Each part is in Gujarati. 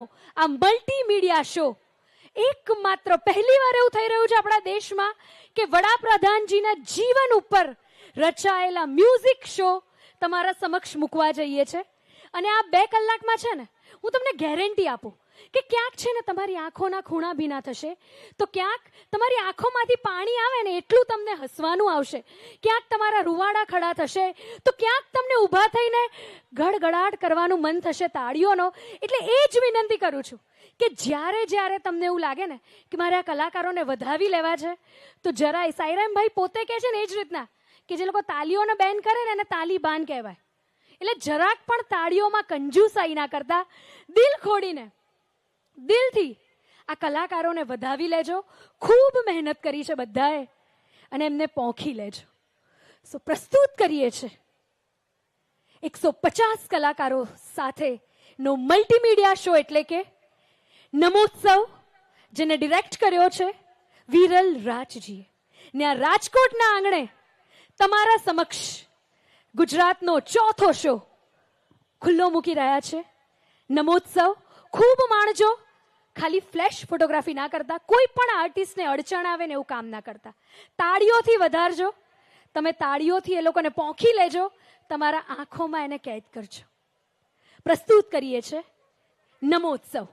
આ મલ્ટીમીડિયા શો એકમાત્ર પહેલીવાર એવું થઈ રહ્યું છે આપણા દેશમાં કે વડાપ્રધાનજીના જીવન ઉપર રચાયેલા મ્યુઝિક શો તમારા સમક્ષ મૂકવા જઈએ છે. અને આ 2 કલાકમાં છે ને, હું તમને ગેરંટી આપું કે ક્યાંક છે ને તમારી આંખોના ખૂણા ભીના થશે, તો ક્યાંક તમારી આંખોમાંથી પાણી આવે ને એટલું તમને હસવાનું આવશે, ક્યાંક તમારા રૂવાડા ખડા થશે, તો ક્યાંક તમને ઊભા થઈને ગડગડાટ કરવાનું મન થશે તાળીઓનો. એટલે એ જ વિનંતી કરું છું કે જ્યારે જ્યારે તમને એવું લાગે ને કે મારે આ કલાકારોને વધાવી લેવા છે, તો જરાય સાઈરામભાઈ પોતે કહે છે ને એ જ રીતના કે જે લોકો તાલીઓને બેન કરે ને એને તાલીબાન કહેવાય. એટલે જરાક પણ તાળીઓમાં કંજૂસાઈ ના કરતા દિલ ખોડીને દિલથી આ કલાકારોને વધાવી લેજો. ખૂબ મહેનત કરી છે બધાએ અને એમને પોંખી લેજો. સો પ્રસ્તુત કરીએ છે 150 કલાકારો સાથેનો મલ્ટીમીડિયા શો એટલે કે નમોત્સવ, જેને ડિરેક્ટ કર્યો છે વિરલ રાજજીએ. ને આ રાજકોટના આંગણે તમારા સમક્ષ ગુજરાતનો ચોથો શો ખુલ્લો મૂકી રહ્યા છે. નમોત્સવ ખૂબ માણજો, ખાલી ફ્લેશ ફોટોગ્રાફી ના કરતા, કોઈ પણ આર્ટિસ્ટને અડચણ આવે ને એવું કામ ના કરતા. તાળીઓથી વધારજો, તમે તાળીઓથી એ લોકોને પોંખી લેજો, તમારા આંખોમાં એને કેદ કરજો. પ્રસ્તુત કરીએ છે નમોત્સવ.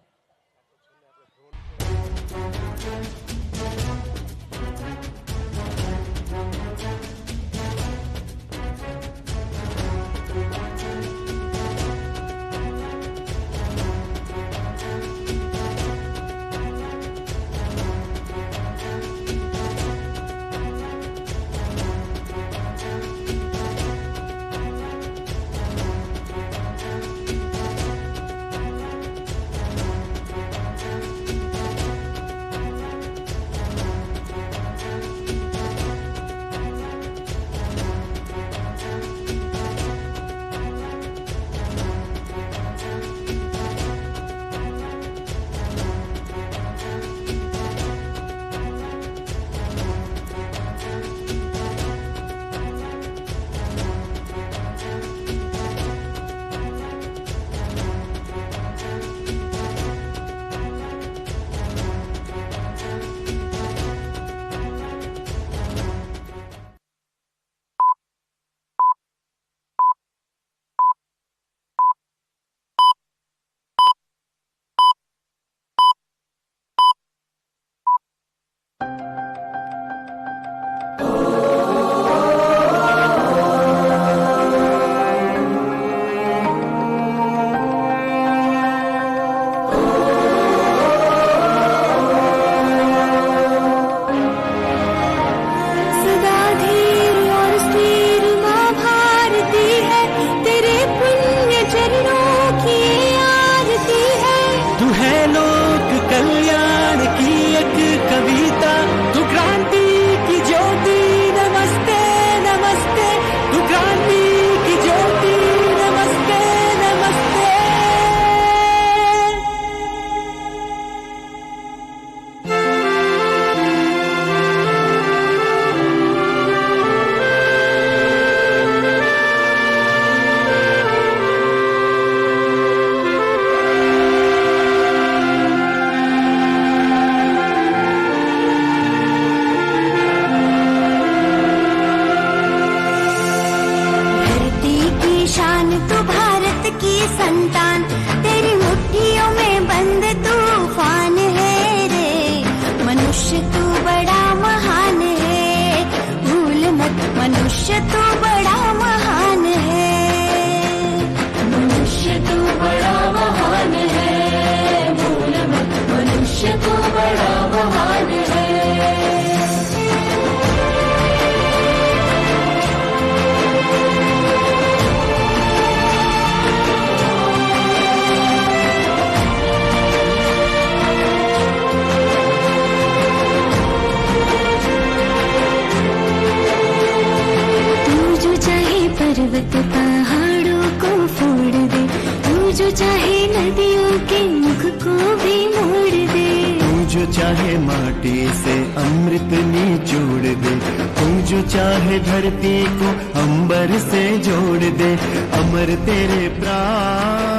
पर्वत पहाड़ों को फोड़ दे, तू जो चाहे नदियों के मुख को भी मोड़ दे, तू जो चाहे माटी से अमृत निचोड़ दे, तू जो चाहे धरती को अंबर से जोड़ दे, अमर तेरे प्राण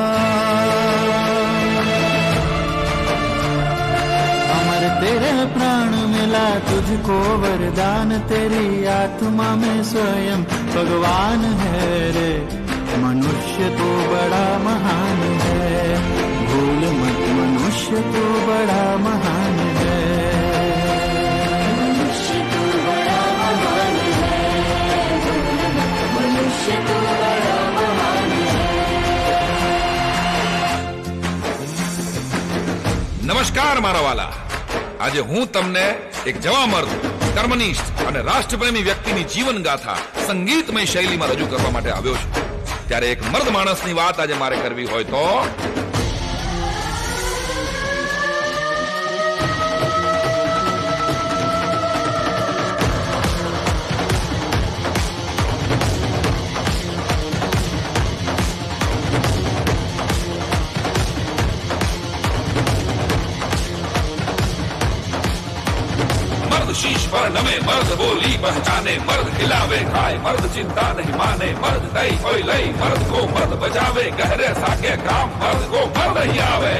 तेरे प्राण मिला तुझको वरदान, तेरी आत्मा में स्वयं भगवान है रे। मनुष्य तो बड़ा महान है, भूल मत मनुष्य तो बड़ा महान है। मनुष्य तो बड़ा महान है, मनुष्य तो बड़ा महान है। નમસ્કાર મારા વાલા, આજે હું તમને એક જવા મર્દ, કર્મનિષ્ઠ અને રાષ્ટ્રપ્રેમી વ્યક્તિની જીવન ગાથા સંગીતમય શૈલીમાં રજૂ કરવા માટે આવ્યો છું। ત્યારે એક મર્દ માણસની વાત આજે મારે કરવી હોય તો शीश पर नमे, मर्द बोली पहचाने, मर्द खिलावे खाए, मर्द चिंता नहीं माने, मर्द दई कोई लई, मर्द को मर्द बजावे, गहरे साके काम मर्द को मर्द ही आवे।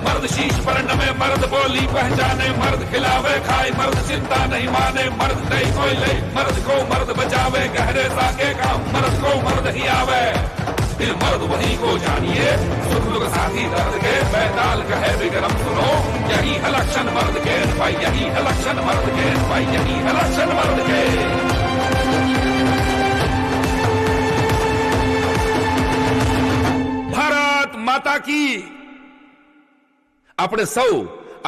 मर्द शीश पर नमे, मर्द बोली पहचाने, मर्द खिलावे खाए, मर्द चिंता नहीं माने, मर्द दई कोई लई, मर्द को मर्द बजावे, गहरे साके काम मर्द को मर्द ही आवे। फिर मर्द वही को जानिए, सुख दुख साथी दर्द के, बैताल कहे विक्रम सुनो, यही है लक्षण मर्द के भाई, यही है लक्षण मर्द के भाई, यही है लक्षण मर्द के। ભારત માતા की। આપણે સૌ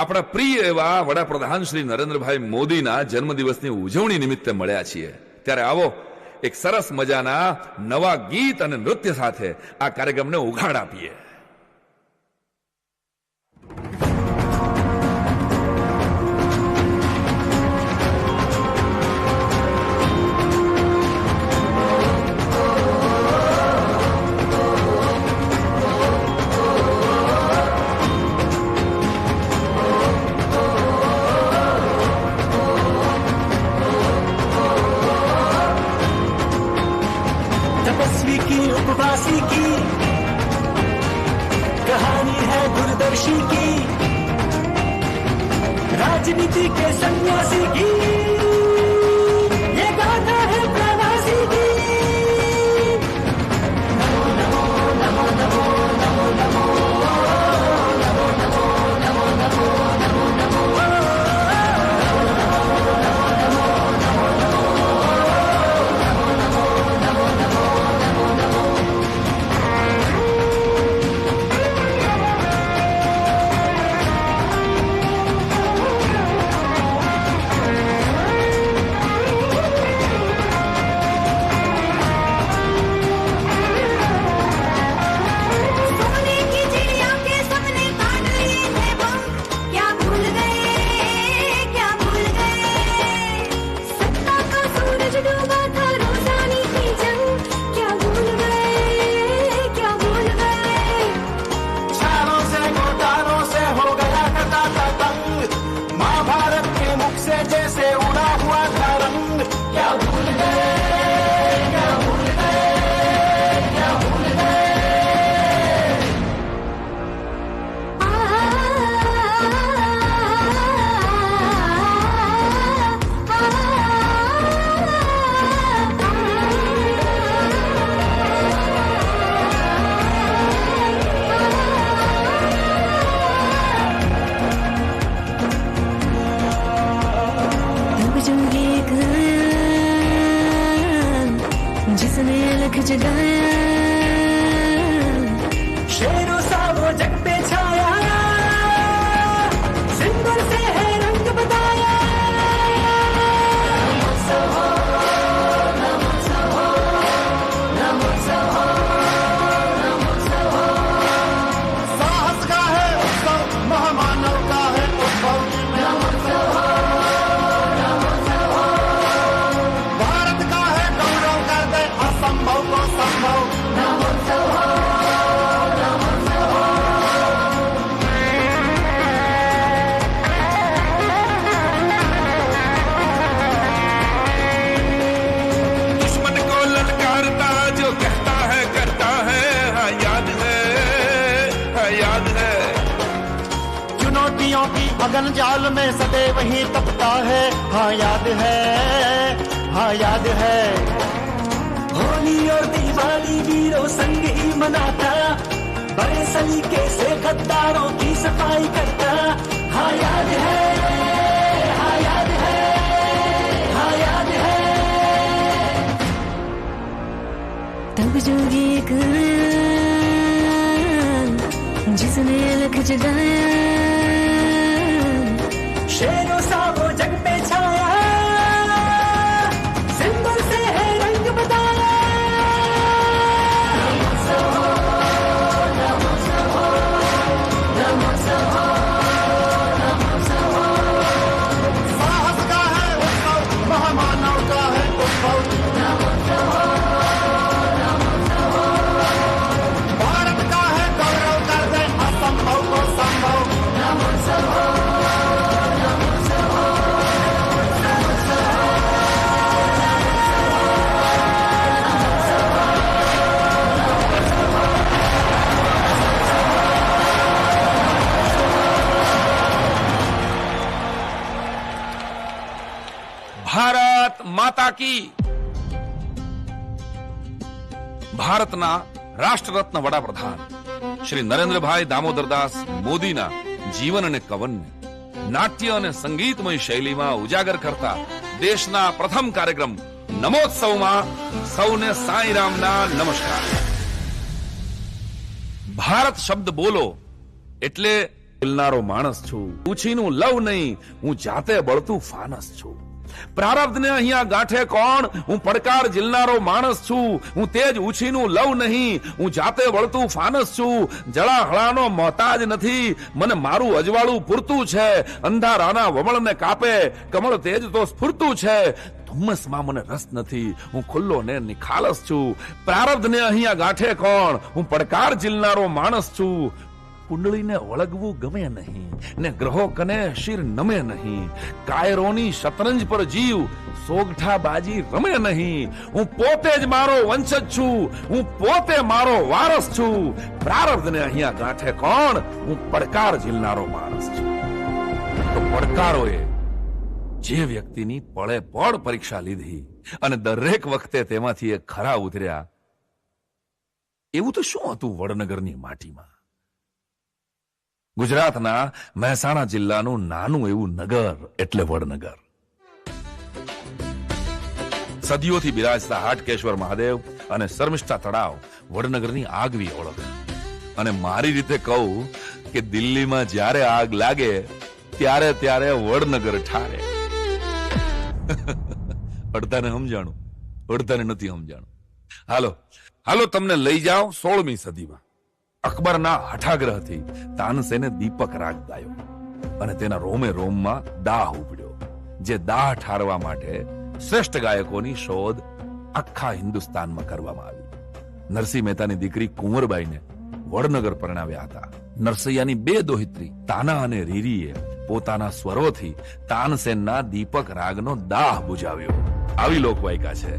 આપણા પ્રિય એવા વડાપ્રધાન શ્રી નરેન્દ્રભાઈ મોદીના જન્મદિવસની ઉજવણી નિમિત્તે મળ્યા છીએ। ત્યારે આવો એક સરસ મજાના નવા ગીત અને નૃત્ય સાથે આ કાર્યક્રમને ઉઘાડ આપીએ। तपस्वी की उपवासी की कहानी है दूरदर्शी की, राजनीति के सन्यासी की ये गाथा है प्रवासी की। नमो नमो नमो नमो नमो नमो नमो नमो नमो नमो नमो नमो जैसे उड़ा हुआ था रंग, क्या भूल गए, क्या भूल गए, क्या भूल गए। जिसने अलग जगाया, शेरों सा वो जग पे छाया, सिंदूर से है रंग बताया। साहस का है उत्सव, महामानव का है उद्भव, भारत का है गौरव, कर दे असंभव को संभव। सदियों की अगन जाल में सदैव ही तपता है। हाँ याद है, हाँ याद है। होली और दिवाली वीरों संग ही मनाता, बड़े सलीके से गद्दारों की सफाई करता। हाँ याद है, हाँ याद है, हाँ याद है। तब जोगी एक जिसने अलग जगाया, शेरों सा वो जग पे छाया, सिंदूर से है रंग बताया। साहस का है उत्सव, महामानव का है उद्भव। भारत का है गौरव, कर दे असंभव को संभव। ભારત માતા કી. ભારતના રાષ્ટ્રરત્ન વડાપ્રધાન શ્રી નરેન્દ્રભાઈ દામોદરદાસ મોદીના જીવન અને કવનને નાટ્ય અને સંગીતમય શૈલીમાં ઉજાગર કરતા દેશના પ્રથમ કાર્યક્રમ નમોત્સવમાં સૌને સાંઈરામના નમસ્કાર. ભારત શબ્દ બોલો એટલે બોલનારો માણસ છું. ઉછીનું લવ નહીં, હું જાતે બળતું ફાનસ છું. પ્રારબ્ધને અહીંયા ગાંઠે કોણ, હું પડકાર ઝીલનારો માણસ છું. હું તેજ ઉછીનું લવ નહીં, હું જાતે વળતું ફાનસ છું. જળાહળાનો મોહતાજ નથી, મને મારું અજવાળું પૂરતું છે. અંધારાના વમળને કાપે કમળ તેજ તો સ્ફૂરતું છે. ધુમ્મસમાં મને રસ નથી, હું ખુલ્લો ને નિખાલસ છું. પ્રારબ્ધને અહીંયા ગાંઠે કોણ, હું પડકાર ઝીલનારો માણસ છું. કુંડળીને વળગવું ગમે નહીં ને ગ્રહો કને શિર નમે નહીં. કાયરોની શતરંજ પર જીવ સોગઠા બાજી રમે નહીં. હું પોતે જ મારો વંશજ છું, હું પોતે મારો વારસ છું. પ્રારબ્ધને અહીંયા ગાંઠે કોણ, હું પડકાર ઝીલનારો માણસ છું. તો પડકારોએ જે વ્યક્તિની પળે પળ પરીક્ષા લીધી અને દરેક વખતે તેમાંથી એ ખરા ઉતર્યા, એવું તો શું હતું વડનગરની માટીમાં? ગુજરાતના મહેસાણા જિલ્લાનું નાનું એવું નગર એટલે વડનગર. સદીઓથી બિરાજતા હાટકેશ્વર મહાદેવ અને શર્મિષ્ઠા તળાવ વડનગરની આગવી ઓળખ. અને મારી રીતે કહું કે દિલ્હીમાં જ્યારે આગ લાગે ત્યારે ત્યારે વડનગર ઠારે. અડધાને સમજાણું, અડધાને નથી સમજાણું. હાલો હાલો તમને લઈ જાઓ 16મી સદીમાં. અકબરના હઠાગ્રહથી તાનસેને દીપક રાગ ગાયો અને તેના રોમે રોમમાં દાહ ઉપડ્યો. જે દાહ ઠારવા માટે શ્રેષ્ઠ ગાયકોની શોધ આખા હિન્દુસ્તાનમાં કરવામાં આવી. નરસિંહ મહેતાની દીકરી કુંવરબાઈને વડનગર પરણાવ્યા હતા. નરસૈયાની 2 દોહિત્રી તાના અને રીરીએ પોતાના સ્વરોથી તાનસેનના દીપક રાગનો દાહ બુજાવ્યો. આવી લોકવાયકા છે.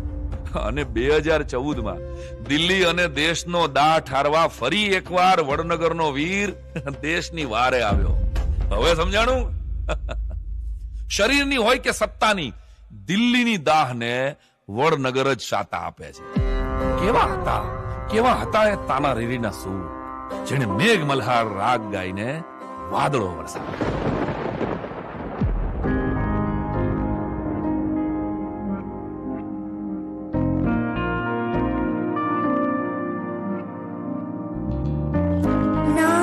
અને 2014માં દિલ્હી અને દેશનો દાહ ઠારવા ફરી એકવાર વડનગરનો વીર દેશની વારે આવ્યો. હવે સમજાણું? શરીરની હોય કે સત્તાની, દિલ્હીની દાહને વડનગર જ શાતા આપે છે. કેવા હતા એ તાના રીરીના સૂર, જેને મેઘ મલ્હાર રાગ ગાઈને વાદળો વરસાવ્યા. ના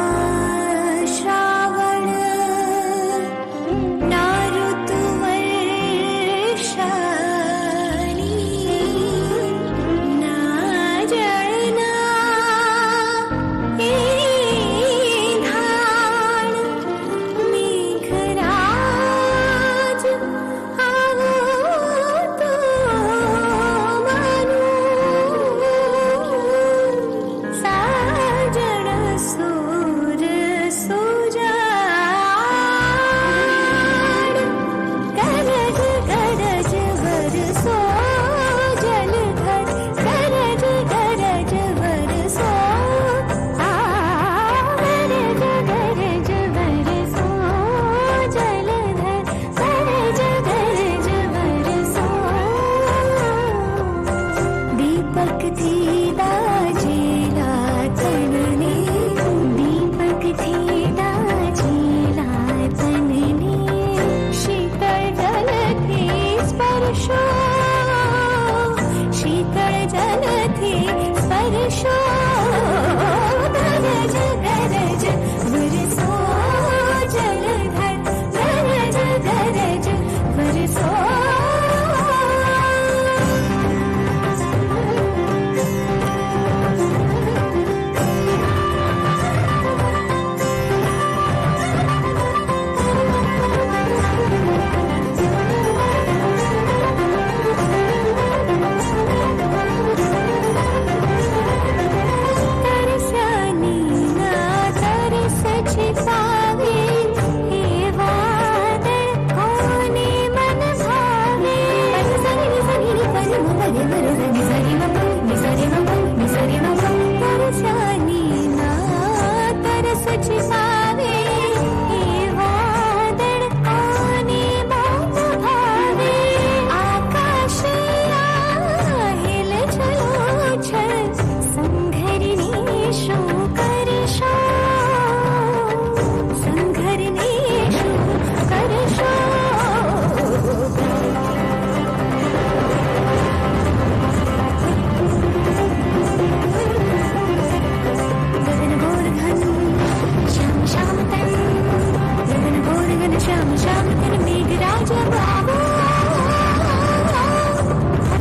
जब आवो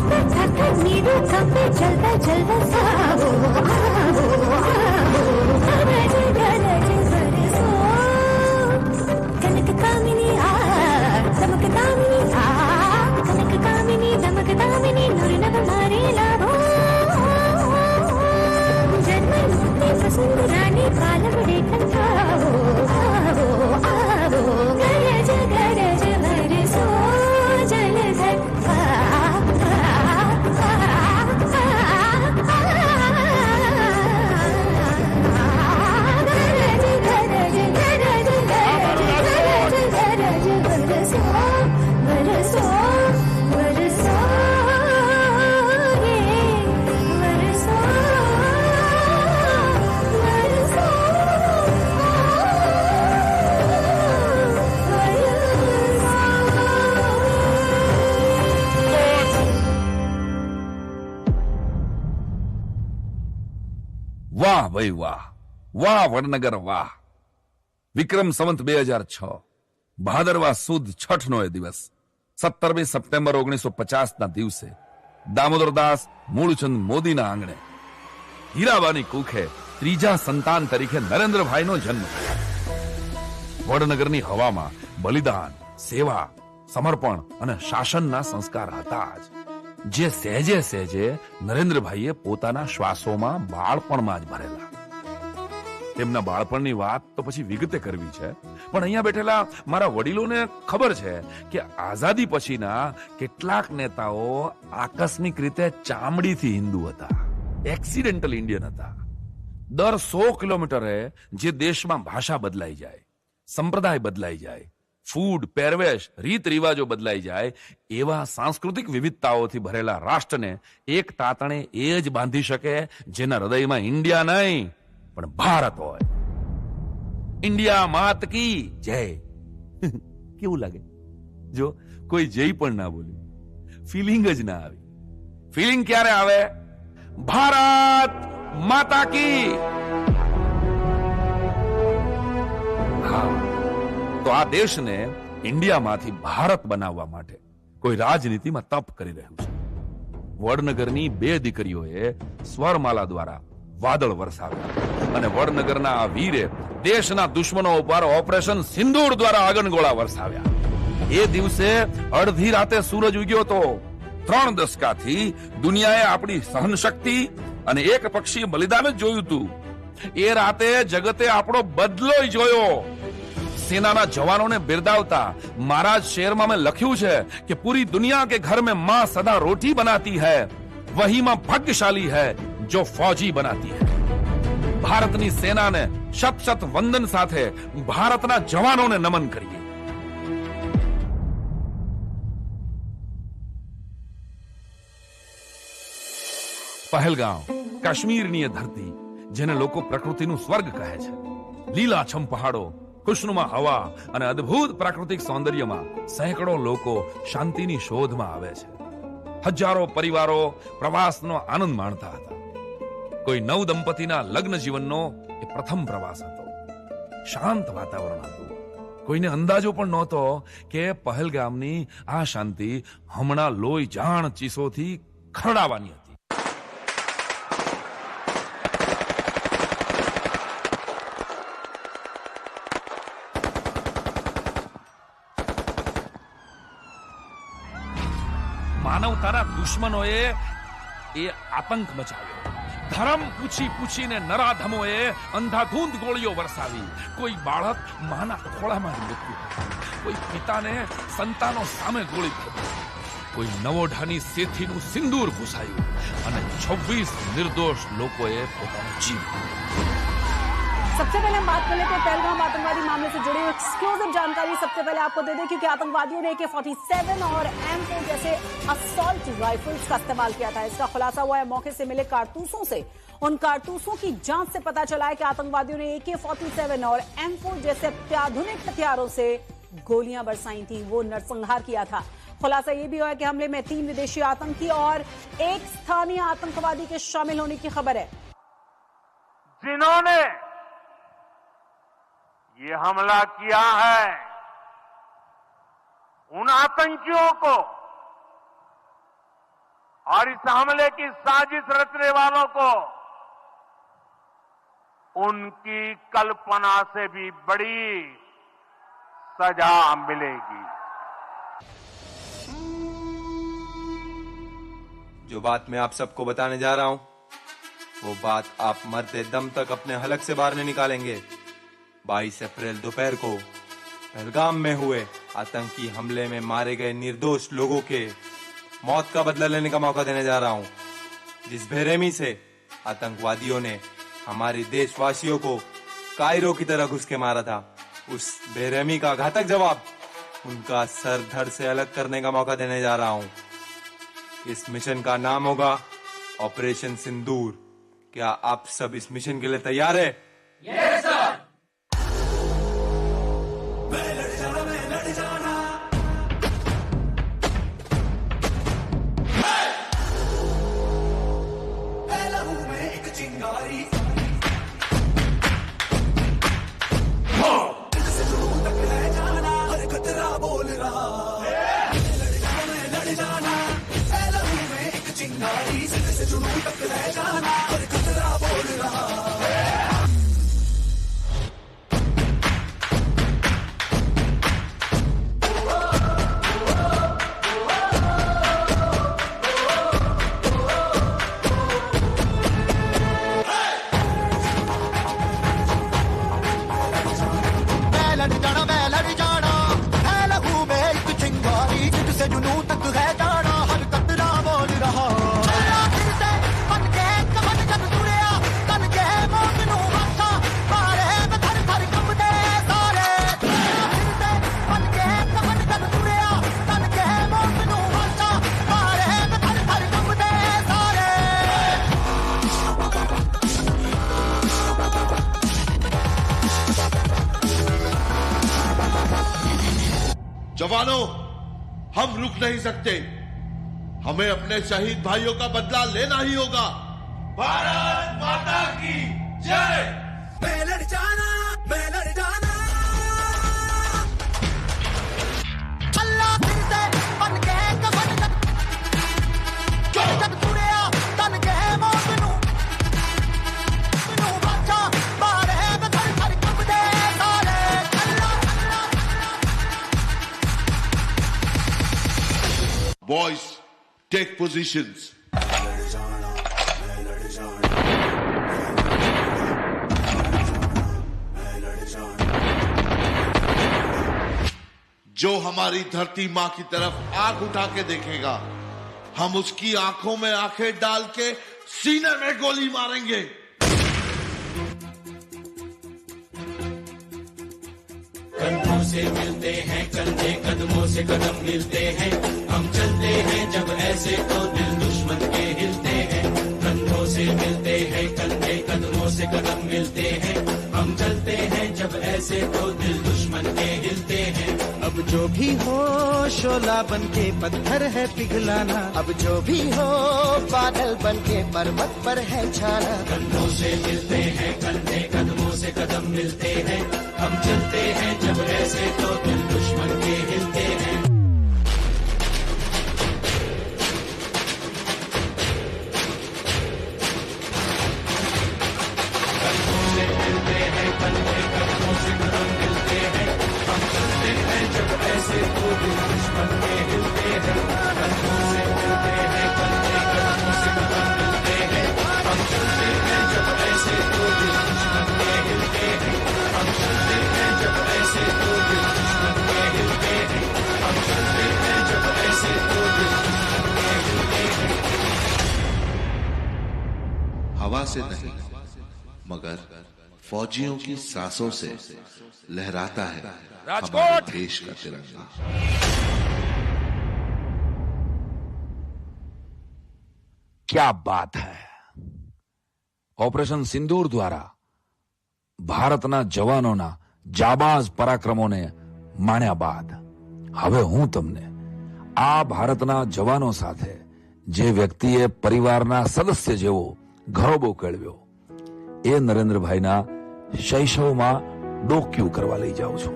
थर थर मेरे कपे चलता चलता सावो आवो गरज गरज बरसो कनक कामिनी आ दमक दामिनी आ कनक कामिनी दमक दामिनी नूर नभ मारे लाभो जन्म मुक्ति पसंद रानी काल बड़े कंठावो आवो आवो गरज गरज बरसो जलधर વાહ ભાઈ વાહ, વાહ વડનગર વાહ. વિક્રમ સંવત 2006 ભાદરવા સુદ છઠનો એ દિવસ 17મી સપ્ટેમ્બર 1950 ના દિવસે દામોદરદાસ મૂળચંદ મોદીના આંગણે હીરાબાની કુખે ત્રીજા સંતાન તરીકે નરેન્દ્રભાઈનો જન્મ થયો. વડનગરની હવામાં બલિદાન, સેવા, સમર્પણ અને શાસનના સંસ્કાર હતા જ, જે સહેજે સહેજે નરેન્દ્રભાઈએ પોતાના શ્વાસોમાં બાળપણમાં જ ભરેલા. તેમના બાળપણની વાત તો પછી વિગતે કરવી છે, પણ અહીંયા બેઠેલા મારા વડીલોને ખબર છે કે આઝાદી પછીના કેટલાક નેતાઓ આકસ્મિક રીતે ચામડીથી હિન્દુ હતા, એક્સિડેન્ટલ ઇન્ડિયન હતા. દર 100 કિલોમીટરે જે દેશમાં ભાષા બદલાઈ જાય, સંપ્રદાય બદલાઈ જાય, ફૂડ, પહેરવેશ, રીત રિવાજો બદલાઈ જાય, એવા સાંસ્કૃતિક વિવિધતાઓથી ભરેલા રાષ્ટ્રને એક તાતણે એ જ બાંધી શકે જેના હૃદયમાં ઇન્ડિયા નહીં પણ ભારત હોય. ઇન્ડિયા માત કી જય. કેવું લાગે જો કોઈ જય પણ ના બોલ્યું, ફિલિંગ જ ના આવી. ફિલિંગ ક્યારે આવે? ભારત માતા કી. હા, તો આ દેશને ઇન્ડિયામાંથી ભારત બનાવવા માટે કોઈ રાજનીતિમાં તપ કરી રહ્યું છે. વડનગરની 2 દીકરીઓએ સ્વરમાલા દ્વારા વાદળ વરસાવ્યા અને વડનગરના આ વીરે દેશના દુશ્મનો ઉપર ઓપરેશન સિંદૂર દ્વારા અગનગોળા વરસાવ્યા. એ દિવસે અડધી રાતે સૂરજ ઉગ્યો તો 3 દશકાથી દુનિયાએ આપણી સહનશક્તિ અને એક પક્ષી બલિદાન જ જોયું હતું. એ રાતે જગતે આપણો બદલો જોયો. સેનાના જવાનોને બિરદાવતા મારા જ શેરમાં મેં લખ્યું છે કે પૂરી દુનિયા કે ઘર में मां सदा रोटी बनाती है, वही मां भाग्यशाली है जो फौजी बनाती है. ભારતની સેનાને શત શત વંદન સાથે ભારતના જવાનોને નમન કરીએ. પહેલગામ, કાશ્મીરની એ ધરતી જેને લોકો પ્રકૃતિનું સ્વર્ગ કહે છે. લીલાછમ પહાડો, ખુશનુમા હવા અને અદ્ભુત પ્રાકૃતિક સૌંદર્યમાં સેંકડો લોકો શાંતિની શોધમાં આવે છે. હજારો પરિવારો પ્રવાસનો આનંદ માણતા હતા. કોઈ નવ દંપતીના લગ્ન જીવનનો એ પ્રથમ પ્રવાસ હતો. શાંત વાતાવરણ હતું. કોઈને અંદાજો પણ નહોતો કે પહેલગામની આ શાંતિ હમણાં લોહી જાણ ચીસોથી ખરડાવાની હતી. માનવતાના દુશ્મનોએ એ આતંક મચાવ્યો. ધર્મ પૂછી પૂછીને નરાધમોએ અંધાધૂંધ ગોળીઓ વરસાવી. કોઈ બાળક માના ખોળામાં મૃત્યુ પામ્યું. કોઈ પિતાને સંતાનો સામે ગોળી ફેંકી. કોઈ નવોઢાની સેથીનું સિંદૂર ઘૂસાયું અને 26 निर्दोष લોકોએ પોતાનો જીવ. सबसे पहले हम बात कर लेते हैं पहलगाम आतंकवादी मामले से जुड़ी एक्सक्लूसिव जानकारी सबसे पहले आपको दे दें, क्योंकि आतंकवादियों ने AK-47 और M4 जैसे असॉल्ट राइफल्स का इस्तेमाल किया था. इसका खुलासा हुआ है मौके से मिले कारतूसों से. उन कारतूसों की जांच से पता चला है कि आतंकवादियों ने AK-47 और M4 जैसे अत्याधुनिक हथियारों से गोलियां बरसाई थी. वो नरसंहार किया था. खुलासा यह भी हुआ है कि हमले में 3 विदेशी आतंकी और 1 स्थानीय आतंकवादी के शामिल होने की खबर है. जिन्होंने ये हमला किया है उन आतंकियों को और इस हमले की साजिश रचने वालों को उनकी कल्पना से भी बड़ी सजा मिलेगी। जो बात मैं आप सबको बताने जा रहा हूं, वो बात आप मरते दम तक अपने हलक से बाहर नहीं निकालेंगे। 22 अप्रैल दोपहर को पहलगाम में हुए आतंकी हमले में मारे गए निर्दोष लोगों के मौत का बदला लेने का मौका देने जा रहा हूं। जिस बेरहमी से आतंकवादियों ने हमारे देशवासियों को कायरो की तरह घुस के मारा था, उस बेरहमी का घातक जवाब उनका सर धड़ से अलग करने का मौका देने जा रहा हूं। इस मिशन का नाम होगा ऑपरेशन सिंदूर। क्या आप सब इस मिशन के लिए तैयार है? Yes sir. जवानों, हम रुक नहीं सकते। हमें अपने शहीद भाइयों का बदला लेना ही होगा। भारत माता की जय। मैं लड़ जाना, मैं लड़ जाना। अल्लाह फिर से बन के कफन जब तुरिया तन के मौत नू बाचा मारे बधर थर कब दे सारे। Boys, take positions. जो हमारी धरती माँ की तरफ आंख उठा के देखेगा, हम उसकी आंखों में आंखें डाल के सीने में गोली मारेंगे। कंधों से मिलते हैं कंधे, कदमों से कदम मिलते हैं, हम चलते हैं जब ऐसे तो दिल दुश्मन के हिलते हैं। कंधों से मिलते हैं कंधे, कदमों से कदम मिलते हैं, हम चलते हैं जब ऐसे तो दिल दुश्मन के हिलते हैं। अब जो भी हो शोला बनके पत्थर है पिघलाना, अब जो भी हो बादल बनके पर्वत पर है छाना। कंधों से मिलते हैं कंधे, कदमों से कदम मिलते हैं, हम चलते हैं जब ऐसे तो दिल दुश्मन के हिलते हैं। कंधों से मिलते हैं कंधे, कदमों से कदम मिलते हैं, हम चलते हैं जब ऐसे तो दिल दुश्मन के हिलते हैं। कंधों से मिलते हैं कंधे, कदमों से कदम मिलते हैं, हम चलते हैं जब ऐसे तो दिल दुश्मन के हिलते हैं। हम चलते हैं जब ऐसे तो दिल दुश्मन के हिलते हैं, हम चलते हैं जब ऐसे तो दिल दुश्मन के हिलते हैं। हवा से नहीं मगर फौजियों की सांसों से लहराता है हमारे देश का तिरंगा। क्या बात है! ઓપરેશન સિંદૂર દ્વારા ભારતના જવાનોના જાબાઝ પરાક્રમોને માણ્યા બાદ હવે હું તમને આ ભારતના જવાનો સાથે જે વ્યક્તિએ પરિવારના સદસ્ય જેવો ઘરોબો કેળવ્યો એ નરેન્દ્રભાઈના શૈશવમાં ડોક્યુ કરવા લઈ જાઉં છું।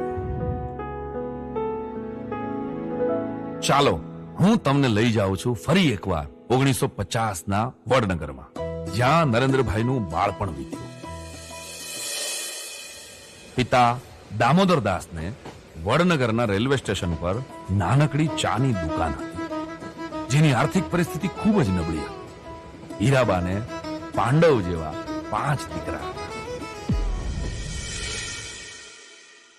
ચાલો હું તમને લઈ જાઉં છું ફરી એકવાર 1950ના વડનગરમાં, જ્યાં નરેન્દ્રભાઈનું બાળપણ વીત્યું. પિતા દામોદર દાસને વડનગરના રેલવે સ્ટેશન પર નાનકડી ચાની દુકાન હતી, જેની આર્થિક પરિસ્થિતિ ખૂબ જ નબળી હતી. હીરાબાને પાંડવ જેવા 5 દીકરા હતા.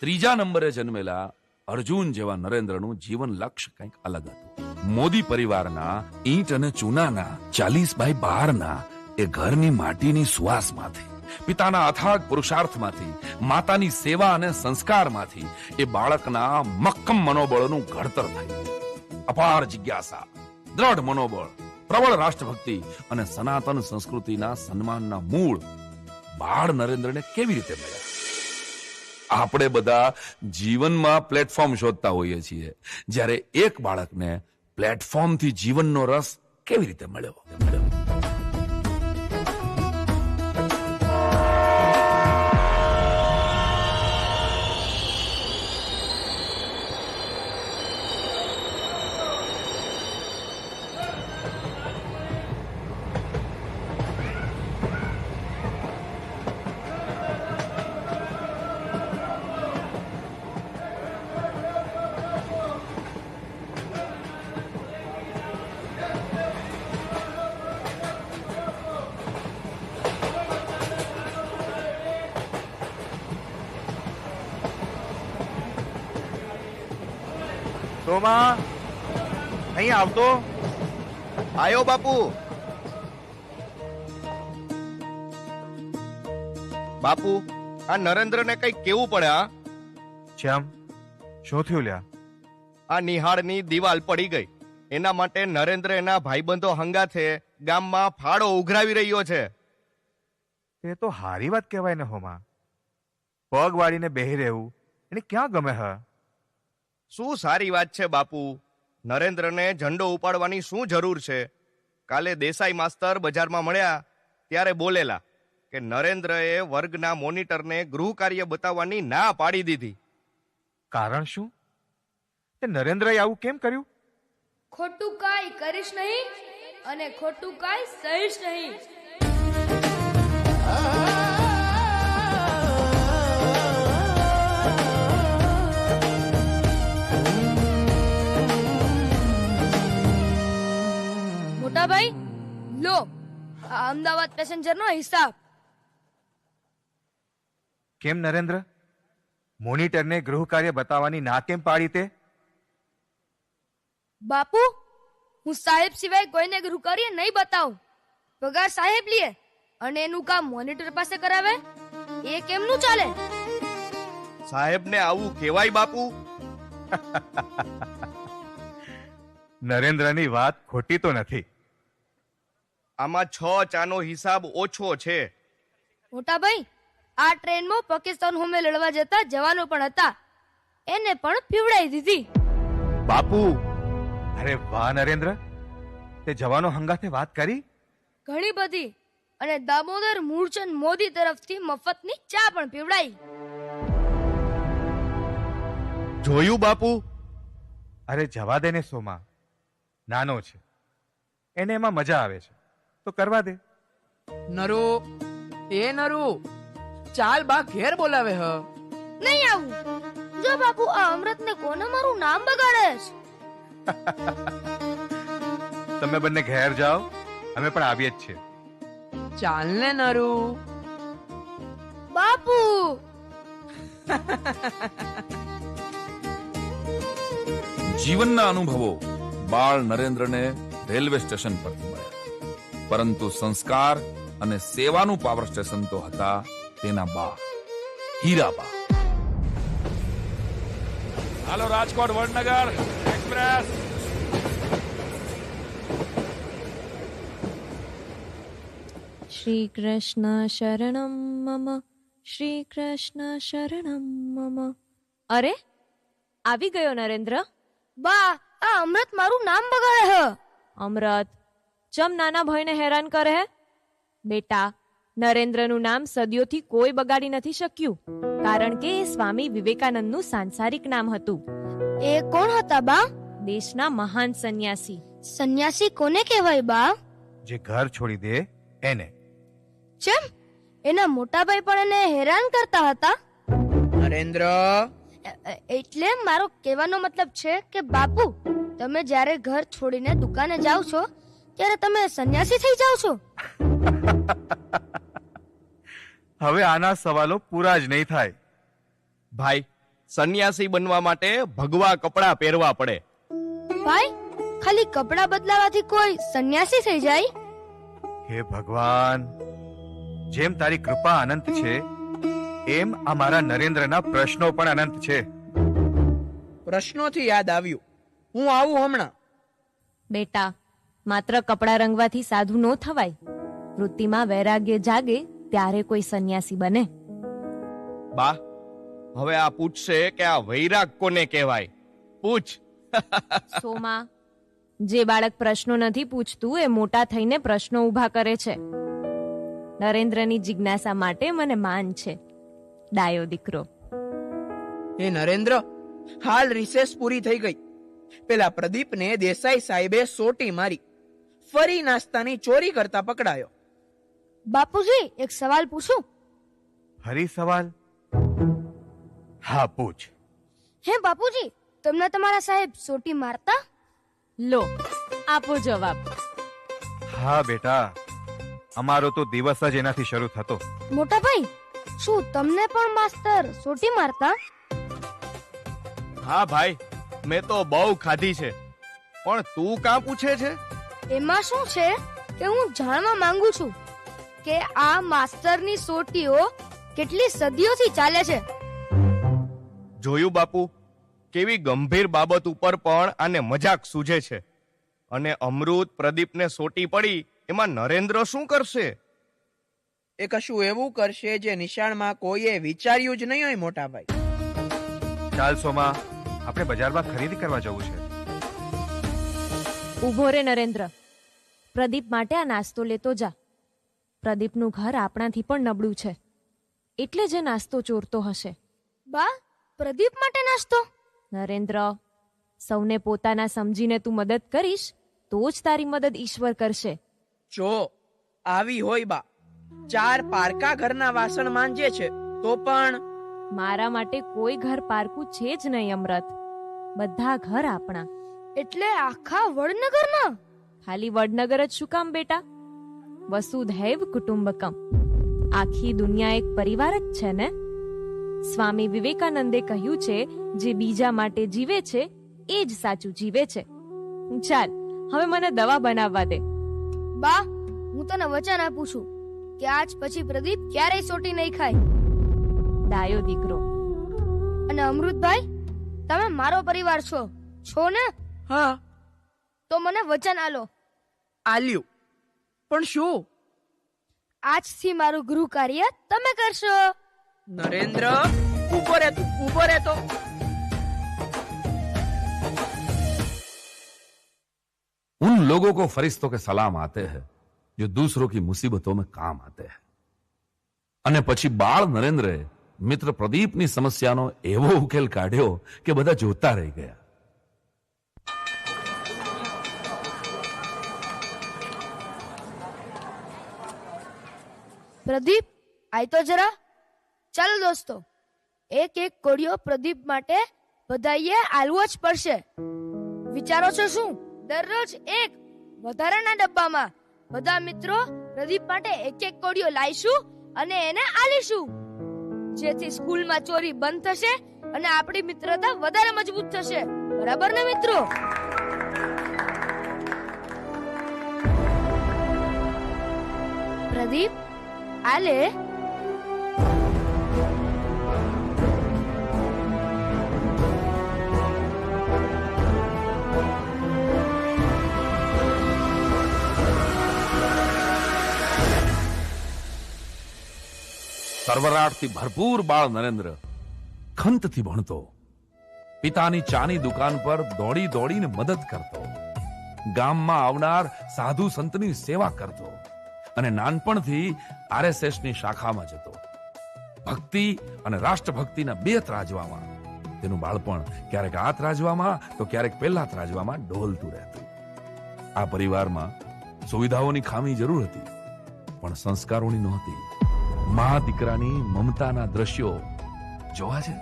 ત્રીજા નંબરે જન્મેલા અર્જુન જેવા નરેન્દ્રનું જીવન લક્ષ્ય કંઈક અલગ હતું. મોદી પરિવારના ઈંટ અને ચૂનાના 40x12ના એ ઘરની માટીની સુવાસમાંથી, પિતાના અથાગ પુરુષાર્થમાંથી, માતાની સેવા અને સંસ્કારમાંથી એ બાળકના મક્કમ મનોબળનું ઘડતર થયું. અપાર જિજ્ઞાસા, દ્રઢ મનોબળ, પ્રબળ રાષ્ટ્રભક્તિ અને સનાતન સંસ્કૃતિના સન્માનના મૂળ બાળ નરેન્દ્રને કેવી રીતે મળ્યા? આપણે બધા જીવનમાં પ્લેટફોર્મ શોધતા હોઈએ છીએ, જ્યારે એક બાળકને પ્લેટફોર્મથી જીવનનો રસ કેવી રીતે મળ્યો? સોમા, અહીં આવતો. આયો બાપુ. બાપુ, આ નરેન્દ્રને કઈક કેવું પડે. આ ચમ, શું થયું લ્યા? આ નિહાળની દિવાલ પડી ગઈ. એના માટે નરેન્દ્ર એના ભાઈબંધો હંગાથે ગામમાં ફાળો ઉઘરાવી રહ્યો છે. એ તો હારી વાત કહેવાય ને હોમા. પગ વાળીને બેહી રહેવું એને ક્યાં ગમે? શું સારી વાત છે બાપુ. નરેન્દ્રને ઝંડો ઉપાડવાની શું જરૂર છે? કાલે દેસાઈ માસ્તર બજારમાં મળ્યા ત્યારે બોલેલા કે નરેન્દ્રએ વર્ગના મોનિટરને ગૃહ કાર્ય બતાવવાની ના પાડી દીધી. કારણ શું? તે નરેન્દ્રએ આવું કેમ કર્યું? ખોટું કાંઈ કરીશ નહીં અને ખોટું કાંઈ સહીશ નહીં. મોટાભાઈ, લો આ અમદાવાદ પેસેન્જરનો હિસાબ. કેમ નરેન્દ્ર, મોનિટરને ગૃહ કાર્ય બતાવવાની ના કેમ પાડી તે? બાપુ, હું સાહેબ સિવાય કોઈને ગૃહ કાર્ય નહીં બતાવું. પગાર સાહેબ લે અને એનું કામ મોનિટર પાસે કરાવે, એ કેમનું ચાલે? સાહેબને આવું કહેવાય બાપુ? નરેન્દ્રની વાત ખોટી તો નથી. આમાં 6 ચાનો હિસાબ ઓછો છે. મોટાભાઈ, આ ટ્રેનમાં પાકિસ્તાન સામે લડવા જતા જવાનો પણ હતા, એને પણ પીવડાવી દીધી. બાપુ, અરે વાહ નરેન્દ્ર, તે જવાનો હંગાથે વાત કરી? ઘણી બધી, અને દામોદર મૂળચંદ મોદી તરફથી મફતની ચા પણ પીવડાઈ. જોયું બાપુ? અરે જવા દે ને સોમા, નાનો છે, એને એમાં મજા આવે છે તો કરવા દે. નરુ, એ નરુ, ચાલ બા ઘેર બોલાવે. નહીં આવું. જો બાપુ, આ અમૃતને કોને મારું નામ બગાડે? તમે બંને ઘેર જાઓ, અમે પણ આવીએ જ છીએ. ચાલ ને નરુ. બાપુ, જીવનના અનુભવો બાળ નરેન્દ્રને રેલવે સ્ટેશન પરથી મળ્યા, પરંતુ સંસ્કાર અને સેવાનું પાવર સ્ટેશન તો હતા તેના બા હીરાબા. હાલો રાજકોટ વડનગર એક્સપ્રેસ. શ્રી કૃષ્ણ શરણમ મમ, શ્રી કૃષ્ણ શરણમ મમ. અરે, આવી ગયો નરેન્દ્ર. બા, આ અમૃત મારું નામ બગાડે હ. અમૃત, ચમ નાના ભાઈને હેરાન કરે હે? બેટા, નરેન્દ્રનું નામ સદીઓથી કોઈ બગાડી નથી શક્યું, કારણ કે એ સ્વામી વિવેકાનંદનું સાંસારિક નામ હતું. એ કોણ હતા બા? દેશના મહાન સંન્યાસી. સંન્યાસી કોને કહેવાય બા? જે ઘર છોડી દે એને. ચમ એના મોટાભાઈ પણ એને હેરાન કરતા હતા. નરેન્દ્ર, એટલે મારો કહેવાનો મતલબ છે કે બાપુ, તમે જ્યારે ઘર છોડીને દુકાને જાઓ છો ત્યારે તમે સંન્યાસી થઈ જાઓ છો. હવે આના સવાલો પૂરા જ નહીં થાય. ભાઈ, સંન્યાસી બનવા માટે ભગવા કપડા પહેરવા પડે. ભાઈ, ખાલી કપડા બદલાવાથી કોઈ સંન્યાસી થઈ જાય? હે ભગવાન, જેમ તારી કૃપા અનંત છે એમ અમારા નરેન્દ્રના પ્રશ્નો પણ અનંત છે. પ્રશ્નોથી યાદ આવ્યું, હું આવું હમણાં. બેટા, માત્ર કપડા રંગવાથી સાધુ ન થવાય. વૃત્તિમાં વૈરાગ્ય જાગે ત્યારે કોઈ સંન્યાસી બને. બા, હવે આ પૂછશે કે આ વૈરાગ કોને કહેવાય? પૂછ. સોમા, જે બાળક પ્રશ્નો નથી પૂછતું એ મોટા થઈને પ્રશ્નો ઊભા કરે છે. નરેન્દ્રની જિજ્ઞાસા માટે મને માન છે. ડાયો દીકરો. હે નરેન્દ્ર, હાલ રિસેસ પૂરી થઈ ગઈ. પેલા પ્રદીપને દેસાઈ સાહેબે સોટી મારી. ફરી નાસ્તાની ચોરી કરતા પકડાયો. બાપુજી, એક સવાલ પૂછું? ફરી સવાલ? હા, પૂછ. હે બાપુજી, તમને તમારા સાહેબ સોટી મારતા? લો, આપો જવાબ. હા બેટા, અમારો તો દિવસ જ એનાથી શરૂ થતો. મોટા ભાઈ, શું તમને પણ માસ્તર સોટી મારતા? હા ભાઈ, મેં તો બહુ ખાધી છે. પણ તું કાં પૂછે છે? એમાં શું છે કે હું જાણવા માંગુ છું કે આ માસ્તરની સોટીઓ કેટલી સદીઓથી ચાલે છે. જોયું બાપુ, કેવી ગંભીર બાબત ઉપર પણ આને મજાક સૂઝે છે. અને અમૃત પ્રદીપને સોટી પડી એમાં નરેન્દ્ર શું કરશે? એ કશું એવું કરશે જે નિશાળમાં કોઈએ વિચાર્યું જ નહીં હોય. મોટા ભાઈ, ચાલ સોમા, આપણે બજારમાં ખરીદી કરવા જવું છે. ઉભો રે નરેન્દ્ર. પ્રદીપ માટે આ નાસ્તો લેતો જા. પ્રદીપનું ઘર આપણાથી પણ નબળું છે, એટલે જે નાસ્તો ચોરતો હશે. બા, પ્રદીપ માટે નાસ્તો? નરેન્દ્ર, સૌને પોતાના સમજીને તું મદદ કરીશ તો જ તારી મદદ ઈશ્વર કરશે. જો આવી હોય બા, 4 પારકા ઘરના વાસણ માંજે છે તો પણ મારા માટે કોઈ ઘર પારકું છે જ નહીં અમૃત. બધા ઘર આપણા. એટલે આખા વડનગરના? ખાલી વડનગર જ શું કામ બેટા? વસુધૈવ કુટુંબકમ. આખી દુનિયા એક પરિવાર જ છે ને. સ્વામી વિવેકાનંદે કહ્યું છે, જે બીજા માટે જીવે છે એ જ સાચું જીવે છે. ચાલ, હવે મને દવા બનાવવા દે. બા, હું તને વચન આપું છું કે આજ પછી પ્રદીપ ક્યારેય સોટી નહીં ખાય. ડાયો દીકરો. અને અમૃતભાઈ, તમે મારો પરિવાર છો ને? હા. તો મને વચન આલો. આલ્યું. પણ શું? આજથી મારું ગૃહ કાર્ય તમે કરશો. નરેન્દ્ર, ઊભો રહે તું, ઊભો રહે તો. उन लोगों को फरिश्तों के सलाम आते हैं जो दूसरों की मुसीबतों में काम आते हैं. અને પછી બાળ નરેન્દ્રે મિત્ર પ્રદીપની સમસ્યાનો એવો ઉકેલ કાઢ્યો કે બધા જોતા રહી ગયા. પ્રદીપ, આય તો જરા. ચાલો દોસ્તો, એક એક કોડિયો પ્રદીપ માટે બધાઈએ આલવો જ પડશે. વિચારો છો શું? દરરોજ એક વધારાના ડબ્બામાં બધા મિત્રો પ્રદીપ માટે એક એક કોડિયો લાવીશું અને એને આલીશું, જેથી સ્કૂલમાં ચોરી બંધ થશે અને આપણી મિત્રતા વધારે મજબૂત થશે. બરાબર ને મિત્રો? પ્રદીપ, આલે. સર્વરાટથી ભરપૂર બાળ નરેન્દ્ર ખંતથી ભણતો, પિતાની ચાની દુકાન પર દોડી દોડીને મદદ કરતો, ગામમાં આવનાર સાધુ સંતની સેવા કરતો અને નાનપણથી RSSની શાખામાં જતો. ભક્તિ અને રાષ્ટ્રભક્તિના બે ત્રાજવામાં તેનું બાળપણ ક્યારેક આ ત્રાજવામાં તો ક્યારેક પેલા ત્રાજવામાં ડોલતું રહેતું. આ પરિવારમાં સુવિધાઓની ખામી જરૂર હતી, પણ સંસ્કારોની નહોતી. મા દીકરાની મમતાના દ્રશ્યો જોવા છે.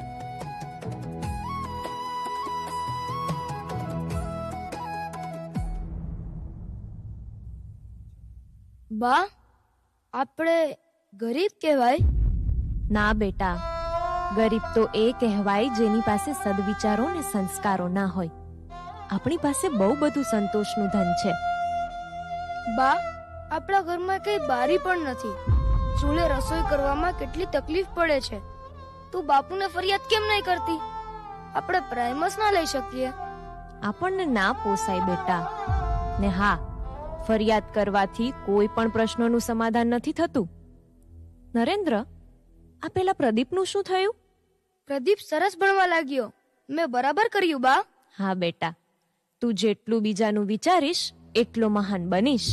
બા, આપણે ગરીબ કહેવાય? ના બેટા, ગરીબ તો એ કહેવાય જેની પાસે સદવિચારો ને સંસ્કારો ના હોય. આપણી પાસે બહુ બધું સંતોષનું ધન છે. બા, આપણા ઘરમાં કઈ બારી પણ નથી. ચૂલે રસોઈ કરવામાં કેટલી તકલીફ પડે છે. તું બાપુને ફરિયાદ કેમ નહીં કરતી? આપણે પ્રાઇમસ ના લઈ શકીએ? આપણને ના પોસાય બેટા. ને હા, ફરિયાદ કરવાથી કોઈ પણ પ્રશ્નોનું સમાધાન નથી થતું. નરેન્દ્ર, આ પેલા પ્રદીપનું શું થયું? પ્રદીપ સરસ ભણવા લાગ્યો. મેં બરાબર કર્યું બા. હા બેટા, તું જેટલું બીજાનું વિચારીશ એટલો મહાન બનીશ.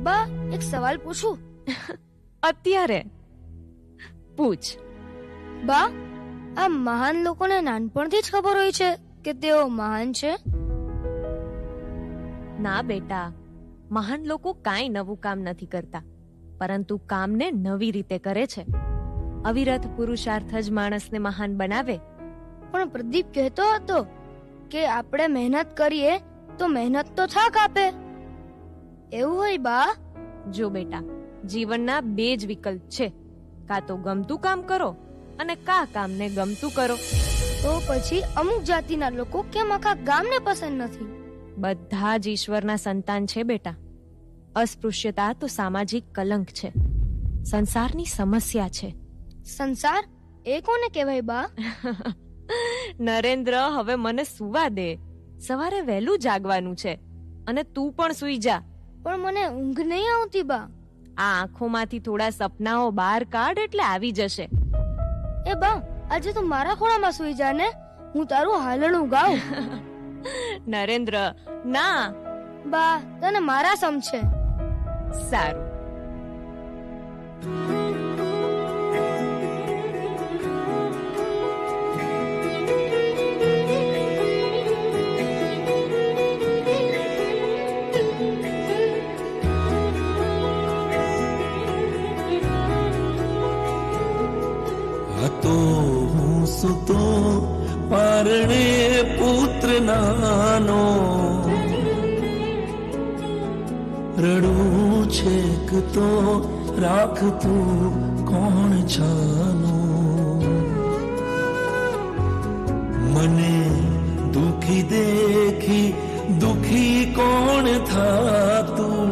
બા, એક સવાલ પૂછું? અત્યારે પૂછ. બા, આ મહાન લોકોને નાનપણથી જ ખબર હોય છે કે તેઓ મહાન છે? ના બેટા, મહાન લોકો કાંઈ નવું કામ નથી કરતા, પરંતુ કામને નવી રીતે કરે છે. અવિરત પુરુષાર્થ જ માણસને મહાન બનાવે. પણ પ્રદીપ કહેતો હતો કે આપણે મહેનત કરીએ તો મહેનત તો થાક આપે. એવું હોય બા? જો બેટા, જીવનના બે જ વિકલ્પ છે. કાં તો ગમતું કામ કરો અને કા કામને ગમતું કરો. તો પછી અમુક જાતિના લોકો કેમ આખા ગામને પસંદ નથી? બધા જ ઈશ્વરના સંતાન છે બેટા. અસ્પૃશ્યતા તો સામાજિક કલંક છે, સંસારની સમસ્યા છે. સંસાર એ કોને કહેવાય બા? નરેન્દ્ર, હવે મને સુવા દે. સવારે વહેલું જાગવાનું છે અને તું પણ સૂઈ જા. પણ મને ઊંઘ નહીં આવતી બા. આ આંખોમાંથી થોડા સપનાઓ બહાર કાઢ એટલે આવી જશે. એ બા, આજે તું મારા ખોળામાં સૂઈ જા ને, હું તારું હાલણું ગાઉં. નરેન્દ્ર, ના બા, તને મારા સમ છે. સારું. હતો હું સુતો પરણે પુત્ર નાનો, રડું છેક તો રાખતું કોણ છાનો. મને દુખી દેખી દુખી કોણ થાતું,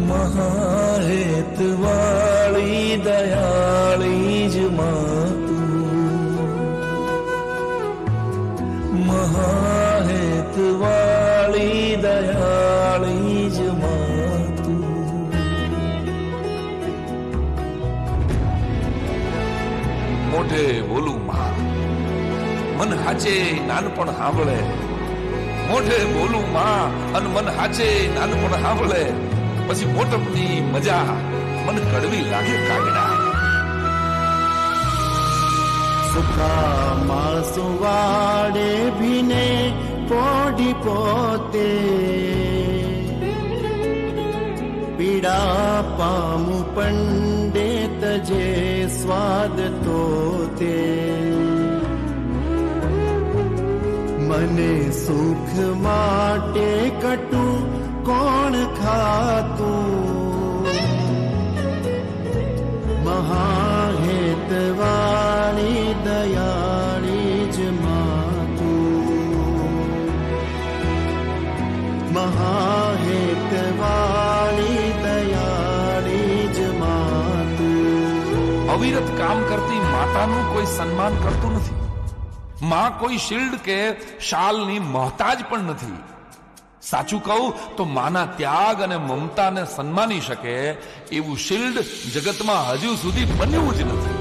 મહાહેત વાળી દયાળી જ માતું, મહાહેત વાળી દયાળી જ માતું. મોઢે બોલું માં, મન હાચે નાનપણ સાંભળે. મોઢે બોલું માં અને મન હાચે નાનપણ સાંભળે. પછી મોટપની મજા મન કડવી લાગે કાગડા. સુખા સુવાડે ભીને પોઢી પોતે, પીડા પામુ પંડે તજે સ્વાદ તો તે. મને સુખ માટે કટું કોણ ખાતું, મહાહેત વાળી દયાળી જ માતું, મહાહેત વાળી દયાળી જ માતું. અવિરત કામ કરતી માતાનું કોઈ સન્માન કરતું નથી. માં કોઈ શિલ્ડ કે શાલની મોહતાજ પણ નથી. સાચું કહું તો માના ત્યાગ અને મમતાને સન્માની શકે એવું શિલ્ડ જગતમાં હજુ સુધી બન્યું જ નથી.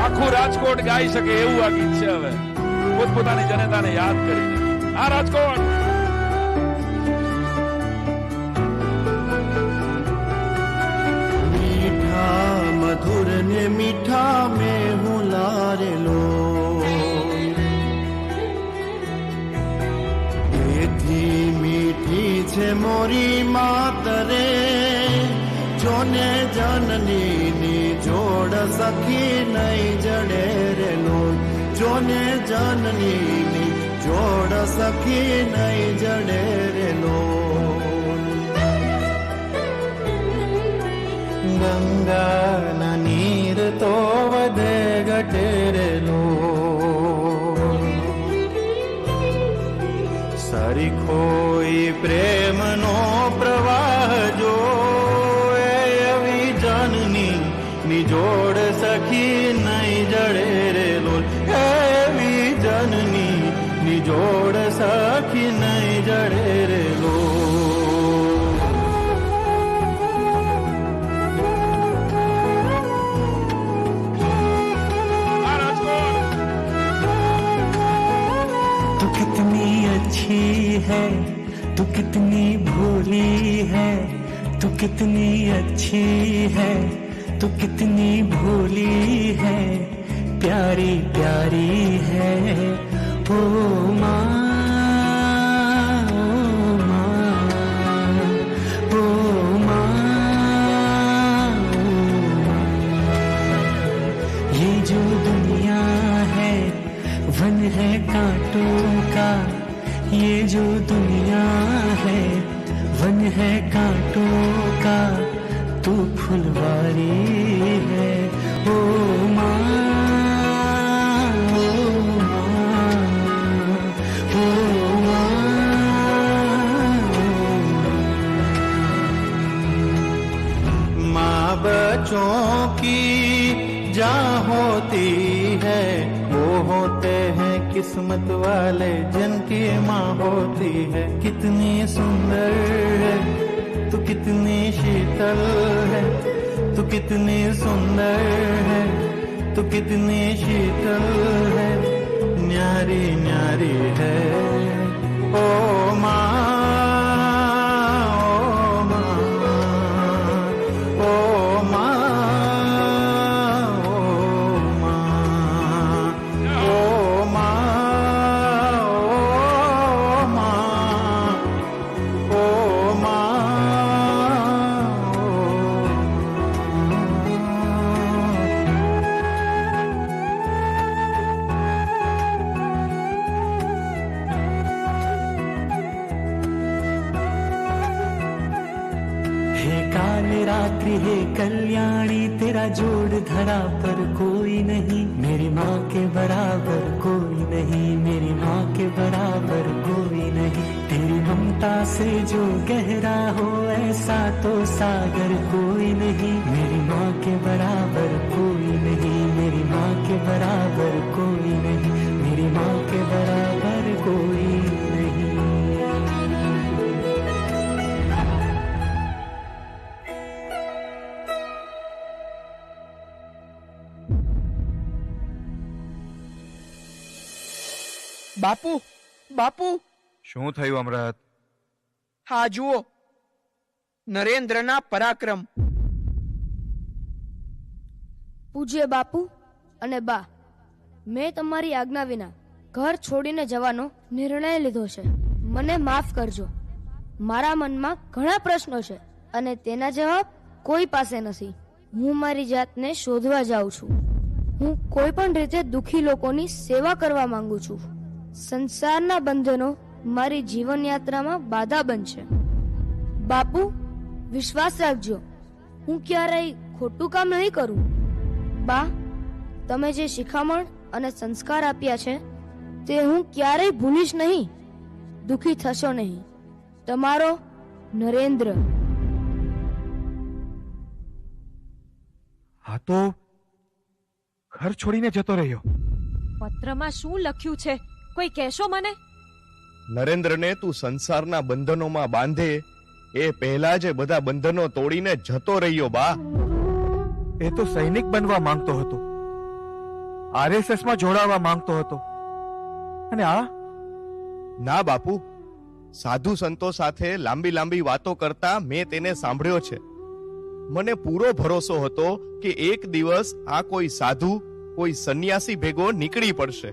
આખું રાજકોટ ગાઈ શકે એવું આ ગીત છે. હવે પોતપોતાની જનતાને યાદ કરીને આ રાજકોટ मीठा मधुर ने मीठा में हूँ लारेलो एथी मीठी छे मोरी मातरे जोने जननी नी जोड़ सखी नहीं जड़े रे लोल जोने जननी नी जोड़ सखी नहीं जड़े रे लोल गंगा ना नीर तो वधे घटे रे लोल सरीखोई प्रेम नो प्रवाह जो निजोड़ सखी नहीं जड़े रे लोल एवी जननी निजोड़ सखी नहीं जड़े रे लोल तू कितनी अच्छी है तू कितनी भोली है तू कितनी अच्छी है तू कितनी भोली है प्यारी प्यारी है ओ माँ ओ माँ ये जो दुनिया है वन है कांटों का ये जो दुनिया है वन है कांटों का तू फुलवारी है ओ माँ ओ माँ ओ माँ माँ बच्चों की जहाँ होती है वो होते हैं किस्मत वाले जिनकी माँ होती है कितनी सुंदर है तू कितनी शीतल है तू कितनी सुंदर है तू कितनी शीतल है न्यारी न्यारी है ओ माँ हे कल्याणी तेरा जोड़ धरा पर कोई नहीं मेरी माँ के बराबर कोई नहीं मेरी माँ के बराबर कोई नहीं तेरी ममता से जो गहरा हो ऐसा तो सागर कोई नहीं मेरी माँ के बराबर कोई नहीं मेरी माँ के बराबर कोई नहीं मेरी माँ के बराबर कोई नहीं બાપુ બાપુ શું થયું અમરત? હા જુઓ નરેન્દ્રના પરાક્રમ. પૂજ્ય બાપુ અને બા, મેં તમારી આજ્ઞા વિના ઘર છોડીને જવાનો નિર્ણય લીધો છે. મને માફ કરજો. મારા મનમાં ઘણા પ્રશ્નો છે અને તેના જવાબ કોઈ પાસે નથી. હું મારી જાતને શોધવા જાઉં છું. હું કોઈ પણ રીતે દુઃખી લોકોની સેવા કરવા માંગુ છું. સંસારના બંધનો મારી જીવન યાત્રામાં બાધા બનશે. બાપુ, વિશ્વાસ રાખજો, હું ક્યારેય ખોટું કામ નહીં કરું. બા, તમે જે શિખામણ અને સંસ્કાર આપ્યા છે તે હું ક્યારેય ભૂલીશ નહીં. દુઃખી થશો નહીં. તમારો નરેન્દ્ર. હા તો ઘર છોડીને જતો રહ્યો. પત્રમાં શું લખ્યું છે કોઈ કહેશો મને? નરેન્દ્રને તું સંસારના બંધનોમાં બાંધે એ પહેલા જ બધા બંધનો તોડીને જતો રહ્યો. બા, એ તો સૈનિક બનવા માંગતો હતો, આરએસએસ માં જોડાવા માંગતો હતો. અને આ ના બાપુ, સાધુ સંતો સાથે લાંબી લાંબી વાતો કરતા મેં તેને સાંભળ્યો છે. મને પૂરો ભરોસો હતો કે એક દિવસ આ કોઈ સાધુ, કોઈ સંન્યાસી ભેગો નીકળી પડશે.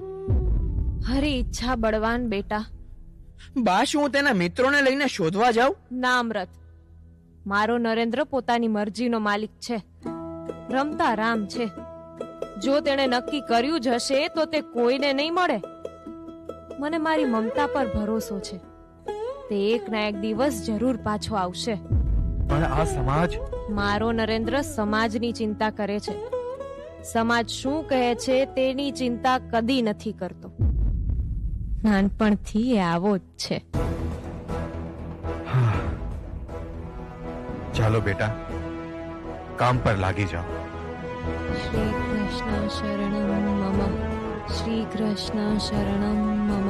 હરી ઈચ્છા બળવાન બેટા. બા, શું હું તેના મિત્રોને લઈને શોધવા જાઉં? ના અમૃત, મારો નરેન્દ્ર પોતાની મરજીનો માલિક છે, રમતા રામ છે. જો તેણે નક્કી કર્યું જ હશે તો તે કોઈને નહીં મળે. મને મારી મમતા પર ભરોસો છે, તે એક ના એક દિવસ જરૂર પાછો આવશે. પણ આ સમાજ? મારો નરેન્દ્ર સમાજની ચિંતા કરે છે. સમાજ શું કહે છે તેની ચિંતા કદી નથી કરતો. નાનપણથી એ આવો જ છે. ચાલો બેટા, કામ પર લાગી જાઓ. શ્રી કૃષ્ણ શરણમ મમ, શ્રી કૃષ્ણ શરણમ મમ,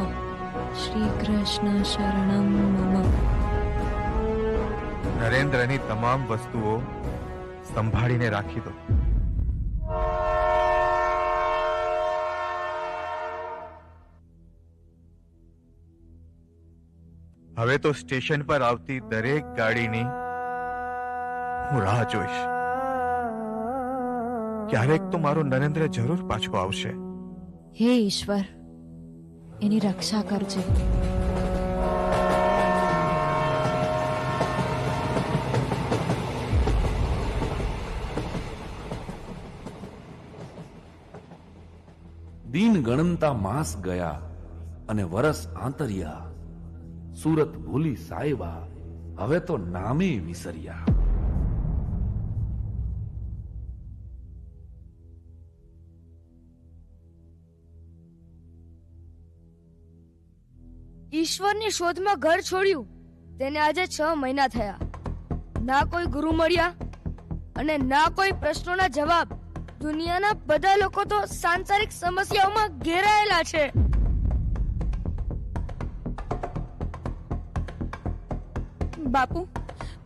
શ્રી કૃષ્ણ શરણમ મમ. નરેન્દ્રની તમામ વસ્તુઓ સંભાળીને રાખી દો. હવે તો સ્ટેશન પર આવતી દરેક ગાડીની હું રાહ જોઈશ. ક્યારેક તો મારો નરેન્દ્ર જરૂર પાછો આવશે. હે ઈશ્વર, એની રક્ષા કરજે. દિન ગણનતા માસ ગયા અને વરસ આંતર્યા. સુરત ભૂલી સાહેબા, હવે તો નામે વિસર્યા. ઈશ્વરની શોધમાં ઘર છોડ્યું તેને આજે 6 મહિના થયા. ના કોઈ ગુરુ મળ્યા અને ના કોઈ પ્રશ્નોના જવાબ. દુનિયાના બધા લોકો તો સાંસારિક સમસ્યાઓમાં ઘેરાયેલા છે. બાપુ,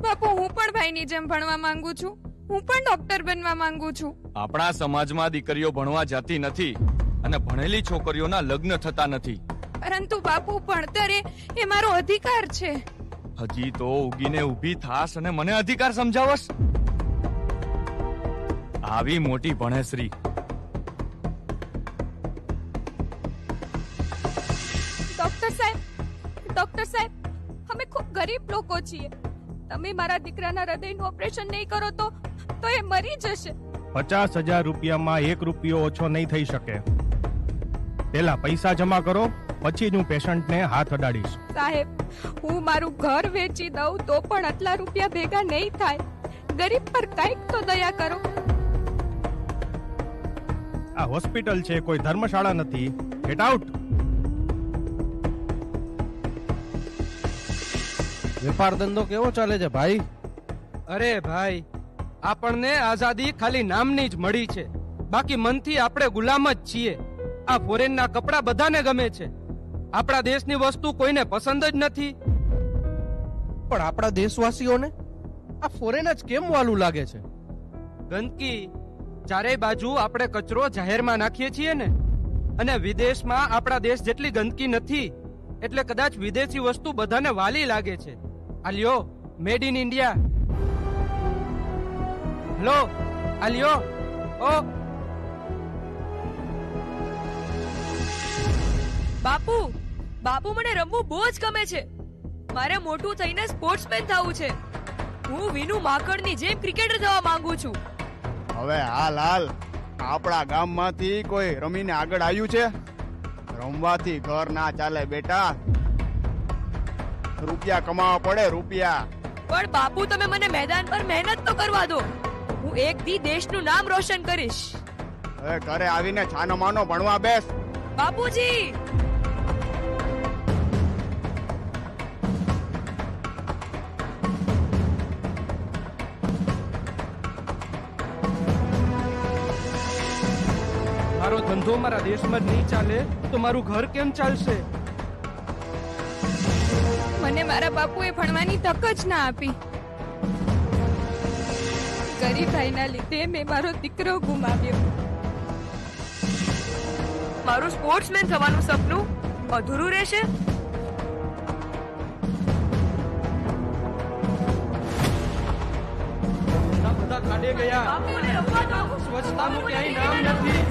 બાપુ, હું પણ ભાઈની જેમ ભણવા માંગુ છું. હું પણ ડોક્ટર બનવા માંગુ છું. આપણા સમાજમાં દીકરીઓ ભણવા જતી નથી અને ભણેલી છોકરીઓના લગ્ન થતા નથી. પરંતુ બાપુ, ભણતર એ મારો અધિકાર છે. હજી તો ઉગીને ઊભી થાસ અને મને અધિકાર સમજાવસ? આવી મોટી ભણેશ્રી. ડોક્ટર સાહેબ, અમે ખૂબ ગરીબ લોકો છીએ. તમે મારા દીકરાના હૃદયનું ઓપરેશન નહીં કરો તો એ મરી જશે. 50,000 રૂપિયામાં 1 રૂપિયો ઓછો નહીં થઈ શકે. પેલા પૈસા જમા કરો, પછી જ હું પેશન્ટને હાથ અડાડીશ. સાહેબ, હું મારું ઘર વેચી દઉં તો પણ આટલા રૂપિયા ભેગા નહીં થાય. ગરીબ પર કંઈક તો દયા કરો. આ હોસ્પિટલ છે, કોઈ ધર્મશાળા નથી. Get out. વેપાર ધંધો કેવો ચાલે છે ભાઈ? અરે ભાઈ, આપણને આઝાદી ખાલી નામની જ મળી છે, બાકી મનથી આપણે ગુલામ જ છીએ. આ ફોરેનના કપડા બધાને ગમે છે, આપણા દેશની વસ્તુ કોઈને પસંદ જ નથી. પણ આપણા દેશવાસીઓને આ ફોરેન જ કેમ વાલું લાગે છે? ગંદકી, ચારેય બાજુ આપણે કચરો જાહેરમાં નાખીએ છીએ ને, અને વિદેશમાં આપણા દેશ જેટલી ગંદકી નથી, એટલે કદાચ વિદેશી વસ્તુ બધાને વાલી લાગે છે. આલ્યો, મેડ ઇન ઇન્ડિયા. હેલો, આલ્યો. ઓ બાપુ, બાપુ, મને રમવું બહુ જ ગમે છે. મારે મોટું થઈને સ્પોર્ટ્સમેન થવું છે. હું વિનુ માકડની જેમ ક્રિકેટર થવા માંગુ છું. હવે હાલ આપણા ગામમાંથી કોઈ રમીને આગળ આવ્યું છે? રમવાથી ઘર ના ચાલે બેટા. રૂપિયા કમાવા પડે, રૂપિયા. પણ બાપુ, તમે મને મેદાન પર મહેનત તો કરવા દો. હું એક દી દેશનું નામ રોશન કરીશ. હવે ઘરે આવીને છાનો માનો ભણવા બેસ. બાપુજી, મારો ધંધો મારા દેશમાં જ નહીં ચાલે તો મારું ઘર કેમ ચાલશે? મને મારા બાપુએ ભણવાની તક જ ના આપી. ગરીબાઈના લીધે મેં મારો દીકરો ગુમાવ્યો. મારું સ્પોર્ટ્સમેન થવાનું સપનું અધૂરું રહેશે? બધા ખાડે ગયા. સ્વચ્છતાનું ક્યાંય નામ નથી.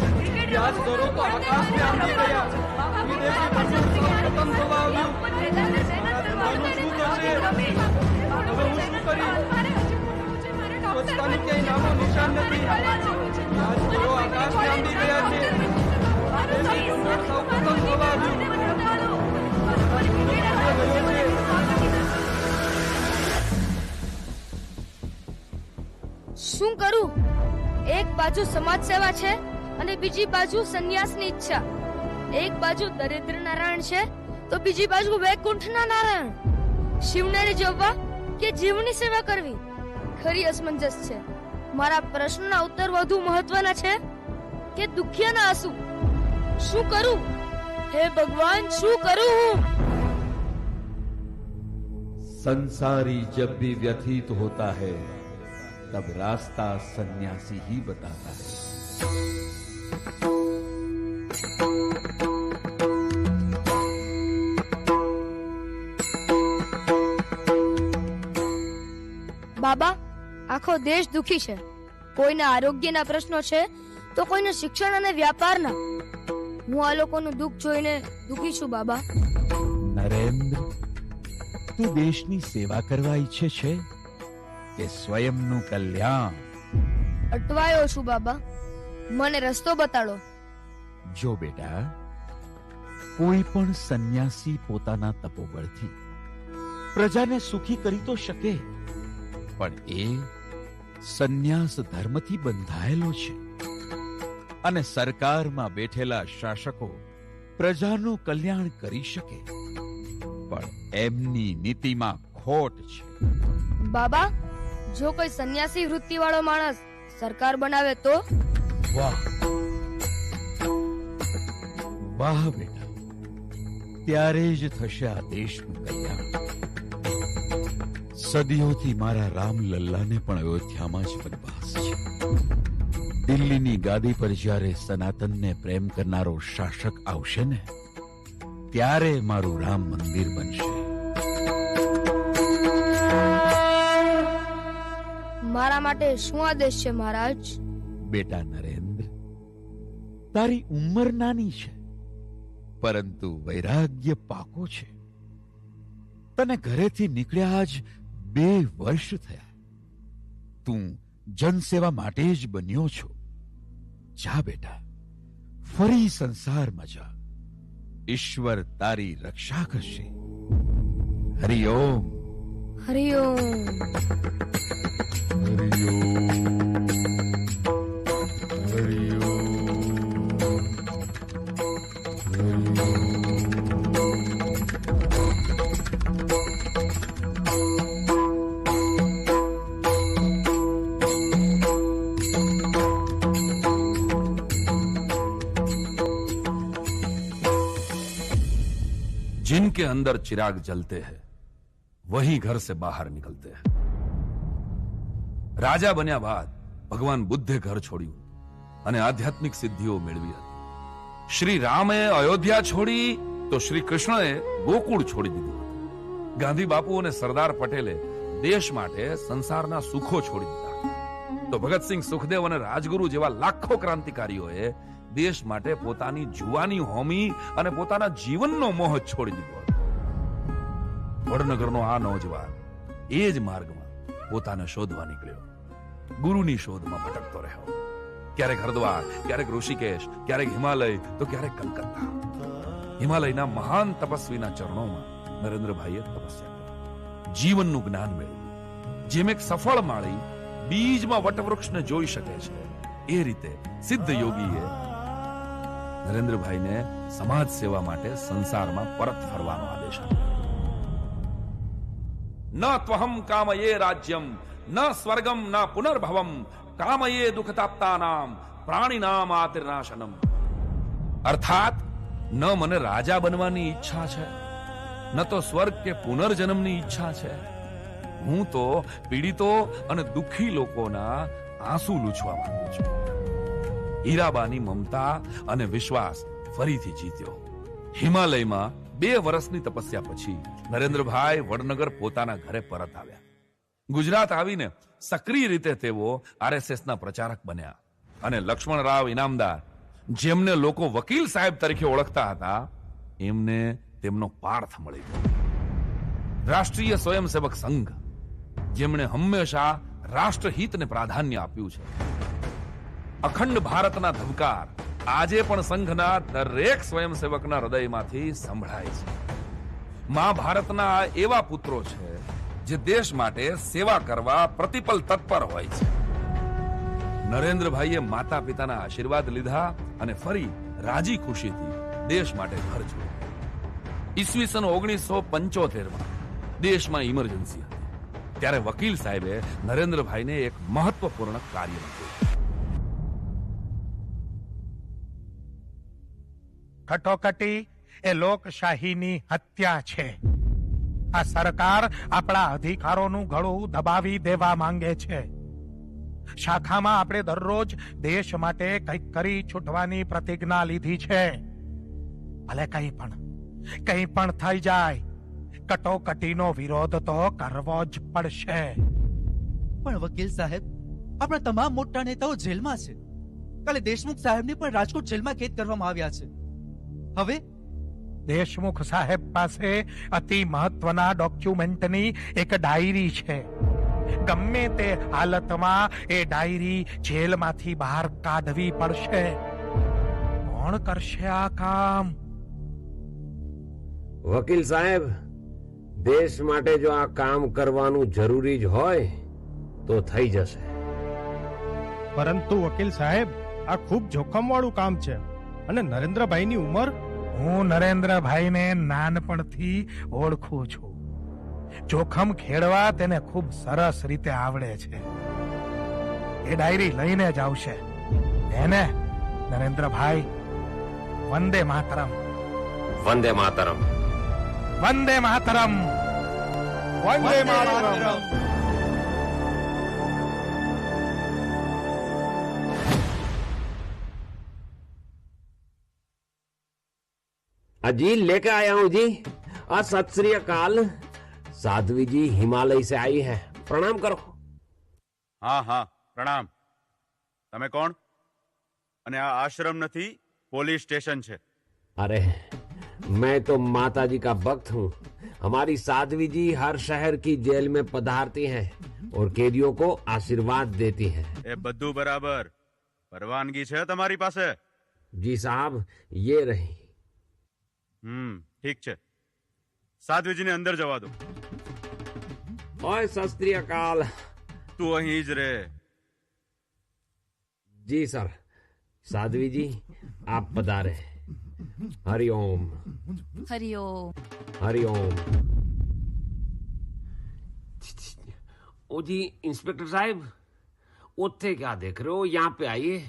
વ્યાજ દરો તો આકાશને આંબી ગયા. વિદેશી મજૂર સૌ ખતમ થવા આવ્યું. મારા ધંધાનું શું થશે? હવે હું શું કરીશ? સ્વચ્છતાનું ક્યાંય નામો નિશાન નથી. વ્યાજ દરો આકાશને આંબી ગયા છે. વિદેશી મજૂર સૌ ખતમ થવા આવ્યું. શું કરું? એક બાજુ સમાજ સેવા છે અને બીજી બાજુ સંન્યાસની ઈચ્છા. એક બાજુ દરિદ્ર નારાયણ છે તો બીજી બાજુ વૈકુંઠના નારાયણ. શિવને રીઝવવા કે જીવની સેવા કરવી, ખરી અસમંજસ છે. મારા પ્રશ્નના ઉત્તર વધુ મહત્વના છે કે દુખિયાના આંસુ. શું કરું? હે ભગવાન, શું કરું હું? संसारी जब भी व्यथित होता है तब रास्ता सन्यासी ही बताता है. બાબા, આખો દેશ દુખી છે. કોઈના આરોગ્યના પ્રશ્નો છે તો કોઈને શિક્ષણ અને વ્યાપારના. હું આ લોકોનું દુઃખ જોઈને દુખી છું બાબા. નરેન્દ્ર, તું દેશની સેવા કરવા ઈચ્છે છે કે સ્વયંનું કલ્યાણ? અટવાયો છું બાબા, મને રસ્તો બતાડો. જો બેટા, કોઈ પણ સંન્યાસી પોતાના તપોબળથી પ્રજાને સુખી કરી તો શકે, પણ એ સંન્યાસ ધર્મથી બંધાયેલો છે. અને સરકારમાં બેઠેલા શાસકો પ્રજાનું કલ્યાણ કરી શકે, પણ એમની નીતિમાં ખોટ છે. બાબા, જો કોઈ સંન્યાસી વૃત્તિ વાળો માણસ સરકાર બનાવે તો? વાહ વાહ બેટા, ત્યારે જ થશે આ દેશનું કલ્યાણ. સદીઓથી મારા રામલલ્લાને પણ અયોધ્યામાં જ વનવાસ છે. દિલ્હીની ગાદી પર જ્યારે સનાતનને પ્રેમ કરનારો શાસક આવશે ને, ત્યારે મારું રામ મંદિર બનશે. મારા માટે શું આદેશ છે મહારાજ? બેટા નરેન્દ્ર, તારી ઉંમર નાની છે, પરંતુ વૈરાગ્ય પાકો છે. તને ઘરેથી નીકળ્યા જ 2 વર્ષ થયા. તું જનસેવા માટે જ બન્યો છો. જા બેટા, ફરી સંસારમાં જા. ઈશ્વર તારી રક્ષા કરશે. હરિઓમ. હરિઓમ. जिनके अंदर चिराग जलते हैं वही घर से बाहर निकलते हैं. રાજા બન્યા બાદ ભગવાન બુદ્ધે ઘર છોડ્યું અને આધ્યાત્મિક સિદ્ધિઓ મેળવી હતી. શ્રી રામે અયોધ્યા છોડી તો શ્રી કૃષ્ણએ ગોકુળ છોડી દીધું હતું. ગાંધી બાપુ અને સરદાર પટેલે દેશ માટે સંસારના સુખો છોડી દીધા. તો ભગતસિંહ, સુખદેવ અને રાજગુરુ જેવા લાખો ક્રાંતિકારીઓએ દેશ માટે પોતાની જુવાની હોમી અને પોતાના જીવનનો મોહ છોડી દીધો હતો. વડનગરનો આ નોજવાન એ જ માર્ગમાં પોતાને શોધવા નીકળ્યો. ગુરુની શોધમાં ભટકતો રહ્યો. ક્યારેક હરદ્વાર, ક્યારેક ઋષિકેશ, ક્યારેક હિમાલય, તો ક્યારેક કલકત્તા. હિમાલયના મહાન તપસ્વીના ચરણોમાં નરેન્દ્રભાઈએ તપસ્યા કરી, જીવનનું જ્ઞાન મેળવ્યું. જેમ એક સફળ માળી બીજમાં વટવૃક્ષને જોઈ શકે છે, એ રીતે સિદ્ધ યોગીએ નરેન્દ્રભાઈને સમાજ સેવા માટે સંસારમાં પરત ફરવાનો આદેશ આપ્યો. ન ત્વહમ કામયે રાજ્યમ ન સ્વર્ગમ ન પુનર્ભવમ કામયે દુઃખતાપ્તાનામ પ્રાણીનામ આતિર્નાશનમ. અર્થાત ન મને રાજા બનવાની ઈચ્છા છે, ન તો સ્વર્ગ કે પુનર્જન્મની ઈચ્છા છે. હું તો પીડિતો અને દુઃખી લોકોના આંસુ લૂછવા માંગુ છું. હીરાબાની મમતા અને વિશ્વાસ ફરીથી જીત્યો. હિમાલયમાં 2 વર્ષની તપસ્યા પછી નરેન્દ્રભાઈ વડનગર પોતાના ઘરે પરત આવ્યા. ગુજરાત આવીને સક્રિય રીતે તેઓ આરએસએસના પ્રચારક બન્યા અને લક્ષ્મણરાવ ઇનામદાર, જેમને લોકો વકીલ સાહેબ તરીકે ઓળખતા હતા, એમને તેમનો પાર્થ મળી ગયો. રાષ્ટ્રીય સ્વયંસેવક સંઘ, જેમણે હંમેશા રાષ્ટ્રહિતને પ્રાધાન્ય આપ્યું છે. અખંડ ભારતના ધબકાર આજે પણ સંઘના દરેક સ્વયંસેવકના હૃદયમાંથી સંભળાય છે. મહાભારતના આ એવા પુત્રો છે જે દેશ માટે સેવા કરવા પ્રતિપલ તત્પર હોય છે. નરેન્દ્રભાઈએ માતા પિતાના આશીર્વાદ લીધા અને ફરી રાજી ખુશીથી દેશ માટે ઘર છોડ્યું. ઈસવીસન 1975માં દેશમાં ઇમરજન્સી હતી. ત્યારે વકીલ સાહેબે નરેન્દ્રભાઈને એક મહત્વપૂર્ણ કાર્ય મૂક્યું. કટોકટી એ લોકશાહીની હત્યા છે. આ સરકાર આપણા અધિકારોનું ગળું દબાવી દેવા માંગે છે. શાખામાં આપણે દરરોજ દેશ માટે કંઈક કરી છૂટવાની પ્રતિજ્ઞા લીધી છે. ભલે કંઈ પણ થઈ જાય, કટોકટીનો વિરોધ તો કરવો જ પડશે. પણ વકીલ સાહેબ, આપણા તમામ મોટા નેતાઓ જેલમાં છે. કાલે દેશમુખ સાહેબને પણ રાજકોટ જેલમાં કેદ કરવામાં આવ્યા છે. હવે દેશમુખ સાહેબ પાસે અતિ મહત્વના ડોક્યુમેન્ટની એક ડાયરી છે. ગમે તે હાલતમાં એ ડાયરી જેલમાંથી બહાર કાઢવી પડશે. કોણ કરશે આ કામ? વકીલ સાહેબ, દેશ માટે જો આ કામ કરવાનું જરૂરી જ હોય તો થઈ જશે. પરંતુ વકીલ સાહેબ, આ ખૂબ જોખમવાળું કામ છે અને નરેન્દ્રભાઈની ઉંમર... હું નરેન્દ્રભાઈને નાનપણથી ઓળખું છું. જોખમ ખેડવા તેને ખૂબ સરસ રીતે આવડે છે. એ ડાયરી લઈને જ આવશે. એને નરેન્દ્રભાઈ, વંદે માતરમ. વંદે માતરમ. વંદે માતરમ. વંદે માતરમ. जी लेके आया हूँ जी. सत श्री अकाल. साध्वी जी हिमालय से आई है. प्रणाम करो. हाँ हाँ प्रणाम. તમે કોણ? અને આ આશ્રમ નથી, પોલીસ સ્ટેશન છે. अरे मैं तो माता जी का भक्त हूँ. हमारी साध्वी जी हर शहर की जेल में पधारती हैं और कैदियों को आशीर्वाद देती हैं. એ બધું બરાબર. પરવાનગી છે તમારી પાસે? जी साहब, ये रही. ઠીક છે. સાધ્વીજીને અંદર જવા દો. ઓય સત શ્રી અકાલ. તું અહીં જ રહે. जी सर. साध्वी जी आप पधारे. हरिओम. हरिओम. हरिओम. ओ जी इंस्पेक्टर साहब, उत्थे क्या देख रहे हो? यहाँ पे आइए.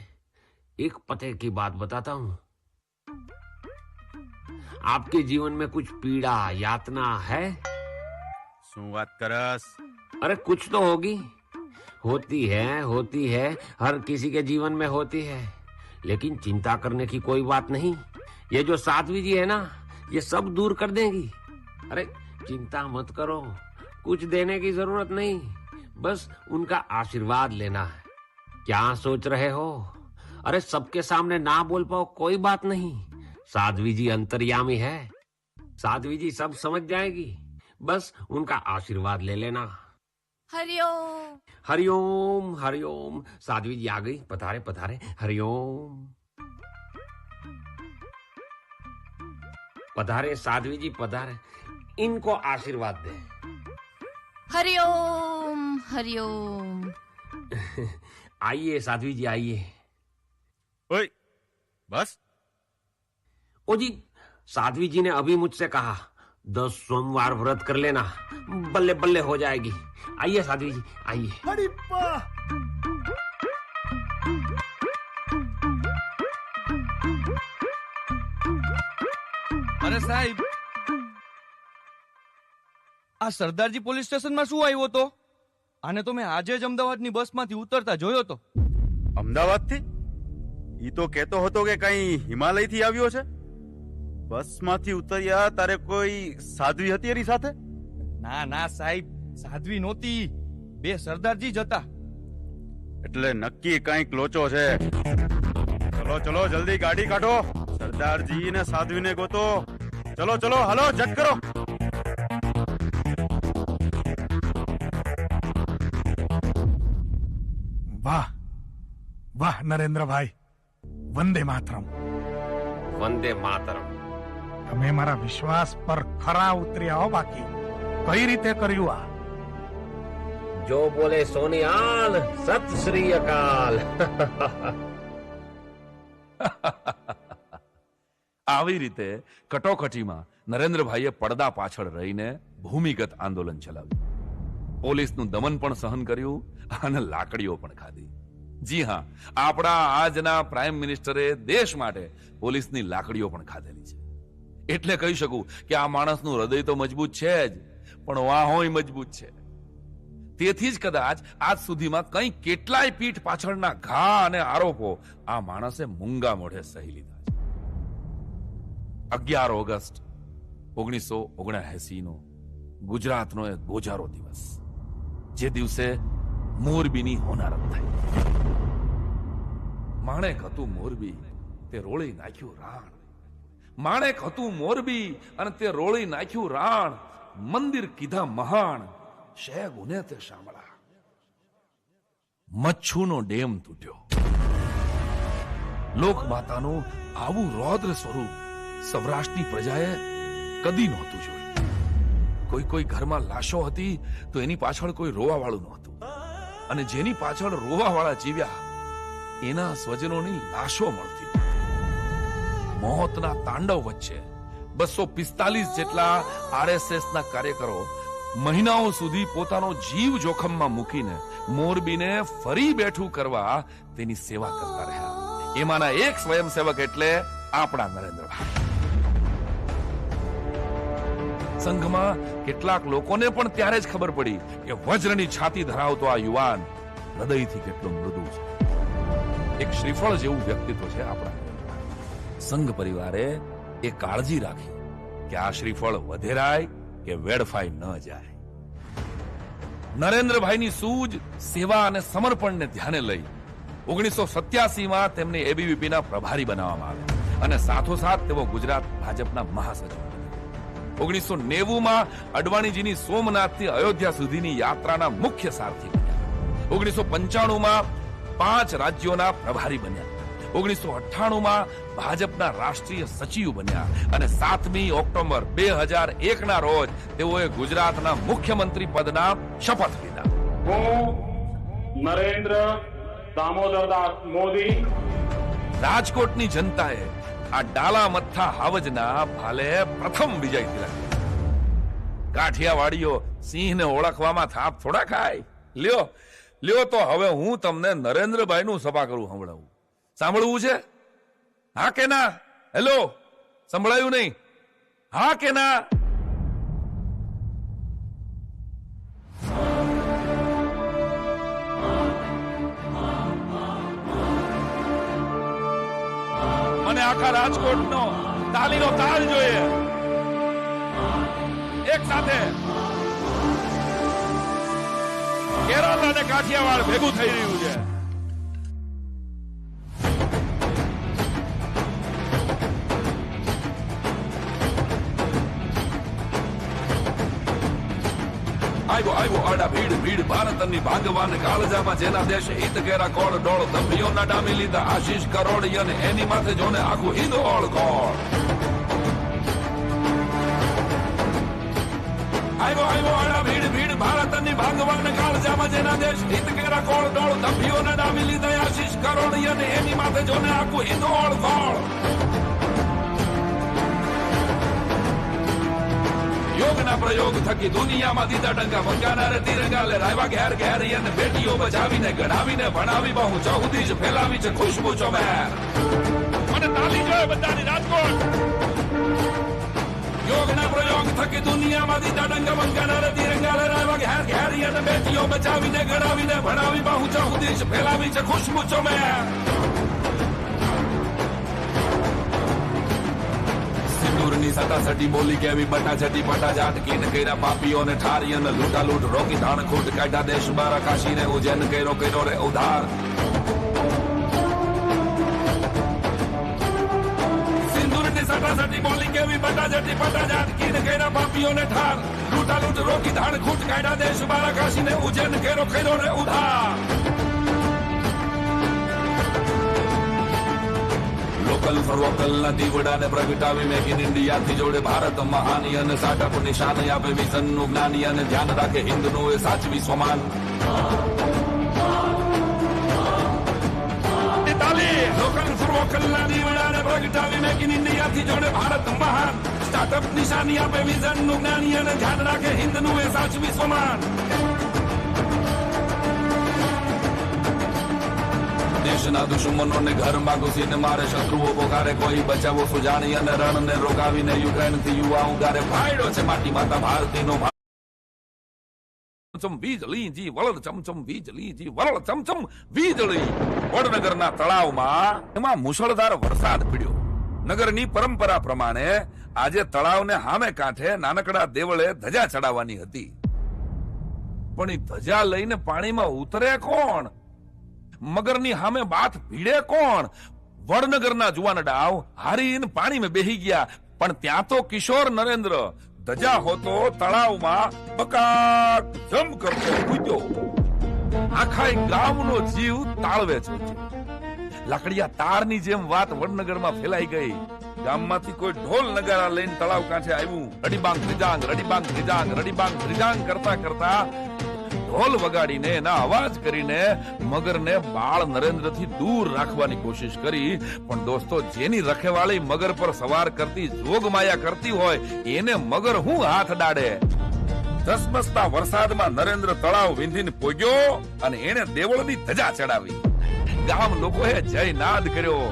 एक पते की बात बताता हूँ. आपके जीवन में कुछ पीड़ा यातना है? શું વાત કરસ? अरे कुछ तो होगी. होती है. हर किसी के जीवन में होती है. लेकिन चिंता करने की कोई बात नहीं. ये जो साध्वी जी है ना, ये सब दूर कर देंगी. अरे चिंता मत करो. कुछ देने की जरूरत नहीं. बस उनका आशीर्वाद लेना है. क्या सोच रहे हो? अरे सबके सामने ना बोल पाओ कोई बात नहीं. साध्वी जी अंतर्यामी है. साध्वी जी सब समझ जाएगी. बस उनका आशीर्वाद ले लेना. हरिओम. हरिओम. हरिओम. साध्वी जी आ गई. पधारे पधारे. हरिओम. पधारे साध्वी जी पधारे. इनको आशीर्वाद दे. हरिओम. हरिओम. आइए साध्वी जी आइए. ओए बस. ओ जी, साध्वी जी ने अभी मुझसे कहा 10 सोमवार व्रत कर लेना, बल्ले बल्ले हो जाएगी. आइए साध्वी जी आइए. અરે સાહેબ, આ સરદારજી પોલીસ સ્ટેશનમાં શું આવ્યો તો? આને તો મેં આજે જ અમદાવાદની બસમાંથી ઉતરતા જોયો તો. અમદાવાદથી? ઈ તો કહેતો હતો કે કઈ હિમાલયથી આવ્યો છે. બસમાંથી ઉતર્યા તારે કોઈ સાધ્વી હતી એની સાથે? ના ના સાહેબ, સાધ્વી નહોતી, બે સરદારજી જ હતા. એટલે નક્કી કઈક લોચો છે. ચલો ચલો જલ્દી ગાડી કાઢો, સરદારજી ને સાધ્વીને ગોતો. ચલો ચલો હાલો ઝટ કરો. વાહ વાહ નરેન્દ્રભાઈ, વંદે માતરમ. વંદે માતરમ. તમે મારા વિશ્વાસ પર ખરા ઉતર્યા હો. બાકી કઈ રીતે કર્યું આ? જો બોલે સોનિયાલ, સત શ્રી અકાલ. આવી રીતે કટોકટીમાં નરેન્દ્રભાઈએ પડદા પાછળ રહીને ભૂમિગત આંદોલન ચલાવ્યું. પોલીસનું દમન પણ સહન કર્યું અને લાકડીઓ પણ ખાધી. જી હા, આપણા આજના પ્રાઇમ મિનિસ્ટરે દેશ માટે પોલીસની લાકડીઓ પણ ખાધેલી છે. એટલે કહી શકું કે આ માણસનું હૃદય તો મજબૂત છે જ, પણ વાહોય મજબૂત છે. તેથી જ કદાચ આજ સુધીમાં કંઈ કેટલાય પીઠ પાછળના ઘા અને આરોપો આ માણસે મૂંગા મોઢે સહી લીધા છે. 11 ઓગસ્ટ 1979 નો ગુજરાતનો એક ગોજારો દિવસ, જે દિવસે મોરબીની હોનારત થઈ. માણેક હતું મોરબી, તે રોળી નાખ્યું રાણ. માણેક હતું મોરબી અને તે રોળી નાખ્યું રાણ. મંદિર કીધા મહાણ, શે ગુને તે શામળા. મચ્છુનો ડેમ તૂટ્યો. લોકમાતાનું આવું રૌદ્ર સ્વરૂપ સૌરાષ્ટ્રની પ્રજાએ કદી નહોતું જોયું. કોઈ કોઈ ઘરમાં લાશો હતી તો એની પાછળ કોઈ રોવા વાળું નહોતું, અને જેની પાછળ રોવા વાળા જીવ્યા એના સ્વજનોની લાશો મળતી. મોતના તાંડવ વચ્ચે 245 જેટલા આરએસએસના કાર્યકરો મહિનાઓ સુધી પોતાનો જીવ જોખમમાં મૂકીને મોરબીને ફરી બેઠું કરવા તેની સેવા કરતા રહ્યા. એમાંના એક સ્વયંસેવક એટલે આપણા નરેન્દ્રભાઈ. સંઘમાં કેટલાક લોકોને પણ ત્યારે જ ખબર પડી કે વજ્રની છાતી ધરાવતો આ યુવાન હૃદયથી કેટલો મૃદુ છે. એક શ્રીફળ જેવું વ્યક્તિત્વ છે આપણા. સંઘ પરિવારે એ કાળજી રાખી કે આ શ્રીફળ વધેરાય કે વેડફાઈ ન જાય. નરેન્દ્રભાઈની સૂઝ, સેવા અને સમર્પણને ધ્યાને લઈ 1987માં તેમને એબીવીપીના પ્રભારી બનાવવામાં આવ્યા અને સાથોસાથ તેઓ ગુજરાત ભાજપના મહાસચિવ. 1990માં અડવાણીજીની સોમનાથથી અયોધ્યા સુધીની યાત્રાના મુખ્ય સારથી બન્યા. 1995માં 5 રાજ્યોના પ્રભારી બન્યા. 1998માં ભાજપના રાષ્ટ્રીય સચિવ બન્યા અને 7મી ઓક્ટોબર 2001ના રોજ તેઓએ ગુજરાતના મુખ્યમંત્રી પદના શપથ લીધા. હું નરેન્દ્ર દામોદરદાસ મોદી. રાજકોટની જનતાએ આ ડાલા મથ્થા હાવજના ભાલે પ્રથમ વિજય તિલક. કાઠિયાવાડીઓ સિંહને ઓળખવામાં થાપ થોડા ખાય. લ્યો તો હવે હું તમને નરેન્દ્રભાઈનું સભા કરું સંભળાવું. સાંભળવું છે? હા કે ના? હેલો, સંભળાયું નહીં? હા કે ના? મને આખા રાજકોટનો તાલીનો તાલ જોઈએ. એક સાથે કેરળ અને કાઠિયાવાડ ભેગું થઈ રહ્યું છે. આવ્યો આડા ભીડ ભારતની ભાગવાન કાળજામાં જેના દેશ હિત કેરા કોળ ડોળ દંભીઓના ડામી લીધા આશીષ કરોડ અને એની માથે જોને આખું હિંદોળ કોળ. આવ્યો આડા ભીડ ભારતની ભાગવાન કાળજામાં જેના દેશ હિત કેરા કોળ ડોળ દંભીઓના ડામી લીધા આશીષ કરોડ અને એની માથે જોને આખું હિંદોળ કોળ. યોગના પ્રયોગ થકી દુનિયામાં દીધા ડંકા મંગાના રે તિરંગા લે રાયવા ઘેર ઘેર અને બેટીઓ બચાવીને ગઢાવીને ભણાવી બહુ ચૌદી જ ફેલાવી છે ખુશ્બુ ચોમેર. મને તાલી જોઈએ બધાની રાજકોટ. યોગના પ્રયોગ થકી દુનિયામાં દીધા ડંકા મંગાના રે તિરંગા લે રાયવા ઘેર ઘેર અને બેટીઓ બચાવીને ગઢાવીને ભણાવી બહુ ચૌદી જ ફેલાવી છે ખુશ્બુ ચોમેર. સિંધુની સટાસટી બોલી કેવી બટાચટી બટાજાટ કીન કર્યા પાપીઓને ઠારી અને લૂંટાલૂંટ રોકી ધાણ ખૂટ કાઢ્યા દેશ બાર કાશીને ઉજ્જૈન કર્યો રે ઉધાર. સિંધુની સટાસટી બોલી કેવી બટાચટી બટાજાટ કીન કર્યા પાપીઓને ઠાર લૂંટાલૂંટ રોકી ધાણ ખૂટ કાઢ્યા દેશ બાર કાશીને ઉજ્જૈન કર્યો રે ઉધાર. લોકલ ફોર વોકલ ના દીવડાને પ્રગટાવી મેક ઇન ઇન્ડિયા થી જોડે ભારત મહાની અને સ્ટાર્ટઅપ નિશાન આપે વિઝન નું જ્ઞાની અને ધ્યાન રાખે હિન્દનું એ સાચવી સ્વમાન. લોકલ ફોર વોકલ ના દીવડાને પ્રગટાવી મેક ઇન ઇન્ડિયા થી જોડે ભારત મહાન સ્ટાર્ટઅપ નિશાની આપે વિઝન નું જ્ઞાની અને ધ્યાન રાખે હિન્દનું એ સાચવી સ્વમાન. દેશના દુશ્મનોને ઘરમાં ઘૂસીને મારે શત્રુઓ પોકારે કોઈ બચાવો સુજાણી અને રણને રોકાવીને યુક્રેન થી યુવા ઉગારે ફાયડો છે માટી માતા ભારતીનો વીજળી જી વળડ ચમચમ વીજળી જી વળડ ચમચમ વીજળી. વડનગરના તળાવમાં એમાં મુશળધાર વરસાદ પડ્યો. નગરની પરંપરા પ્રમાણે આજે તળાવને સામે કાંઠે નાનકડા દેવળે ધજા ચડાવવાની હતી, પણ એ ધજા લઈને પાણીમાં ઉતરે કોણ? મગરની સામે બાથ ભીડે કોણ? વડનગરના જુવાન ડાવ હારીને પાણીમાં બેહી ગયા, પણ ત્યાં તો કિશોર નરેન્દ્ર ધજા હોતો તળાવમાં બકાક જમ કરતો કૂદ્યો. આખા ગામનો જીવ તાળવે છે. લાકડિયા તારની જેમ વાત વડનગરમાં ફેલાઈ ગઈ. ગામમાંથી કોઈ ઢોલ નગારા લઈને તળાવ કાંઠે આવ્યું. રડીબાંગ ત્રિજાંગ રડીબાંગ ત્રિજાંગ રડીબાંગ ત્રિજાંગ કરતા કરતા ઢોલ વગાડીને એના અવાજ કરીને મગરને બાળ નરેન્દ્રથી દૂર રાખવાની કોશિશ કરી, પણ દોસ્તો જેની રખેવાળી મગર પર સવાર કરતી જોગમાયા કરતી હોય એને મગર હું હાથ ડાડે. ધસમસતા વરસાદમાં નરેન્દ્ર તળાવ વિંધીને પોગ્યો અને એને દેવળની ધજા ચડાવી. ગામ લોકોએ જય નાદ કર્યો.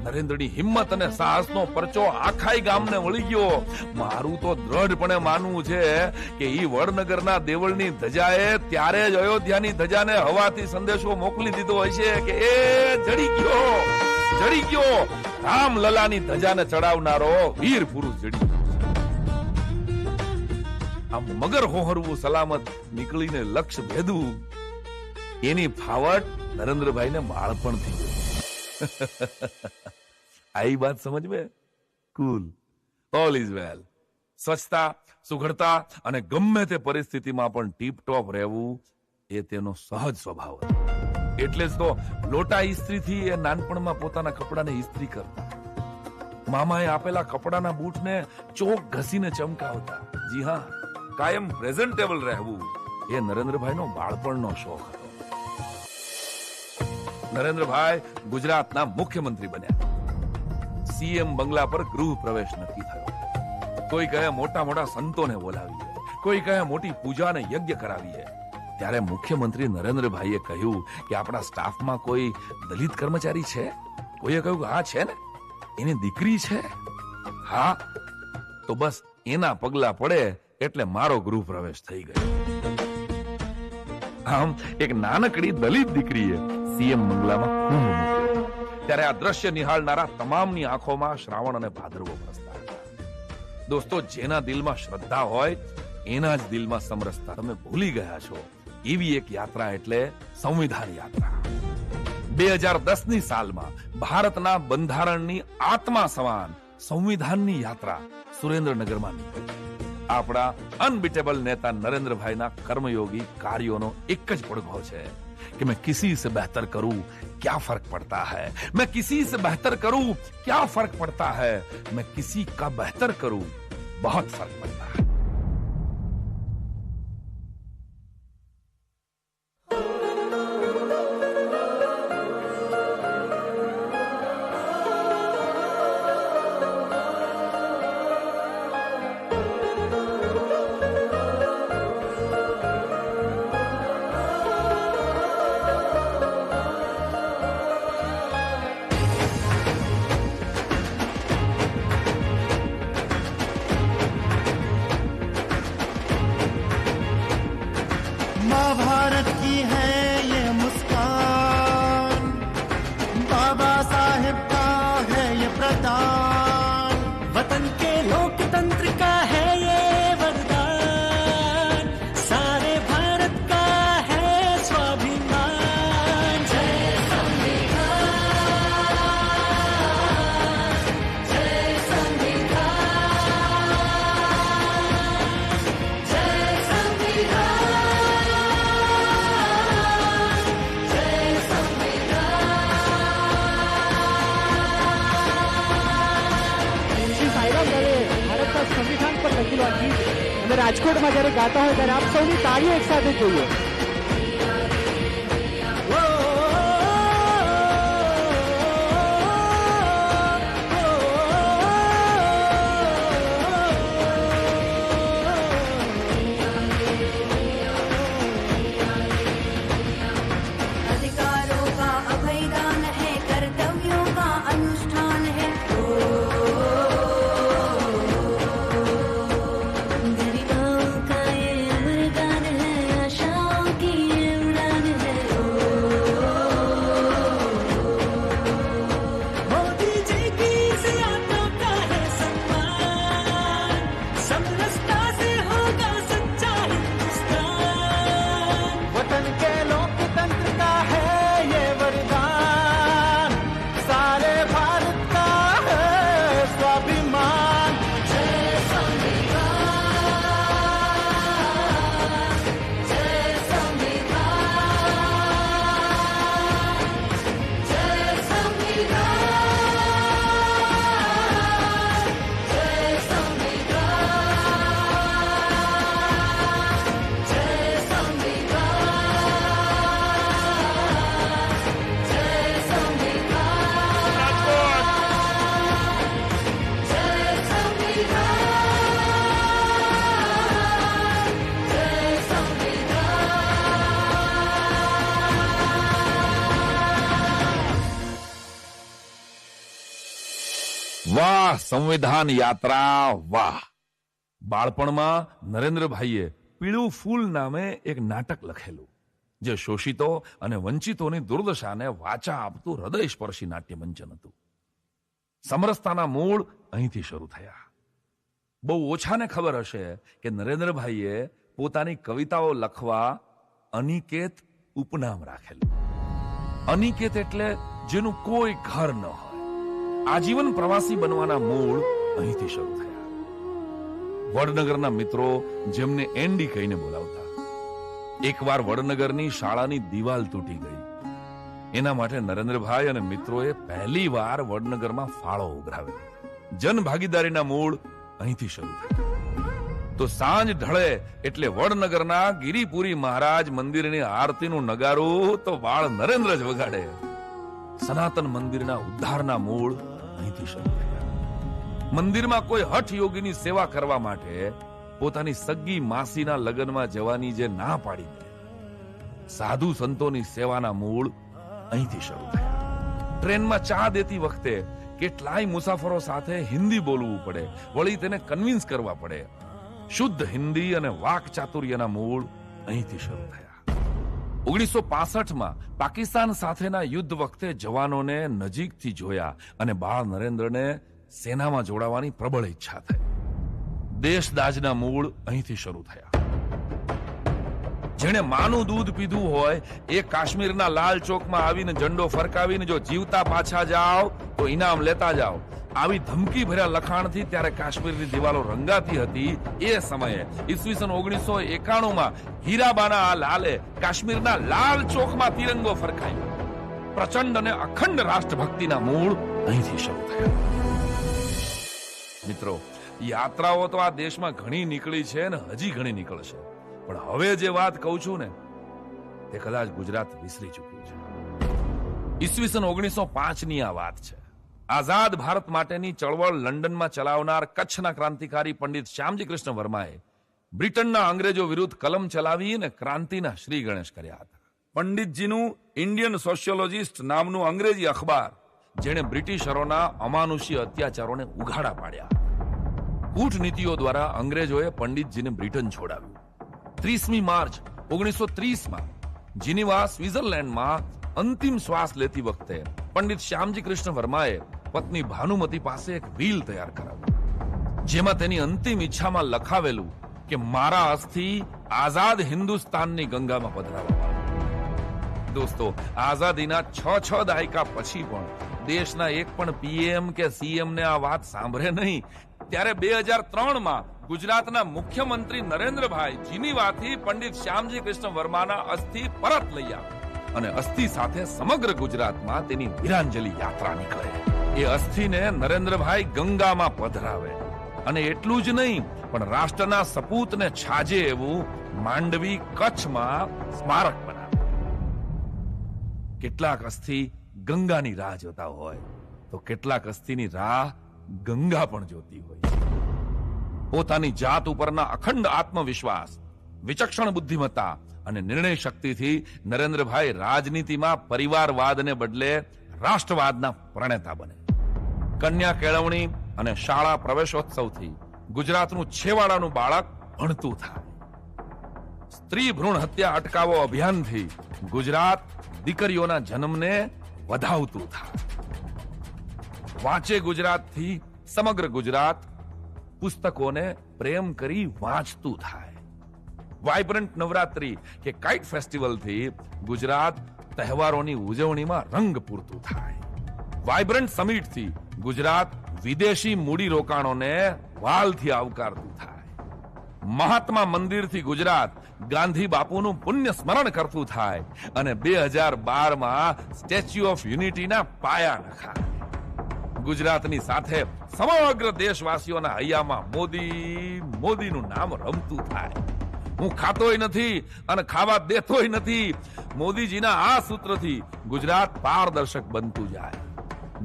નરેન્દ્રની હિંમત અને સાહસનો પરચો આખાય ગામને વળી ગયો. મારું તો દ્રઢપણે માનવું છે કે ઈ વડનગરના દેવળની ધજાએ ત્યારે જ અયોધ્યાની ધજાને હવાથી સંદેશો મોકલી દીધો હશે કે એ જડી ગયો રામલલાની ધજાને ચડાવનારો વીર પુરુષ જડી ગયો. આ મગર હોહરવું સલામત નીકળીને લક્ષ્ય ભેદવું એની ફાવટ નરેન્દ્રભાઈને બાળપણ થઈ ગયું. આઈ વાત સમજ में કુલ ઓલ ઇઝ વેલ. સ્વચ્છતા, સુઘડતા અને ગમે તે પરિસ્થિતિમાં પણ ટીપ ટોપ રહેવું એ તેનો સહજ સ્વભાવ હતો. એટલે જ તો લોટા ઇસ્ત્રીથી એ નાનપણમાં પોતાના કપડાને ઇસ્ત્રી કરતા. મામાએ આપેલા કપડાના બૂટને ચોક ઘસીને ચમકાવતા. જી હા, કાયમ પ્રેઝન્ટેબલ રહેવું એ નરેન્દ્રભાઈનો બાળપણનો શોખ હતો. નરેન્દ્રભાઈ ગુજરાતના મુખ્યમંત્રી બન્યા. સીએમ બંગલા પર ગૃહ પ્રવેશ નક્કી થયો. કોઈ કહે મોટા મોટા સંતોને બોલાવીએ, કોઈ કહે મોટી પૂજા અને યજ્ઞ કરાવીએ. ત્યારે મુખ્યમંત્રી નરેન્દ્રભાઈએ કહ્યું કે આપણા સ્ટાફમાં કોઈ દલિત કર્મચારી છે? કોઈએ કહ્યું કે હા છે ને, એની દીકરી છે. હા, તો બસ એના પગલા પડે એટલે મારો ગૃહ પ્રવેશ થઈ ગયો. આમ એક નાનકડી દલિત દીકરીએ સીએમ બંગલામાં કુંભ મૂક્યો. ત્યારે આ દ્રશ્ય નિહાળનારા તમામની આંખોમાં શ્રાવણ અને ભાદરવો વરસતા હતા. દોસ્તો, જેના દિલમાં શ્રદ્ધા હોય એના જ દિલમાં સમરસતા. તમે ભૂલી ગયા છો એવી એક યાત્રા એટલે સંવિધાન યાત્રા. 2010ની સાલમાં ભારતના બંધારણની આત્મા સમાન સંવિધાનની યાત્રા સુરેન્દ્રનગરમાં નીકળી. આપણા અનબીટેબલ નેતા નરેન્દ્રભાઈના કર્મયોગી કાર્યોનો એક જ પડઘો છે कि मैं किसी से बेहतर करूं क्या फर्क पड़ता है, मैं किसी से बेहतर करूं क्या फर्क पड़ता है, मैं किसी का बेहतर करूं बहुत फर्क पड़ता है. भारत की है ये मुस्कान, बाबा साहेब का है ये प्रदान, वतन के लोकतंत्र રાજકોટમાં જ્યારે ગાતા હોય ત્યારે આપ સૌની તાળીઓ એક સાથે જોઈએ. વાહ સંવિધાન યાત્રા, વાહ. બાળપણમાં નરેન્દ્રભાઈએ પીળું ફૂલ નામે એક નાટક લખેલું, જે શોષિતો અને વંચિતોની દુર્દશાને વાચા આપતું હૃદયસ્પર્શી નાટ્યમંચન હતું. સમરસતાના મૂળ અહીંથી શરૂ થયા. બહુ ઓછાને ખબર હશે કે નરેન્દ્રભાઈએ પોતાની કવિતાઓ લખવા અનિકેત ઉપનામ રાખેલું. અનિકેત એટલે જેનું કોઈ ઘર ન હોય. આજીવન પ્રવાસી બનવાના મૂળ અહીંથી શરૂ થયા. વડનગરના મિત્રો જેમને એન્ડી કહીને બોલાવતા. એકવાર વડનગરની શાળાની દિવાલ તૂટી ગઈ. એના માટે નરેન્દ્રભાઈ અને મિત્રોએ પહેલી વાર વડનગરમાં ફાળો ઉઘરાવ્યો. જન ભાગીદારીના મૂળ અહીંથી શરૂ થયા. તો સાંજ ઢળે એટલે વડનગરના ગિરિપુરી મહારાજ મંદિરની આરતીનું નગારું તો બાળ નરેન્દ્ર જ વગાડે. સનાતન મંદિરના ઉદ્ધારના મૂળ અહીંથી શરૂ થયા. મંદિરમાં કોઈ હઠ યોગીની સેવા કરવા માટે પોતાની સગી માસીના લગ્નમાં જવાની જે ના પાડી દે, સાધુ સંતોની સેવાના મૂળ અહીંથી શરૂ થયા. ટ્રેનમાં ચા દેતી વખતે કેટલાય મુસાફરો સાથે હિન્દી બોલવું પડે, વળી તેને કન્વિન્સ કરવા પડે. શુદ્ધ હિન્દી અને વાક ચાતુર્યના મૂળ અહીંથી શરૂ થયા. 1965માં પાકિસ્તાન સાથેના યુદ્ધ વખતે જવાનોને નજીકથી જોયા અને બાળ નરેન્દ્રને સેનામાં જોડાવાની પ્રબળ ઈચ્છા થઈ. દેશદાજના મૂળ અહીંથી શરૂ થયા. જેણે માનું દૂધ પીધું હોય એ કાશ્મીરના લાલ ચોકમાં આવીને ઝંડો ફરકાવીને જો જીવતા પાછા જાઓ તો ઇનામ લેતા જાઓ, આવી ધમકી ભર્યા લખાણથી ત્યારે કાશ્મીરની દિવાલો રંગાતી હતી. એ સમયે ઈસવીસન 1991માં હીરાબાના આ લાલે કાશ્મીરના લાલ ચોકમાં તિરંગો ફરકાયો. પ્રચંડ અને અખંડ રાષ્ટ્રભક્તિના મૂળ અહીંથી શરૂ થયા. મિત્રો, યાત્રાઓ તો આ દેશમાં ઘણી નીકળી છે અને હજી ઘણી નીકળશે, પણ હવે જે વાત કહું છું ને તે કદાચ ગુજરાત વિસરી ચૂક્યું છે. ઈસવીસન 1905ની આ વાત છે. આઝાદ ભારત માટેની ચળવળ લંડનમાં ચલાવનાર કચ્છના ક્રાંતિકારી પંડિત શ્યામજી કૃષ્ણ વર્માએ બ્રિટનના અંગ્રેજો વિરુદ્ધ કલમ ચલાવી અને ક્રાંતિના શ્રી ગણેશ કર્યા હતા. પંડિતજીનું ઇન્ડિયન સોશિયોલોજિસ્ટ નામનું અંગ્રેજી અખબાર, જેણે બ્રિટિશરોના અમાનુષી અત્યાચારોને ઉઘાડા પાડ્યા. કૂટનીતિઓ દ્વારા અંગ્રેજોએ પંડિતજીને બ્રિટન છોડાવ્યું. 30મી માર્ચ 1930માં જીનીવા, સ્વિટ્ઝરલેન્ડમાં અંતિમ શ્વાસ લેતી વખતે પંડિત શ્યામજી કૃષ્ણ વર્માએ પત્ની ભાનુમતી પાસે એક વિલ તૈયાર કરાવ્યું, જેમાં તેની અંતિમ ઈચ્છામાં લખાવેલું કે મારા અસ્થિ આઝાદ હિન્દુસ્તાનની ગંગામાં પધરાવવામાં આવે. દોસ્તો, આઝાદીના 6 દાયકા પછી પણ દેશના એક પણ પીએમ કે સીએમ ને આ વાત સાંભળે નહીં. ત્યારે 2003માં ગુજરાતના મુખ્યમંત્રી નરેન્દ્રભાઈ જીનીવાથી પંડિત શ્યામજી કૃષ્ણ વર્માના અસ્થિ પરત લઈ આવ્યા અને અસ્થિ સાથે સમગ્ર ગુજરાતમાં તેની વીરાંજલિ યાત્રા નીકળે. એ અસ્થિને નરેન્દ્રભાઈ ગંગામાં પધરાવે અને એટલું જ નહીં પણ રાષ્ટ્રના સપૂતને છાજે એવું માંડવી કચ્છમાં સ્મારક બનાવ્યું. કેટલાક અસ્થિ ગંગાની રાહ જોતા હોય તો કેટલાક અસ્થિની રાહ ગંગા પણ જોતી હોય. પોતાની જાત ઉપરના અખંડ આત્મવિશ્વાસ, વિચક્ષણ બુદ્ધિમત્તા અને નિર્ણય શક્તિથી નરેન્દ્રભાઈ રાજનીતિમાં પરિવારવાદને બદલે રાષ્ટ્રવાદના પ્રણેતા બને. કન્યા કેળવણી અને શાળા પ્રવેશોત્સવથી ગુજરાતનું છેવાડાનું બાળક ભણતું થાય. સ્ત્રી ભ્રૂણ હત્યા અટકાવો અભિયાનથી ગુજરાત દીકરીઓના જન્મને વધાવતું થાય. વાંચે ગુજરાતથી સમગ્ર ગુજરાત પુસ્તકોને પ્રેમ કરી વાંચતું થાય. વાઇબ્રન્ટ નવરાત્રી કે કાઇટ ફેસ્ટિવલથી ગુજરાત તહેવારોની ઉજવણીમાં રંગ પૂરતું થાય. વાઇબ્રન્ટ સમિટથી ગુજરાત વિદેશી મૂડી રોકાણોને વાલથી આવકારતું થાય. મહાત્મા મંદિરથી ગુજરાત ગાંધી બાપુનું પુણ્ય સ્મરણ કરતું થાય અને 2012માં સ્ટેચ્યુ ઓફ યુનિટીના પાયા નખાય. ગુજરાતની સાથે સમગ્ર દેશવાસીઓના હૈયામાં મોદી મોદીનું નામ રમતું થાય. હું ખાતોય નથી અને ખાવા દેતોય નથી. મોદીજીના આ સૂત્રથી ગુજરાત પારદર્શક બનતું જાય.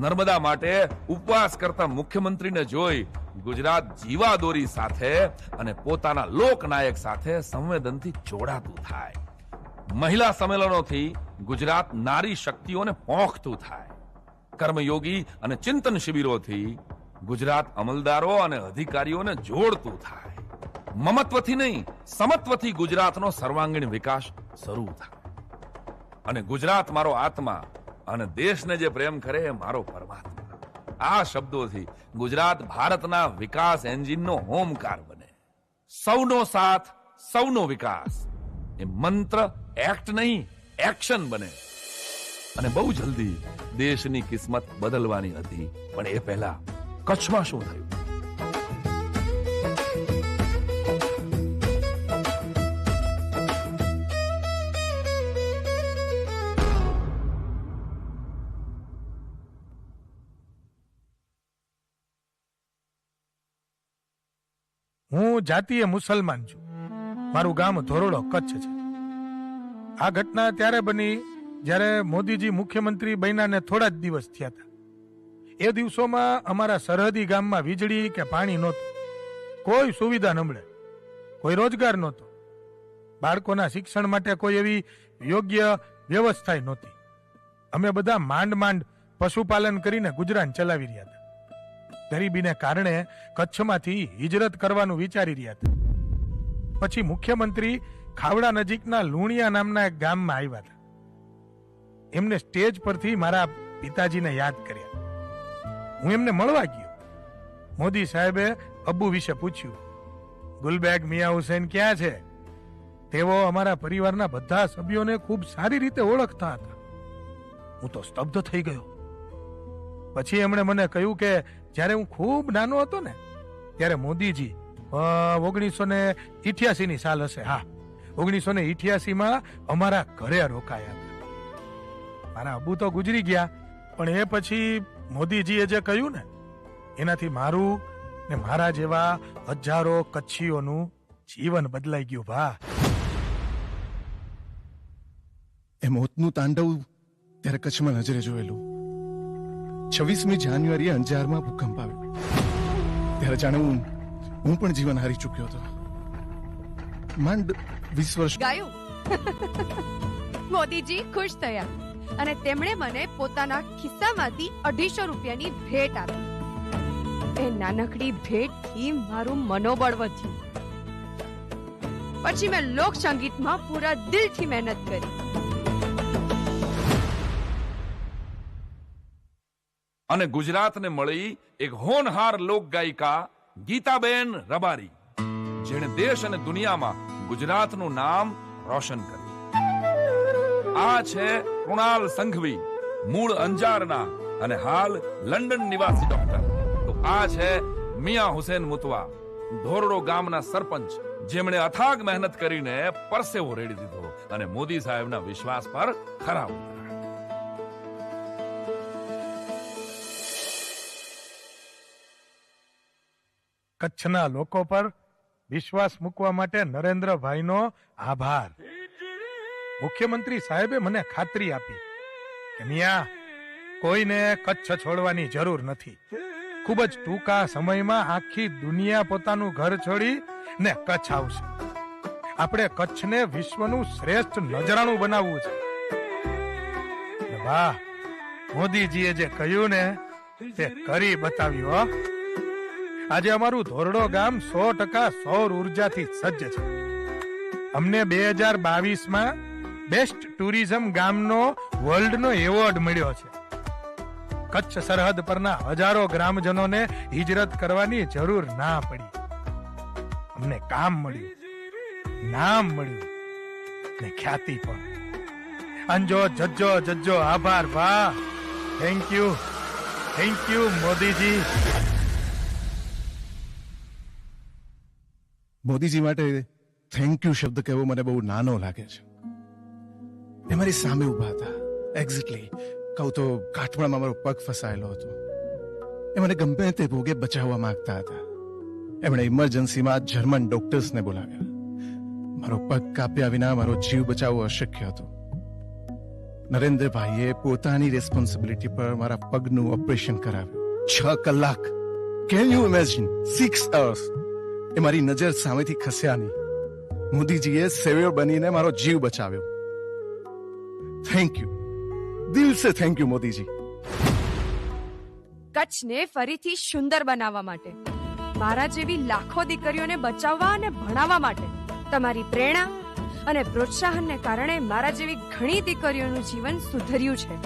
નર્મદા માટે ઉપવાસ કરતા મુખ્યમંત્રીને જોઈ ગુજરાત જીવાદોરી સાથે અને પોતાના લોકનાયક સાથે સંવેદનથી જોડાતું થાય. મહિલા સંમેલનોથી ગુજરાત નારી શક્તિઓને પોંખતું થાય. કર્મયોગી અને ચિંતન શિબિરોથી ગુજરાત અમલદારો અને અધિકારીઓને જોડતું થાય. મમત્વથી નહીં, સમત્વથી ગુજરાતનો સર્વાંગીણ વિકાસ શરૂ થાય. અને ગુજરાત મારો આત્મા અને દેશને જે પ્રેમ કરે એ મારો પરમાત્મા. આ શબ્દોથી ગુજરાત ભારતના વિકાસ એન્જિનનો હોમકાર બને. સૌનો સાથ, સૌનો વિકાસ એ મંત્ર એક્ટ નહીં, એક્શન બને. અને બહુ જલ્દી દેશની કિસ્મત બદલવાની હતી. પણ એ પહેલા કચ્છમાં શું થયું? હું જાતીય મુસલમાન છું. મારું ગામ ધોરડો કચ્છ છે. આ ઘટના ત્યારે બની જ્યારે મોદીજી મુખ્યમંત્રી બન્યાને થોડા જ દિવસ થયા હતા. એ દિવસોમાં અમારા સરહદી ગામમાં વીજળી કે પાણી નહોતું. કોઈ સુવિધા ન મળે, કોઈ રોજગાર નહોતો. બાળકોના શિક્ષણ માટે કોઈ એવી યોગ્ય વ્યવસ્થા નહોતી. અમે બધા માંડ માંડ પશુપાલન કરીને ગુજરાન ચલાવી રહ્યા હતા. ગરીબીને કારણે કચ્છમાંથી હિજરત કરવાનું વિચારી રહ્યા હતા. પછી મુખ્યમંત્રી ખાવડા નજીકના લુણિયા નામના એક ગામમાં આવ્યા હતા. એમને સ્ટેજ પરથી મારા પિતાજીને યાદ કર્યા. હું એમને મળવા ગયો. મોદી સાહેબે અબ્બુ વિશે પૂછ્યું. ગુલબેગ મિયા હુસૈન ક્યાં છે? તેઓ અમારા પરિવારના બધા સભ્યોને ખૂબ સારી રીતે ઓળખતા હતા. હું તો સ્તબ્ધ થઈ ગયો. પછી એમણે મને કહ્યું કે જ્યારે હું ખૂબ નાનો હતો ને ત્યારે મોદીજી 1988 ની સાલ હશે, હા 1988માં અમારા ઘરે રોકાયા હતા. મારા અબુ તો ગુજરી ગયા, પણ એ પછી મોદીજીએ જે કહ્યું ને એનાથી મારું ને મારા જેવા હજારો કચ્છીઓનું જીવન બદલાઈ ગયું. ભા એ મોતનું તાંડવ ત્યારે કચ્છમાં નજરે જોયેલું. 26મી જાન્યુઆરીએ અંજારમાં ભૂકંપ આવ્યો. ત્યારે જાણે હું પણ જીવન હારી ચૂક્યો હતો. માંડ 20 વર્ષ ગાયું. મોદીજી ખુશ થયા અને તેમણે મને પોતાના ખિસ્સામાંથી 250 રૂપિયાની ભેટ આપી. એ નાનકડી ભેટથી મારું મનોબળ વધ્યું. પછી મેં લોક સંગીતમાં પૂરા દિલથી મહેનત કરી. અને ગુજરાતને મળી એક હોનહાર લોક ગાયિકા ગીતાબેન રબારી, જેણે દેશ અને દુનિયામાં ગુજરાતનું નામ રોશન કર્યું. આ છે કૃણાલ સંઘવી, મૂળ અંજારના અને હાલ લંડન નિવાસી ડોક્ટર. તો આ છે મિયા હુસૈન મુતવા, ધોરડો ગામના સરપંચ, જેમણે અથાગ મહેનત કરીને પરસેવો રેડી દીધો અને મોદી સાહેબના વિશ્વાસ પર ખરા ઉતર્યા. કચ્છના લોકો પર વિશ્વાસ મૂકવા માટે નરેન્દ્રભાઈનો આભાર. મુખ્યમંત્રી સાહેબે મને ખાતરી આપી કે મિયા, કોઈને કચ્છ છોડવાની જરૂર નથી. ખૂબ જ ટૂંકા સમયમાં આખી દુનિયા પોતાનું ઘર છોડી ને કચ્છ આવશે. આપણે કચ્છને વિશ્વનું શ્રેષ્ઠ નજરાણું બનાવવું છે. વાહ, મોદીજીએ જે કહ્યું ને તે કરી બતાવ્યું. આજે અમારું ધોરડો ગામ 100% સૌર ઉર્જાથી સજ્જ છે. અમને 2022માં બેસ્ટ ટુરિઝમ ગામનો વર્લ્ડનો એવોર્ડ મળ્યો છે. કચ્છ સરહદ પરના હજારો ગ્રામજનોને હિજરત કરવાની જરૂર ના પડી. અમને કામ મળ્યું, નામ મળ્યું ને ખ્યાતિ પણ. અંજો જજો જજો આભાર. વાહ, થેન્ક યુ મોદીજી. મોદીજી માટે થેન્ક યુ શબ્દ કહેવો મને બહુ નાનો લાગે છે. એ મારી સામે ઉભા હતા. એક્ઝેક્ટલી કહું તો કાટમાળમાં મારો પગ ફસાયેલો હતો. એ મને ગમે તે ભોગે બચાવવા માંગતા હતા. એમણે ઇમરજન્સીમાં જર્મન ડોક્ટર્સને બોલાવ્યા. મારો પગ કાપ્યા વિના મારો જીવ બચાવવો અશક્ય હતો. નરેન્દ્રભાઈએ પોતાની રેસ્પોન્સિબિલિટી પર મારા પગનું ઓપરેશન કરાવ્યું. 6 કલાક. Can you imagine? 6 hours. એ મારી નજર સામેથી ખસ્યા નહીં. મોદીજીએ સેવિયર બનીને મારો જીવ બચાવ્યો. થેન્ક યુ, દિલ સે થેન્ક યુ મોદીજી. કચ્છને ફરીથી સુંદર બનાવવા માટે, મારા જેવી લાખો દીકરીઓને બચાવવા અને ભણાવવા માટે તમારી પ્રેરણા અને પ્રોત્સાહનને કારણે મારા જેવી ઘણી દીકરીઓનું જીવન સુધર્યું છે.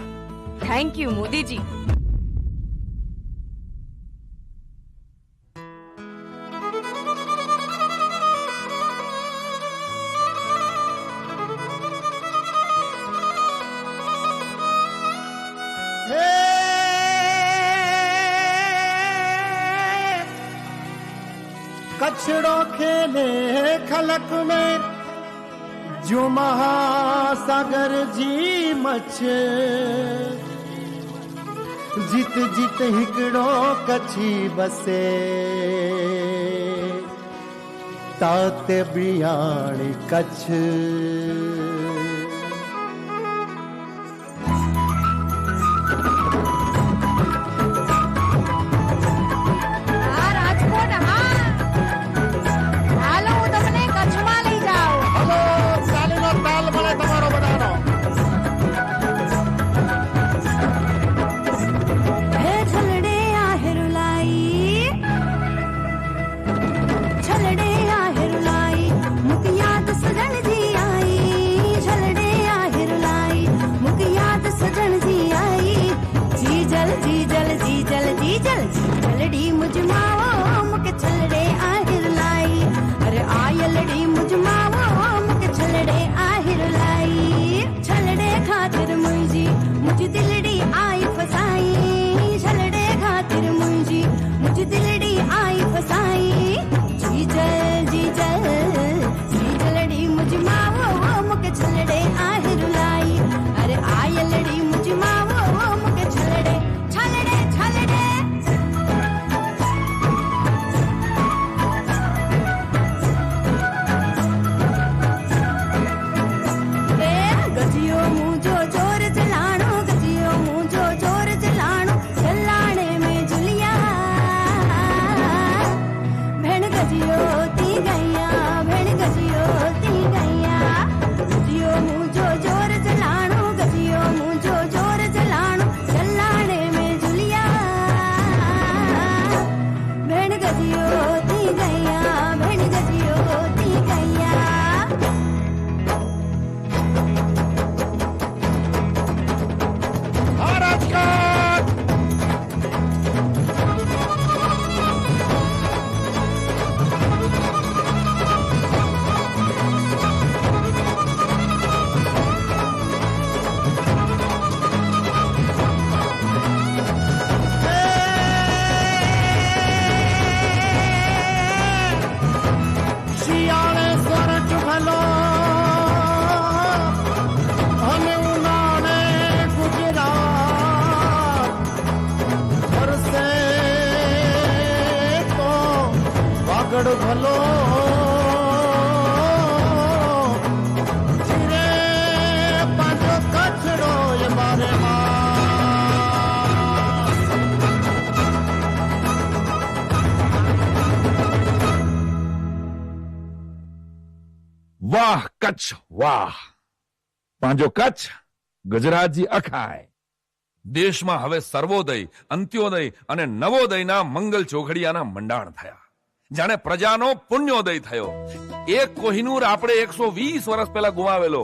Thank you Modiji. कचड़ों खेले खलक में जो महासागर जी मच जित जित हिकड़ो कच्छी बसे ताते बियाणी कच्छ छलड़े आ हिरलाई मुक याद सजन जी आई ભલો જીરે પાંજો કચડો એ મારે વાહ કચ્છ વાહ, પાંજો કચ્છ, ગુજરાતજી અખાય. દેશમાં હવે સર્વોદય, અંત્યોદય અને નવોદયના મંગલ ચોઘડિયાના મંડાણ થયા. જાણે પ્રજાનો પુણ્યોદય થયો. એક કોહિનૂર આપણે 120 વર્ષ પહેલા ગુમાવેલો,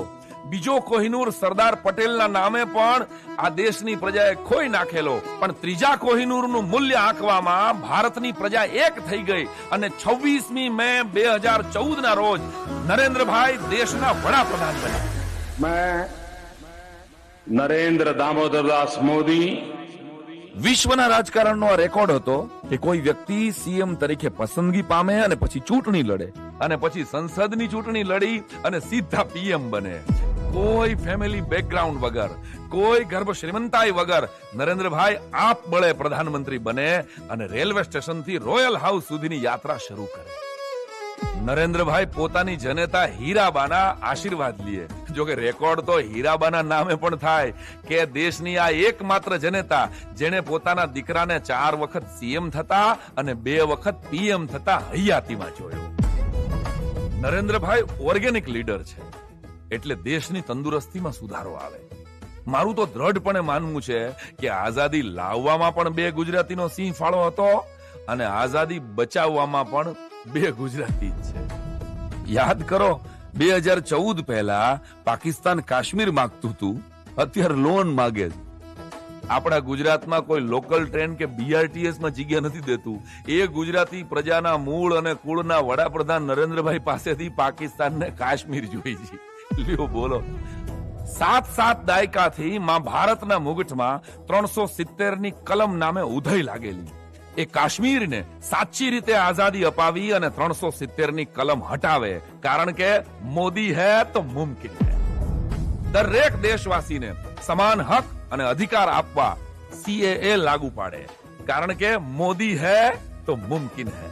બીજો કોહિનૂર સરદાર પટેલના નામે પણ આ દેશની પ્રજાએ ખોઈ નાખેલો. પણ ત્રીજા કોહિનૂરનું મૂલ્ય આંકવામાં ભારતની પ્રજા એક થઈ ગઈ અને 26મી મે 2014 ના રોજ નરેન્દ્રભાઈ દેશના વડાપ્રધાન બન્યા. मैं नरेंद्र दामोदर दास मोदी વિશ્વના રાજકારણનો આ રેકોર્ડ હતો કે કોઈ વ્યક્તિ સીએમ તરીકે પસંદગી પામે અને પછી ચૂંટણી લડે અને પછી સંસદની ચૂંટણી લડી અને સીધા પીએમ બને. કોઈ ફેમિલી બેકગ્રાઉન્ડ વગર, કોઈ ગર્ભ શ્રીમંતાઈ વગર નરેન્દ્રભાઈ આપબળે પ્રધાનમંત્રી બને અને રેલવે સ્ટેશનથી રોયલ હાઉસ સુધીની યાત્રા શરૂ કરે. નરેન્દ્રભાઈ પોતાની જનતા હીરાબાના આશીર્વાદ લે. જો કે રેકોર્ડ તો હીરાબાના નામે પણ થાય કે દેશની આ એકમાત્ર જનતા જેને પોતાના દીકરાને 4 વખત સીએમ થતા અને 2 વખત પીએમ થતા હયાતીમાં જોયો. નરેન્દ્રભાઈ ઓર્ગેનિક લીડર છે એટલે દેશની તંદુરસ્તીમાં સુધારો આવે. મારું તો દ્રઢપણે માનવું છે કે આઝાદી લાવવામાં પણ 2 ગુજરાતીનો સિંહ ફાળો હતો અને આઝાદી બચાવવામાં પણ 2 ગુજરાતી જ છે. યાદ કરો, 2014 પહેલા પાકિસ્તાન કાશ્મીર માંગતું હતું, અત્યારે લોન માગે છે. આપણા ગુજરાતમાં કોઈ લોકલ ટ્રેન કે બીઆરટીએસ માં જગ્યા નથી દેતું. એ ગુજરાતી પ્રજાના મૂળ અને કુળના વડાપ્રધાન નરેન્દ્રભાઈ પાસેથી પાકિસ્તાનને કાશ્મીર જોઈ છે. લ્યો બોલો. 7 દાયકાથી માં ભારતના મુગટમાં 370 ની કલમ નામે ઉધઈ લાગેલી. એ કાશ્મીરને સાચી રીતે આઝાદી અપાવી અને 370 ની કલમ હટાવે, કારણ કે મોદી હે તો મુમકિન હે. દરેક દેશવાસીને સમાન હક અને અધિકાર આપવા સીએએ લાગુ પાડે, કારણ કે મોદી હે તો મુમકિન હે.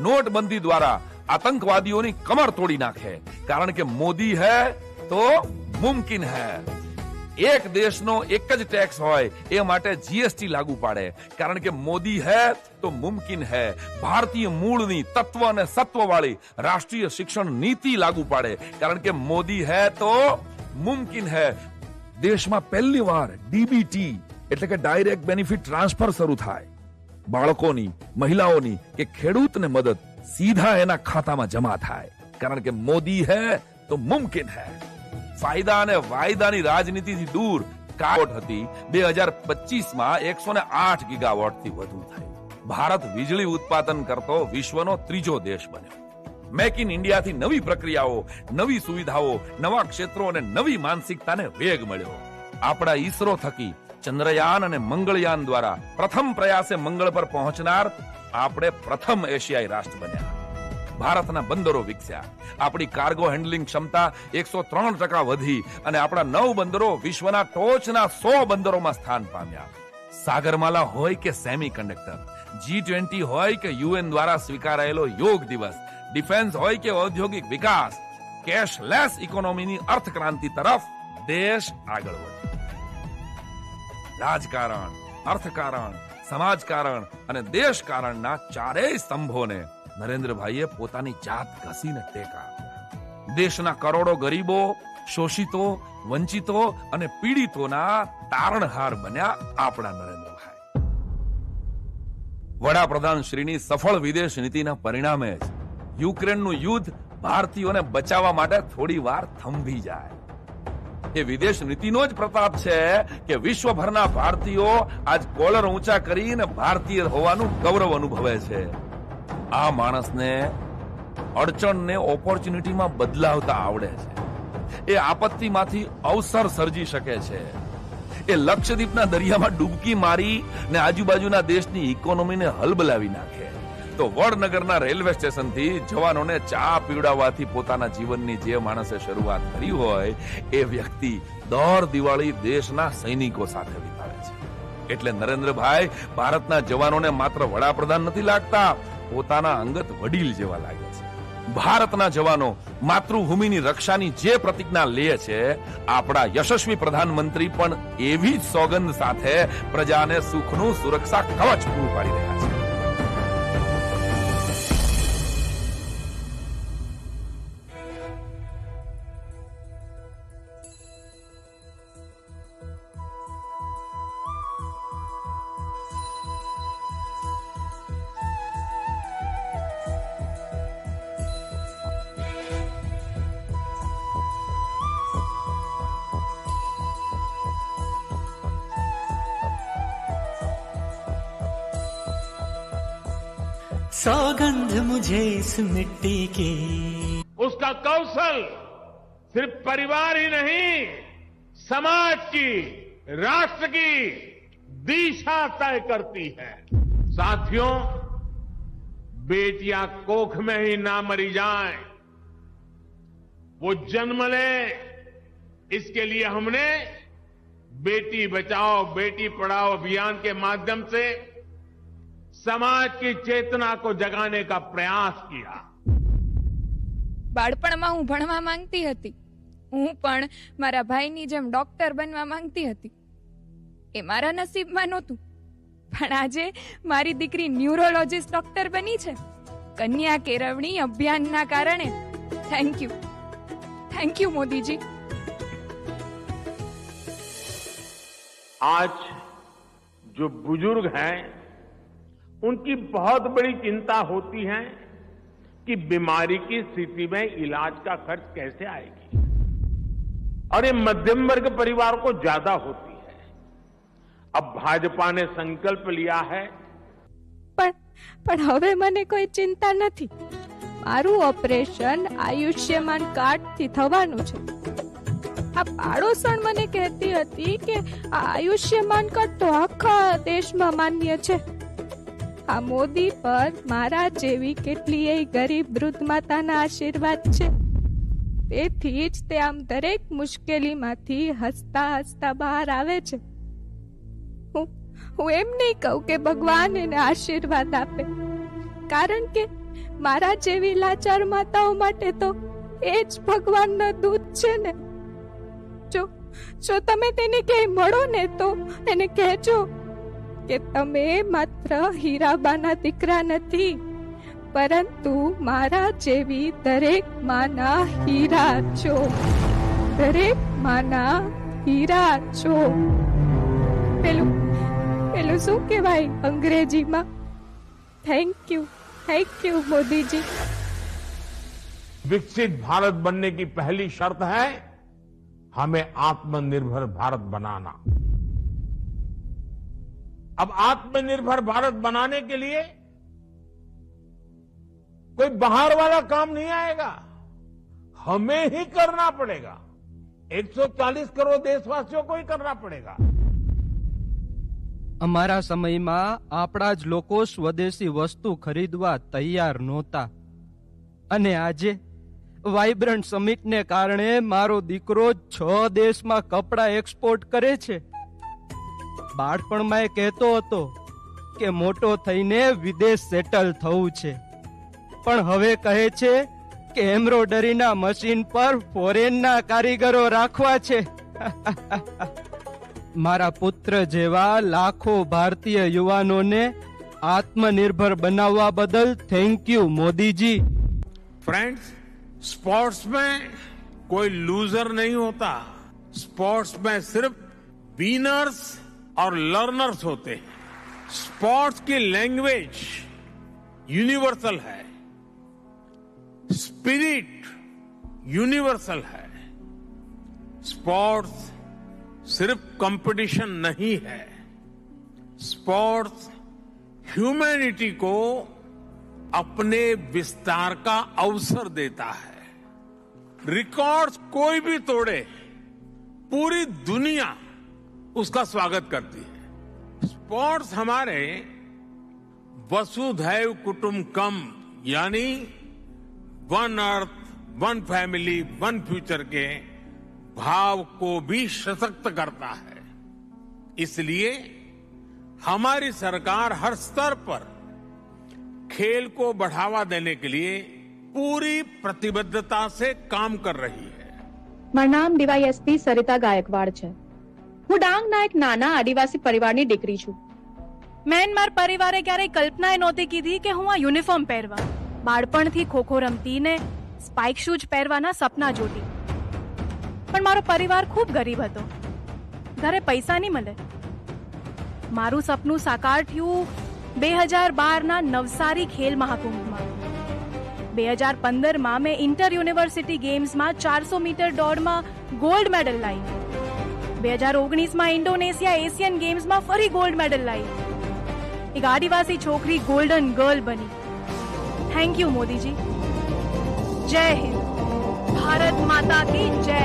નોટબંધી દ્વારા આતંકવાદીઓની કમર તોડી નાખે, કારણ કે મોદી હે તો મુમકિન હે. એક દેશનો એક જ ટેક્સ હોય એ માટે જીએસટી લાગુ પાડે, કારણ કે મોદી હે તો મુમકિન હે. ભારતીય મૂળની તત્વ અને સત્વવાળી રાષ્ટ્રીય શિક્ષણ નીતિ લાગુ પાડે, કારણ કે મોદી હે તો મુમકિન હે. દેશમાં પહેલી વાર ડીબીટી એટલે કે ડાયરેક્ટ બેનિફિટ ટ્રાન્સફર શરૂ થાય. બાળકોની, મહિલાઓની કે ખેડૂતને મદદ સીધા એના ખાતામાં જમા થાય, કારણ કે મોદી હે તો મુમકિન હે. ફાયદા અને વાયદાની રાજનીતિથી દૂર કાવટ હતી 2025માં 108 ગીગાવોટથી વધુ થઈ. ભારત વીજળી ઉત્પાદન કરતો વિશ્વનો 3જો દેશ બન્યો. મેક ઇન ઇન્ડિયાથી નવી પ્રક્રિયાઓ, નવી સુવિધાઓ, નવા ક્ષેત્રો અને નવી માનસિકતાને વેગ મળ્યો. આપણા ઈસરો થકી ચંદ્રયાન અને મંગળયાન દ્વારા પ્રથમ પ્રયાસે મંગળ પર પહોંચનાર આપણે પ્રથમ એશિયાઈ રાષ્ટ્ર બન્યા. ભારતના બંદરો વિકસ્યા, આપણી કાર્ગો હેન્ડલિંગ ક્ષમતા 103% વધી અને આપણા 9 બંદરો વિશ્વના ટોચના 100 બંદરોમાં સ્થાન પામ્યા. સાગરમાલા હોય કે સેમી કન્ડક્ટર, G20 હોય કે યુએન દ્વારા સ્વીકારાયેલો યોગ દિવસ, ડિફેન્સ હોય કે ઔદ્યોગિક વિકાસ, કેશલેસ ઇકોનોમીની અર્થક્રાંતિ તરફ દેશ આગળ વધ્યો. રાજકારણ, અર્થકારણ, સમાજકારણ અને દેશકારણના ચારેય સ્તંભોને નરેન્દ્રભાઈએ પોતાની જાત ઘસીને ટેકા આપ્યા. દેશના કરોડો ગરીબો, શોષિતો, વંચિતો અને પીડિતોના તારણહાર બન્યા આપણા નરેન્દ્રભાઈ. વડાપ્રધાન શ્રીની સફળ વિદેશ નીતિના પરિણામે જ યુક્રેનનું યુદ્ધ ભારતીયોને બચાવવા માટે થોડી વાર થંભી જાય. એ વિદેશ નીતિનો જ પ્રતાપ છે કે વિશ્વભરના ભારતીયો આજ કોલર ઊંચા કરીને ભારતીય હોવાનું ગૌરવ અનુભવે છે. આ માણસને અડચણને ઓપોર્ચ્યુનિટીમાં બદલાવતા આવડે છે. એ આપત્તિમાંથી અવસર સર્જી શકે છે. એ લક્ષદ્વીપના દરિયામાં ડૂબકી મારી ને આજુબાજુના દેશની ઇકોનોમીને હલબલાવી નાખે, તો વડનગરના રેલવે સ્ટેશનથી જવાનોને ચા પીવડાવવાથી પોતાના જીવનની જે માણસે શરૂઆત કરી હોય એ વ્યક્તિ દર દિવાળી દેશના સૈનિકો સાથે વિતાવે છે. એટલે નરેન્દ્રભાઈ ભારતના જવાનોને માત્ર વડાપ્રધાન નથી લાગતા, પોતાના અંગત વડીલ જેવા લાગે છે. ભારતના જવાનો માતૃભૂમિની રક્ષાની જે પ્રતિજ્ઞા લે છે, આપણા યશસ્વી પ્રધાનમંત્રી પણ એવી જ સોગંદ સાથે પ્રજાને સુખનું સુરક્ષા કવચ પૂરું પાડી રહ્યા છે. सौगंध मुझे इस मिट्टी की। उसका कौशल सिर्फ परिवार ही नहीं, समाज की, राष्ट्र की दिशा तय करती है। साथियों, बेटियां कोख में ही ना मरी जाएं, वो जन्म ले, इसके लिए हमने बेटी बचाओ बेटी पढ़ाओ अभियान के माध्यम से समाज की चेतना को जगाने का प्रयास किया। બાળપણમાં હું ભણવા માંગતી હતી. હું પણ મારા ભાઈની જેમ ડોક્ટર બનવા માંગતી હતી. એ મારા નસીબમાં નહોતું, પણ આજે મારી દીકરી ન્યુરોલોજીસ્ટ ડોક્ટર બની છે કન્યા કેળવણી અભિયાનના કારણે. Thank you Modiji. आज जो बुजुर्ग हैं, उनकी बहुत बड़ी चिंता होती है कि बीमारी की स्थिति में इलाज का खर्च कैसे आएगी, और ये मध्यम वर्ग परिवार को ज्यादा होती है. अब भाजपा ने संकल्प लिया है. પણ હવે મને કોઈ ચિંતા નથી. મારું ઓપરેશન આયુષ્યમાન કાર્ડ થી થવાનું છે. આ પાડોસણ મને કહેતી હતી કે આ આયુષ્યમાન કાર્ડ તો આખા દેશમાં માન્ય છે. આ મોદી પર મારા જેવી કેટલીય ગરીબ વૃદ્ધ માતાના આશીર્વાદ છે. તેથી જ તે આમ દરેક મુશ્કેલીમાંથી હસતા હસતા બહાર આવે છે. હું એમ નહીં કહું કે ભગવાન એને આશીર્વાદ આપે, કારણ કે મારા જેવી લાચાર માતાઓ માટે તો એ જ ભગવાનના દૂત છે ને. જો તમે તેને ક્યાંય મળો ને તો એને કહેજો કે તમે માત્ર હીરાબાના દીકરા નથી, પરંતુ મારા જેવી દરેક માના હીરા છો. દરેક માના હીરા છો. પેલું શું કહેવાય અંગ્રેજીમાં? Thank you Modiji. विकसित भारत बनने की पहली शर्त है हमें आत्मनिर्भर भारत बनाना. अब आत्मनिर्भर भारत बनाने के लिए कोई बाहर वाला काम नहीं आएगा, हमें ही करना पड़ेगा. 140 करोड़ देशवासियों को ही करना पड़ेगा. અમારા સમયમાં આપણા જ લોકો સ્વદેશી વસ્તુ ખરીદવા તૈયાર નહોતા, અને આજે વાઇબ્રન્ટ સમિટને કારણે મારો દીકરો 6 દેશમાં કપડા એક્સપોર્ટ કરે છે. બાળપણમાં એ કહેતો હતો કે મોટો થઈને વિદેશ સેટલ થવું છે, પણ હવે કહે છે કે એમ્બ્રોડરીના મશીન પર ફોરેનના કારીગરો રાખવા છે. મારા પુત્ર જેવા લાખો ભારતીય યુવાનોને આત્મનિર્ભર બનાવવા બદલ thank you Modiji. Friends, sports में कोई लूजर नहीं होता. स्पोर्ट्स में सिर्फ विनर्स और लर्नर्स होते हैं. स्पोर्ट्स की लैंग्वेज यूनिवर्सल है, स्पिरिट यूनिवर्सल है. स्पोर्ट्स सिर्फ कंपटीशन नहीं है. स्पोर्ट्स ह्यूमैनिटी को अपने विस्तार का अवसर देता है. रिकॉर्ड्स कोई भी तोड़े, पूरी दुनिया उसका स्वागत करती है. स्पोर्ट्स हमारे वसुधैव कुटुंबकम यानी one earth, one family, one future के भाव को भी सशक्त करता है. इसलिए हमारी सरकार हर स्तर पर खेल को बढ़ावा देने के लिए पूरी प्रतिबद्धता से काम कर रही है। મારું નામ ડીવાયએસપી સરિતા ગાયકવાડ છે. હું ડાંગના એક નાના આદિવાસી પરિવારની દીકરી છું. મેં મારા પરિવારે ક્યારેય કલ્પના નહોતી કીધી કે હું આ યુનિફોર્મ પહેરવા. બાળપણથી ખોખો રમતી ને સ્પાઇક શૂઝ પહેરવાના સપના જોતી. પણ મારો પરિવાર ખૂબ ગરીબ હતો. ઘરે પૈસા નહીં મળે. મારું સપનું સાકાર થયું 2012ના નવસારી ખેલ મહાકુંભમાં. 2015માં મેં ઇન્ટર યુનિવર્સિટી ગેમ્સમાં 400 મીટર દોડમાં ગોલ્ડ મેડલ લાવી. 2019માં ઇન્ડોનેશિયા એશિયન ગેમ્સમાં ફરી ગોલ્ડ મેડલ લાવી. એક આદિવાસી છોકરી ગોલ્ડન ગર્લ બની. Thank you Modiji. જય હિન્દ. ભારત માતા કી જય.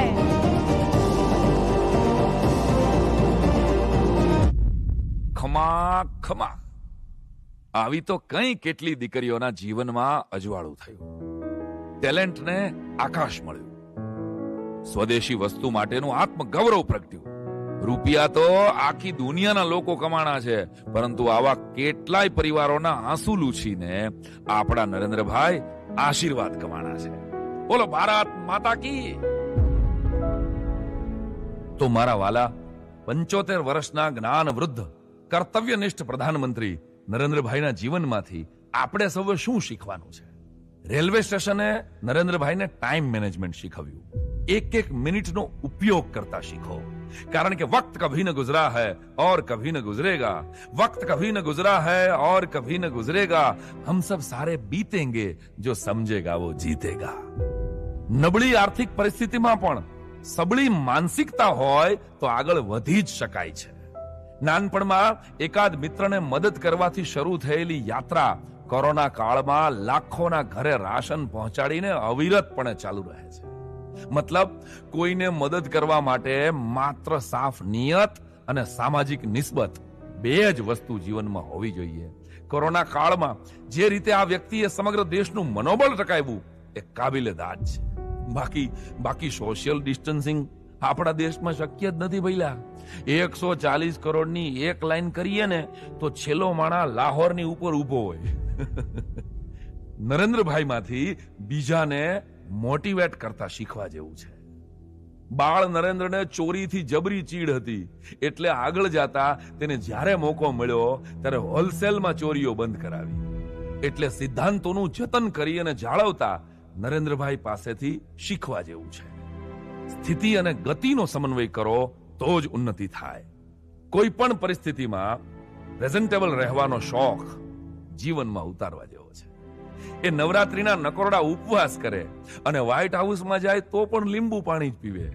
ખમા ખમા. આવી તો કઈ કેટલી દીકરીઓના જીવનમાં અજવાળું થયું. ટેલેન્ટને આકાશ મળ્યું. સ્વદેશી વસ્તુ માટેનું આત્મગૌરવ પ્રગટ્યું. રૂપિયા તો આખી દુનિયાના લોકો કમાણા છે, પરંતુ આવા કેટલાય પરિવારોના આંસુ લૂછીને આપણા નરેન્દ્રભાઈ આશીર્વાદ કમાણા છે. બોલો ભારત માતા કી. તો મારા વાલા 75 વર્ષના જ્ઞાન વૃદ્ધ કર્તવ્યનિષ્ઠ પ્રધાનમંત્રી નરેન્દ્રભાઈના જીવનમાંથી આપણે સૌએ શું શીખવાનું છે? રેલવે સ્ટેશને નરેન્દ્રભાઈને ટાઈમ મેનેજમેન્ટ શીખવ્યું. એક મિનિટનો ઉપયોગ કરતા શીખો, કારણ કે વક્ત કભી ન ગુજરા હૈ और कभी न गुजरेगा. वक्त कभी न गुजरा है और कभी न गुजरेगा. हम सब सारे बीतेंगे, जो समझेगा वो जीतेगा. નબળી આર્થિક પરિસ્થિતિમાં પણ સબળી માનસિકતા હોય તો આગળ વધી જ શકાય છે. નાનપણમાં એકાદ મિત્રને મદદ કરવાથી શરૂ થયેલી યાત્રા કોરોના કાળમાં લાખોના ઘરે રાશન પહોંચાડીને અવિરતપણે ચાલુ રહે છે. મતલબ કોઈને મદદ કરવા માટે માત્ર સાફ નિયત અને સામાજિક નિસ્બત બે જ વસ્તુ જીવનમાં હોવી જોઈએ. કોરોના કાળમાં જે રીતે આ વ્યક્તિએ સમગ્ર દેશનું મનોબળ ટકાવ્યું એ કાબિલે દાદ છે. બાકી સોશિયલ ડિસ્ટન્સિંગ આપણા દેશમાં શક્ય જ નથી ભઈલા. 140 કરોડની એક લાઈન કરીએ ને તો છેલ્લો માણા લાહોરની ઉપર ઉભો હોય. નરેન્દ્રભાઈમાંથી બીજાને મોટિવેટ કરતા શીખવા જેવું છે. બાળ નરેન્દ્રને ચોરીથી જબરી ચીડ હતી, એટલે આગળ જતા તેને જ્યારે મોકો મળ્યો ત્યારે હોલસેલમાં ચોરીઓ બંધ કરાવી. એટલે સિદ્ધાંતોનું જતન કરી અને જાળવતા નરેન્દ્રભાઈ પાસેથી શીખવા જેવું છે. સ્થિતિ અને ગતિનો સમન્વય કરો તો જ ઉન્નતિ થાય. કોઈ પણ પરિસ્થિતિમાં પ્રેઝન્ટેબલ રહેવાનો શોખ જીવનમાં ઉતારવા જેવો છે. એ નવરાત્રીના નકોરડા ઉપવાસ કરે અને વ્હાઇટ હાઉસમાં જાય તો પણ લીંબુ પાણી જ પીવે.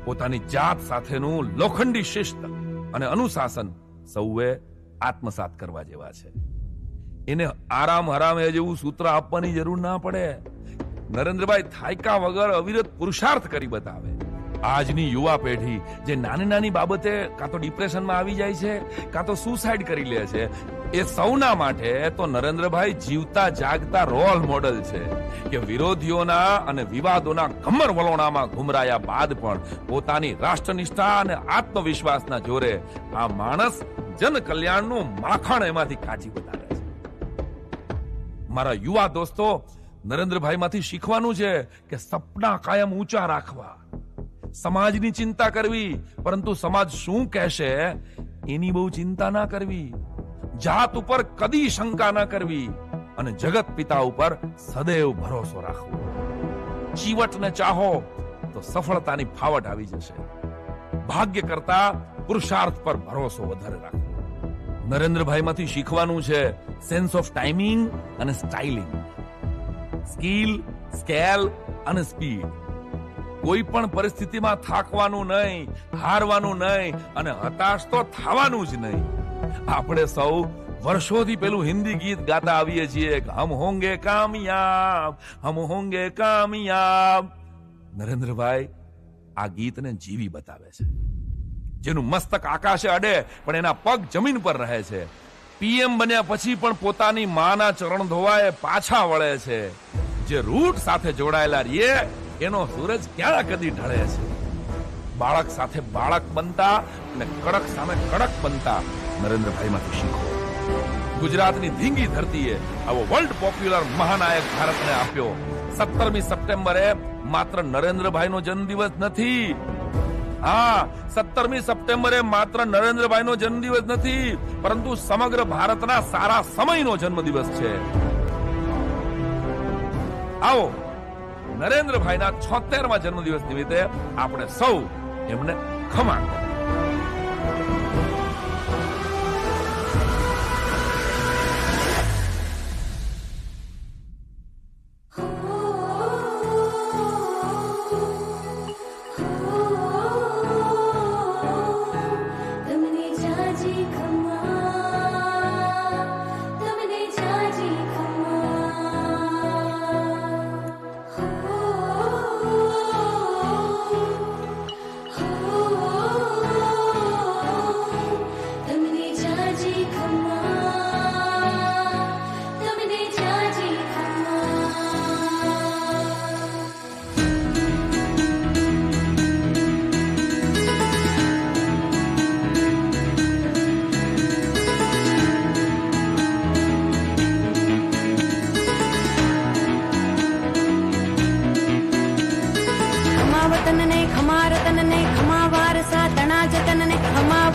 પોતાની જાત સાથેનું લોખંડી શિસ્ત અને અનુશાસન સૌએ આત્મસાત કરવા જેવા છે. એને આરામ હરામ એ જેવું સૂત્ર આપવાની જરૂર ના પડે. નરેન્દ્રભાઈ થાયકા વગર અવિરત પુરુષાર્થ કરી બતાવે. આજની યુવા પેઢી જે નાની બાબતે કાં તો ડિપ્રેશનમાં આવી જાય છે કાં તો સુસાઇડ કરી લે છે, એ સૌના માટે તો નરેન્દ્રભાઈ જીવતા જાગતા રોલ મોડલ છે કે વિરોધીઓના અને વિવાદોના કમર વલોણામાં ઘુમરાયા બાદ પણ પોતાની રાષ્ટ્રનિષ્ઠા અને આત્મવિશ્વાસના જોરે આ માણસ જન કલ્યાણનું માખણ એમાંથી કાઢી બતાવે છે. મારા યુવા દોસ્તો, નરેન્દ્રભાઈમાંથી શીખવાનું છે કે સપના કાયમ ઊંચા રાખવા, સમાજની ચિંતા કરવી, પરંતુ સમાજ શું કહેશે એની બહુ ચિંતા ના કરવી, જાત ઉપર કદી શંકા ના કરવી અને જગત પિતા ઉપર સદૈવ ભરોસો રાખવો. ચીવટને ચાહો તો સફળતાની ફાવટ આવી જશે. ભાગ્ય કરતા પુરુષાર્થ પર ભરોસો વધારે રાખવો. નરેન્દ્રભાઈમાંથી શીખવાનું છે સેન્સ ઓફ ટાઈમિંગ અને સ્ટાઇલિંગ, સ્કિલ, સ્કેલ અને સ્પીડ. કોઈ પણ પરિસ્થિતિમાં થાકવાનું નહીં, હારવાનું નહીં અને હતાશ તો થવાનું જ નહીં. આપણે સૌ વર્ષોથી પેલું હિન્દી ગીત ગાતા આવીએ છીએ કે હમ હોંગે કામયાબ, હમ હોંગે કામયાબ. નરેન્દ્રભાઈ આ ગીતને જીવી બતાવે છે. જેનું મસ્તક આકાશે અડે પણ એના પગ જમીન પર રહે છે. પીએમ બન્યા પછી પણ પોતાની માના ચરણ ધોવાએ પાછા વળે છે. જે રૂટ સાથે જોડાયેલા રહીએ એનો સૂરજ ક્યાં કદી ઢળે છે. બાળક સાથે બાળક બનતા અને કડક સામે કડક બનતા નરેન્દ્રભાઈમાંથી શીખો. ગુજરાતની ધીંગી ધરતીએ આવો વર્લ્ડ પોપ્યુલર મહાનાયક ભારતને આપ્યો. 17મી સપ્ટેમ્બરે માત્ર નરેન્દ્રભાઈનો જન્મદિવસ નથી. હા, 17મી સપ્ટેમ્બરે માત્ર નરેન્દ્રભાઈનો જન્મદિવસ નથી, પરંતુ સમગ્ર ભારતના સારા સમયનો જન્મદિવસ છે. આવો નરેન્દ્રભાઈના 76મા જન્મદિવસ નિમિત્તે આપણે સૌ એમને ખમા કરીએ.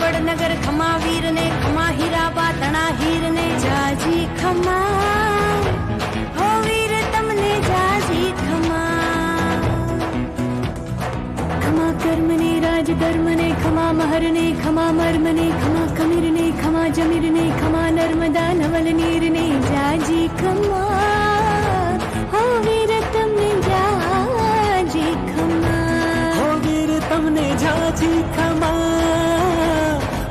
વડનગર ખમા વીર ને ખમા હીરાબા તણા હીર ને જાજી ખમા હો વીર તમને જાજી ખમા ખમા કર્મ ને રાજ ધર્મ ને ખમા મહર ને ખમા મર્મ ને ખમા કમીર ને ખમા જમીર ને ખમા નર્મદા નવલ નીર ને જાજી ખમા હો વીર તમને જાજી ખમા હો વીર તમને જાજી ખમા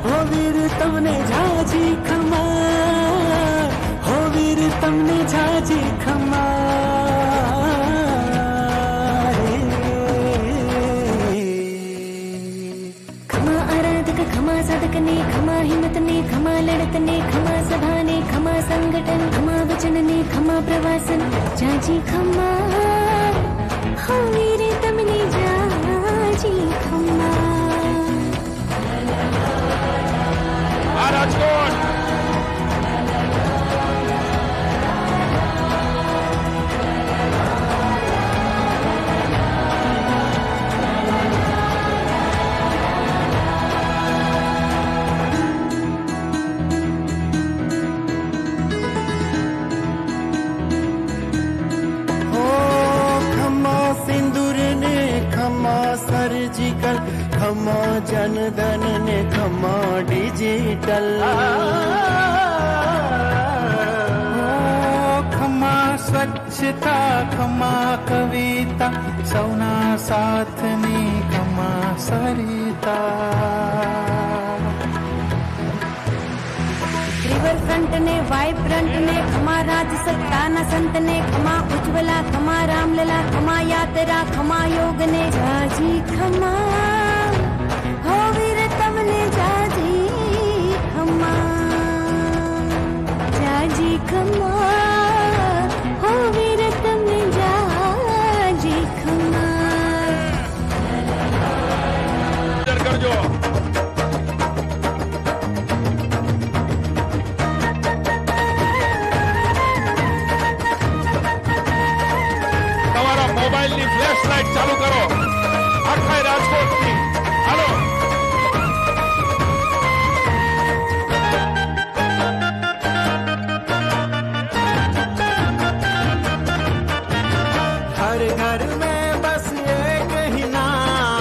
હો વીર તમને જાજી ખમા હો વીર તમને જાજી ખમા ખમા આરાધક ખમા સાધક ને ખમા હિંમત ને ખમા લડત ને ખમા સભા ને ખમા સંગઠન ખમા વચન ને ખમા પ્રવાસન જાજી ખમા હો વીર તમને જાજી ખમા રાજકોટ सर्जिकल खमा जनधन ने खमा डिजिटल खमा स्वच्छता खमा कविता सौना साथ ने खमा सरिता रिवरफ्रंट ने वाइब्रंट ने खमा राज सत्ताना संत ने खमा उज्ज्वला खमा रामलला खमा यात्रा खमा योग ने जाजी खमा हो वीर તમને જાજી ખમા હો વીર તમને જાજી ખમા કરજો મોબાઈલની ફ્લેશ લાઈટ ચાલુ કરો આખા રાજકોટની હાલો हर घर में बस एक ही नाम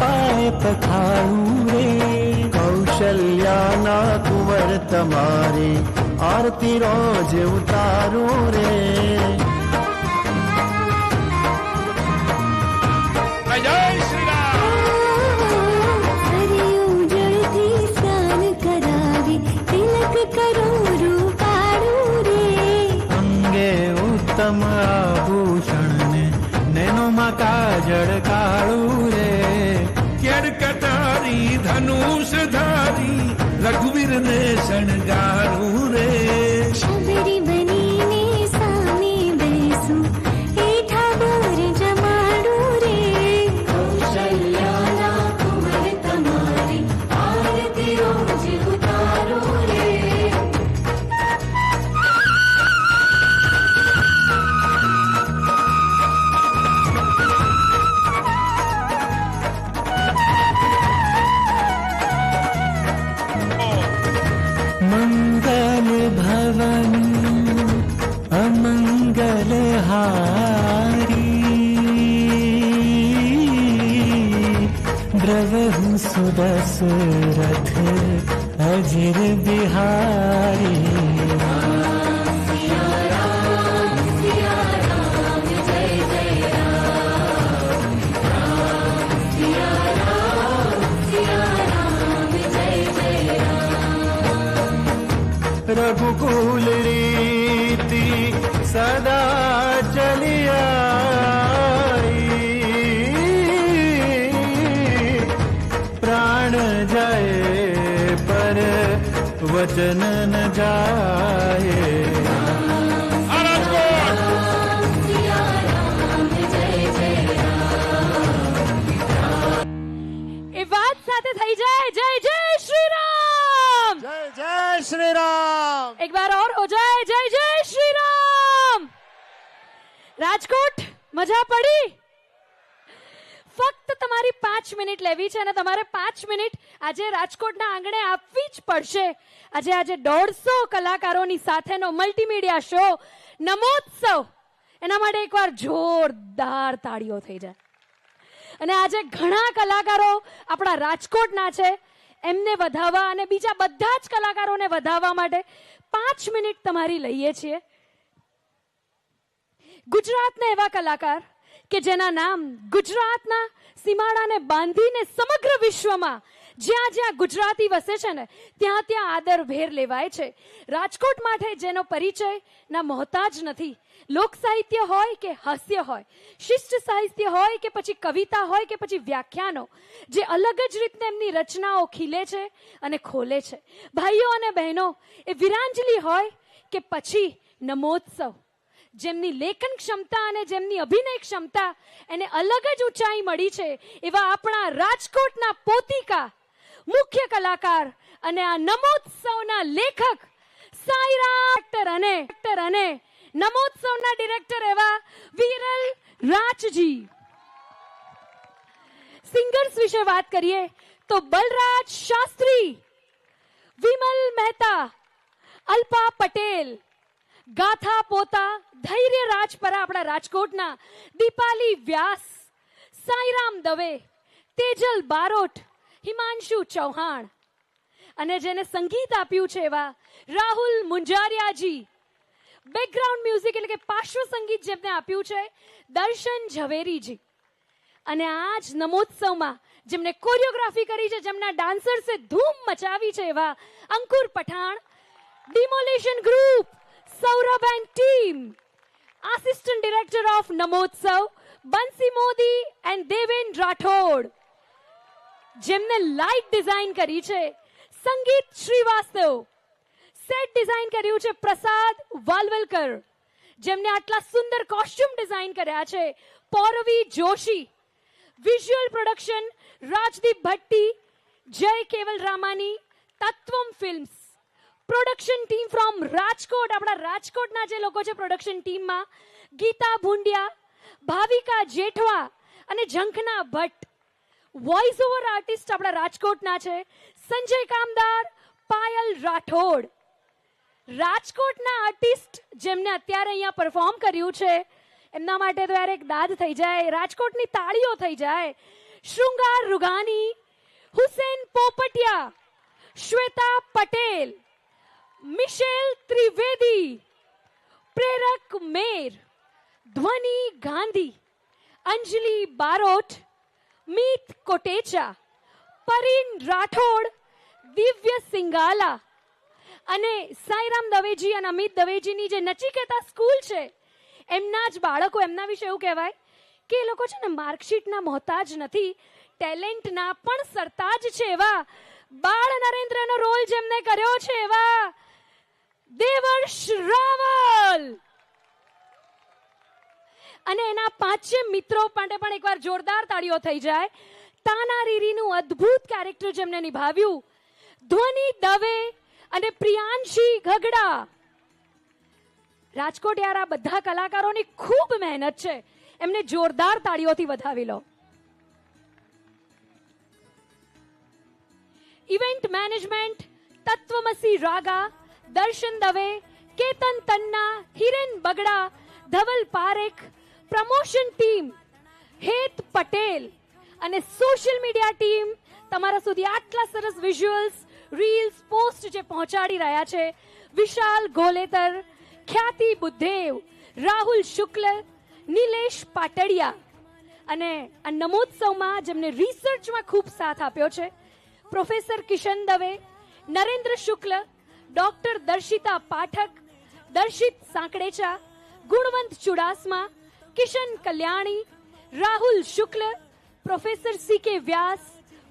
પાય પખારું રે કૌશલ્યાના કુંવર તમારી આરતી રોજ ઉતારું રે જય શ્રી રામ હરિયું જળથી સ્નાન કરાવી તિલક કરો રૂપાળું રે અંગે ઉત્તમ આભૂષણ ને નેનોમાં કાજળ કાળું રે કેર કટારી ધનુષ ધારી રઘુવીર ને શણગારું રે શબરી બનીને સામે બેસું હેઠા બોર જમાડું રે કૌશલ્યાના કુંવર તમારી આરતી રોજ ઉતારો રે મંગલ ભવન અમંગલ હારી દ્રવહુ સુદશરથ અજર બિહારી रघुकुल रीति सदा चली आई प्राण जाए पर वचन न जाए એ વાત સાથે થઈ જાય જય જય શ્રી રામ जय जय श्री राम एक बार और हो जाए जय जय श्री राम રાજકોટ મજા પડી ફક્ત તમારી 5 મિનિટ લેવી છે અને તમારે 5 મિનિટ આજે રાજકોટના આંગણે આપવી જ પડશે આજે 150 કલાકારોની સાથેનો મલ્ટીમીડિયા શો નમોત્સવ એના માટે એકવાર જોરદાર તાળીઓ થઈ જાય અને આજે ઘણા કલાકારો આપણા રાજકોટના છે એમને વધાવવા અને બીજા બધા જ કલાકારોને વધાવવા માટે 5 મિનિટ તમારી લઈએ છીએ ગુજરાતના એવા કલાકાર કે જેના નામ ગુજરાતના સીમાડાને બાંધીને સમગ્ર વિશ્વમાં જ્યાં જ્યાં ગુજરાતી વસે છે ને ત્યાં ત્યાં આદરભેર લેવાય છે રાજકોટ માટે જેનો પરિચય ના મોહતાજ નથી લોક સાહિત્ય હોય કે હાસ્ય હોય શિષ્ટ સાહિત્ય હોય કે પછી કવિતા હોય કે પછી વ્યાખ્યાનો જે અલગ જ રીતને એમની રચનાઓ ખીલે છે અને ખોલે છે ભાઈઓ અને બહેનો એ વિરાંજલી હોય કે પછી નમોત્સવ જેમની લેખન ક્ષમતા અને જેમની અભિનય ક્ષમતા એને અલગ જ ઊંચાઈ મળી છે એવા આપણા રાજકોટના પોતિકા મુખ્ય કલાકાર અને આ નમોત્સવના લેખક સાઈરામ અને નમોત્સવના ડિરેક્ટર એવા વિરલ રાજજી સિંગર્સ વિશે વાત કરીએ તો બલરાજ શાસ્ત્રી વિમલ મહેતા અલ્પા પટેલ ગાથા પોતા ધૈર્ય રાજપરા આપણા રાજકોટના દીપાલી વ્યાસ સાઈરામ દવે તેજલ બારોટ હિમાંશુ ચૌહાણ અને જેને સંગીત આપ્યું છે એવા રાહુલ મુંજારિયાજી બેકગ્રાઉન્ડ મ્યુઝિક એટલે કે પાર્શ્વ સંગીત જેમને આપ્યું છે દર્શન ઝવેરીજી અને આ જ નમોત્સવમાં જેમને કોરિયોગ્રાફી કરી છે જેમના ડાન્સર્સે ધૂમ મચાવી છે એવા Ankur Pathan demolition group Saurabh and team assistant director of Namotsav Bansi Modi and Deven Rathod જેમને લાઇટ ડિઝાઇન કરી છે સંગીત શ્રીવાસ્તવ સેટ ડિઝાઇન કર્યું છે પ્રસાદ વાલવલકર જેમને આટલા સુંદર કોસ્ટ્યુમ ડિઝાઇન કર્યા છે Pauravi Joshi visual production Rajdeep Bhatti Jay Keval Ramani Tatvam films production team from Rajkot આપણા રાજકોટના જે લોકો છે પ્રોડક્શન ટીમમાં ગીતા ભુંડિયા ભાવિકા જેઠવા અને ઝંખના ભટ્ટ વોઇસ ઓવર આર્ટિસ્ટ આપણા રાજકોટના છે સંજય કામદાર પાયલ રાઠોડ રાજકોટના આર્ટિસ્ટ જેમને અત્યારે અહીંયા પરફોર્મ કર્યું છે એમના માટે તો યાર એક દાદ થઈ જાય રાજકોટની તાળીઓ થઈ જાય श्रृंगार रुगानी, हुसैन पोपटिया, श्वेता पटेल, मिशेल त्रिवेदी, प्रेरक मेर, ध्वनि गांधी, अंजलि बारोट, मीत कोटेचा, પરીન રાઠોડ, દિવ્ય સિંગાલા અને સાઈરામ દવેજી અને અમિત દવેજીની જે નચિકેતા સ્કૂલ છે એમના જ બાળકો, એમના વિશે એવું કહેવાય કે એ લોકો છે ને માર્કશીટના મોહતાજ નથી, ટેલેન્ટના પણ સરતાજ છે. એવા બાળ નરેન્દ્રનો રોલ જેમને કર્યો છે એવા દેવર્ષ રાવલ અને એના 5 મિત્રો માટે પણ એકવાર જોરદાર તાળીઓ થઈ જાય. તાનારીરીનું અદ્ભુત કેરેક્ટર જેમને નિભાવ્યું ધ્વનિ દવે અને પ્રિયાંશી ઘગડા. રાજકોટ યાર, આ બધા કલાકારોની ખૂબ મહેનત છે, એમને જોરદાર તાળીઓથી વધાવી લો. ઇવેન્ટ મેનેજમેન્ટ તત્વમસી રાગા, દર્શન દવે, કેતન તન્ના, હિરેન બગડા, ધવલ પારેખ, પ્રમોશન ટીમ હેત પટેલ અને સોશિયલ મીડિયા ટીમ તમારા સુધી આટલા સરસ વિઝ્યુઅલ્સ, રીલ્સ, પોસ્ટ જે પહોંચાડી રહ્યા છે વિશાલ ગોલેતર, ખ્યાતિ બુદ્ધેવ, રાહુલ શુક્લ, નિલેશ પાટડિયા અને આ નમોત્સવમાં જેમને રિસર્ચમાં ખૂબ સાથ આપ્યો છે પ્રોફેસર કિશન દવે, નરેન્દ્ર શુક્લ, ડોક્ટર દર્શિતા પાઠક, દર્શિત સાંકડેચા, ગુણવંત ચુડાસમા, કિશન કલ્યાણી, રાહુલ શુક્લ, પ્રોફેસર સી.કે. વ્યાસ,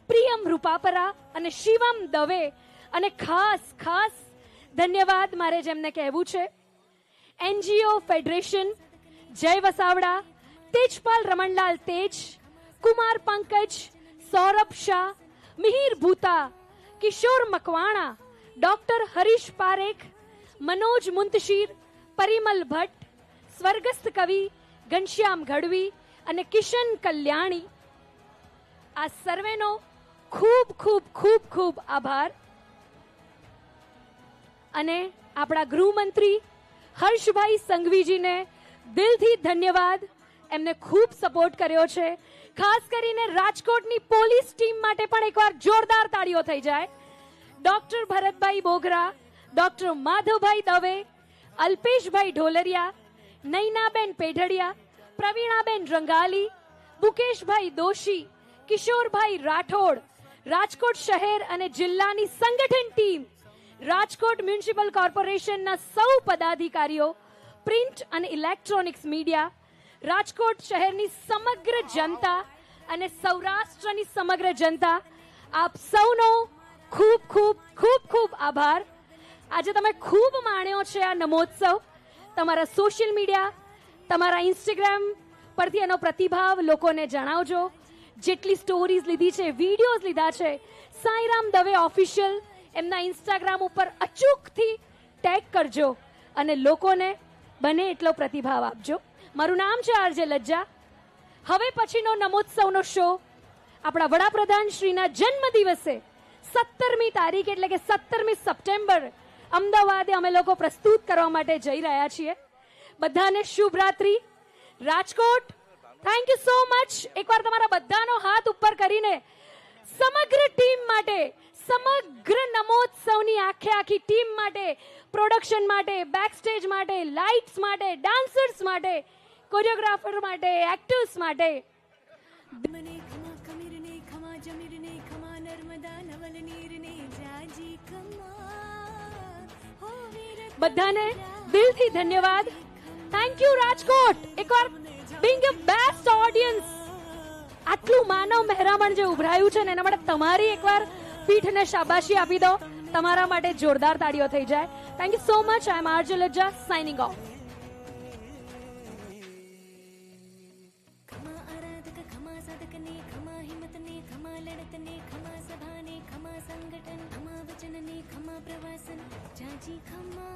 પ્રિયમ રૂપાપરા અને શિવમ દવે. અને ખાસ ખાસ ધન્યવાદ મારે જેમને કહેવું છે એનજીઓ ફેડરેશન, જય વસાવડા, તેજપાલ રમણલાલ તેજ, કુમાર પંકજ, સૌરભ શાહ, મિહિર ભૂતા, કિશોર મકવાણા, ડોક્ટર હરીશ પારેખ, મનોજ મુંતશીર, પરિમલ ભટ્ટ, સ્વર્ગસ્થ કવિ ઘનશ્યામ ગઢવી અને કિશન કલ્યાણી. આ સર્વેનો ખૂબ ખૂબ ખૂબ ખૂબ આભાર. અને આપણા ગૃહમંત્રી હર્ષભાઈ સંઘવીજીને દિલથી ધન્યવાદ, એમને ખૂબ સપોર્ટ કર્યો છે. ખાસ કરીને રાજકોટની પોલીસ ટીમ માટે પણ એકવાર જોરદાર તાળીઓ થઈ જાય. ડોક્ટર ભરતભાઈ બોગરા, ડોક્ટર માધવભાઈ દવે, અલ્પેશભાઈ ઢોલરિયા, નૈનાબેન પેઢડિયા, પ્રવીણાબેન રંગાલી, મુકેશભાઈ દોશી, કિશોરભાઈ રાઠોડ, રાજકોટ શહેર અને જિલ્લાની સંગઠન ટીમ, રાજકોટ મ્યુનિસિપલ કોર્પોરેશનના સૌ પદાધિકારીઓ, પ્રિન્ટ અને ઇલેક્ટ્રોનિક્સ મીડિયા, રાજકોટ શહેરની સમગ્ર જનતા અને સૌરાષ્ટ્રની સમગ્ર જનતા, આપ સૌનો ખૂબ ખૂબ ખૂબ ખૂબ આભાર. આજે તમે ખૂબ માણ્યો છે આ નમોત્સવ. તમારા સોશિયલ મીડિયા, તમારા ઇન્સ્ટાગ્રામ પરથી એનો પ્રતિભાવ લોકોને જણાવજો. જેટલી સ્ટોરીઝ લીધી છે, વિડીયોઝ લીધા છે, સાઈરામ દવે ઓફિશિયલ એમના ઇન્સ્ટાગ્રામ ઉપર અચૂકથી ટેગ કરજો અને લોકોને બને એટલો પ્રતિભાવ આપજો. મારું નામ છે આરજે લજ્જા. હવે પછીનો નમોત્સવનો શો આપણા વડાપ્રધાન શ્રીના જન્મદિવસે 17મી તારીખ એટલે કે 17મી સપ્ટેમ્બર અમદાવાદે અમે લોકો પ્રસ્તુત કરવા માટે જઈ રહ્યા છીએ. બધાને શુભ રાત્રિ. Rajkot, thank you so much. એકવાર તમારા બધાનો હાથ ઉપર કરીને સમગ્ર ટીમ માટે, સમગ્ર નમોત્સવની આખી ટીમ માટે, પ્રોડક્શન માટે, બેકસ્ટેજ માટે, લાઇટ્સ માટે, ડાન્સર્સ માટે, કોરિયોગ્રાફર માટે, એક્ટર્સ માટે બધાને દિલથી ધન્યવાદ. Thank you Rajkot. એકવાર બીંગ અ બેસ્ટ ઓડિયન્સ. આટલું માનવ મહેરામણ જે ઉભરાયું છે ને એના માટે તમારી એકવાર પીઠને શાબાશી આપી દો. તમારા માટે જોરદાર તાળીઓ થઈ જાય. Thank you so much. I am RJ Lajja signing off. खमा संगठन, खमा वचन ने, खमा प्रवासन, जाजी खमा.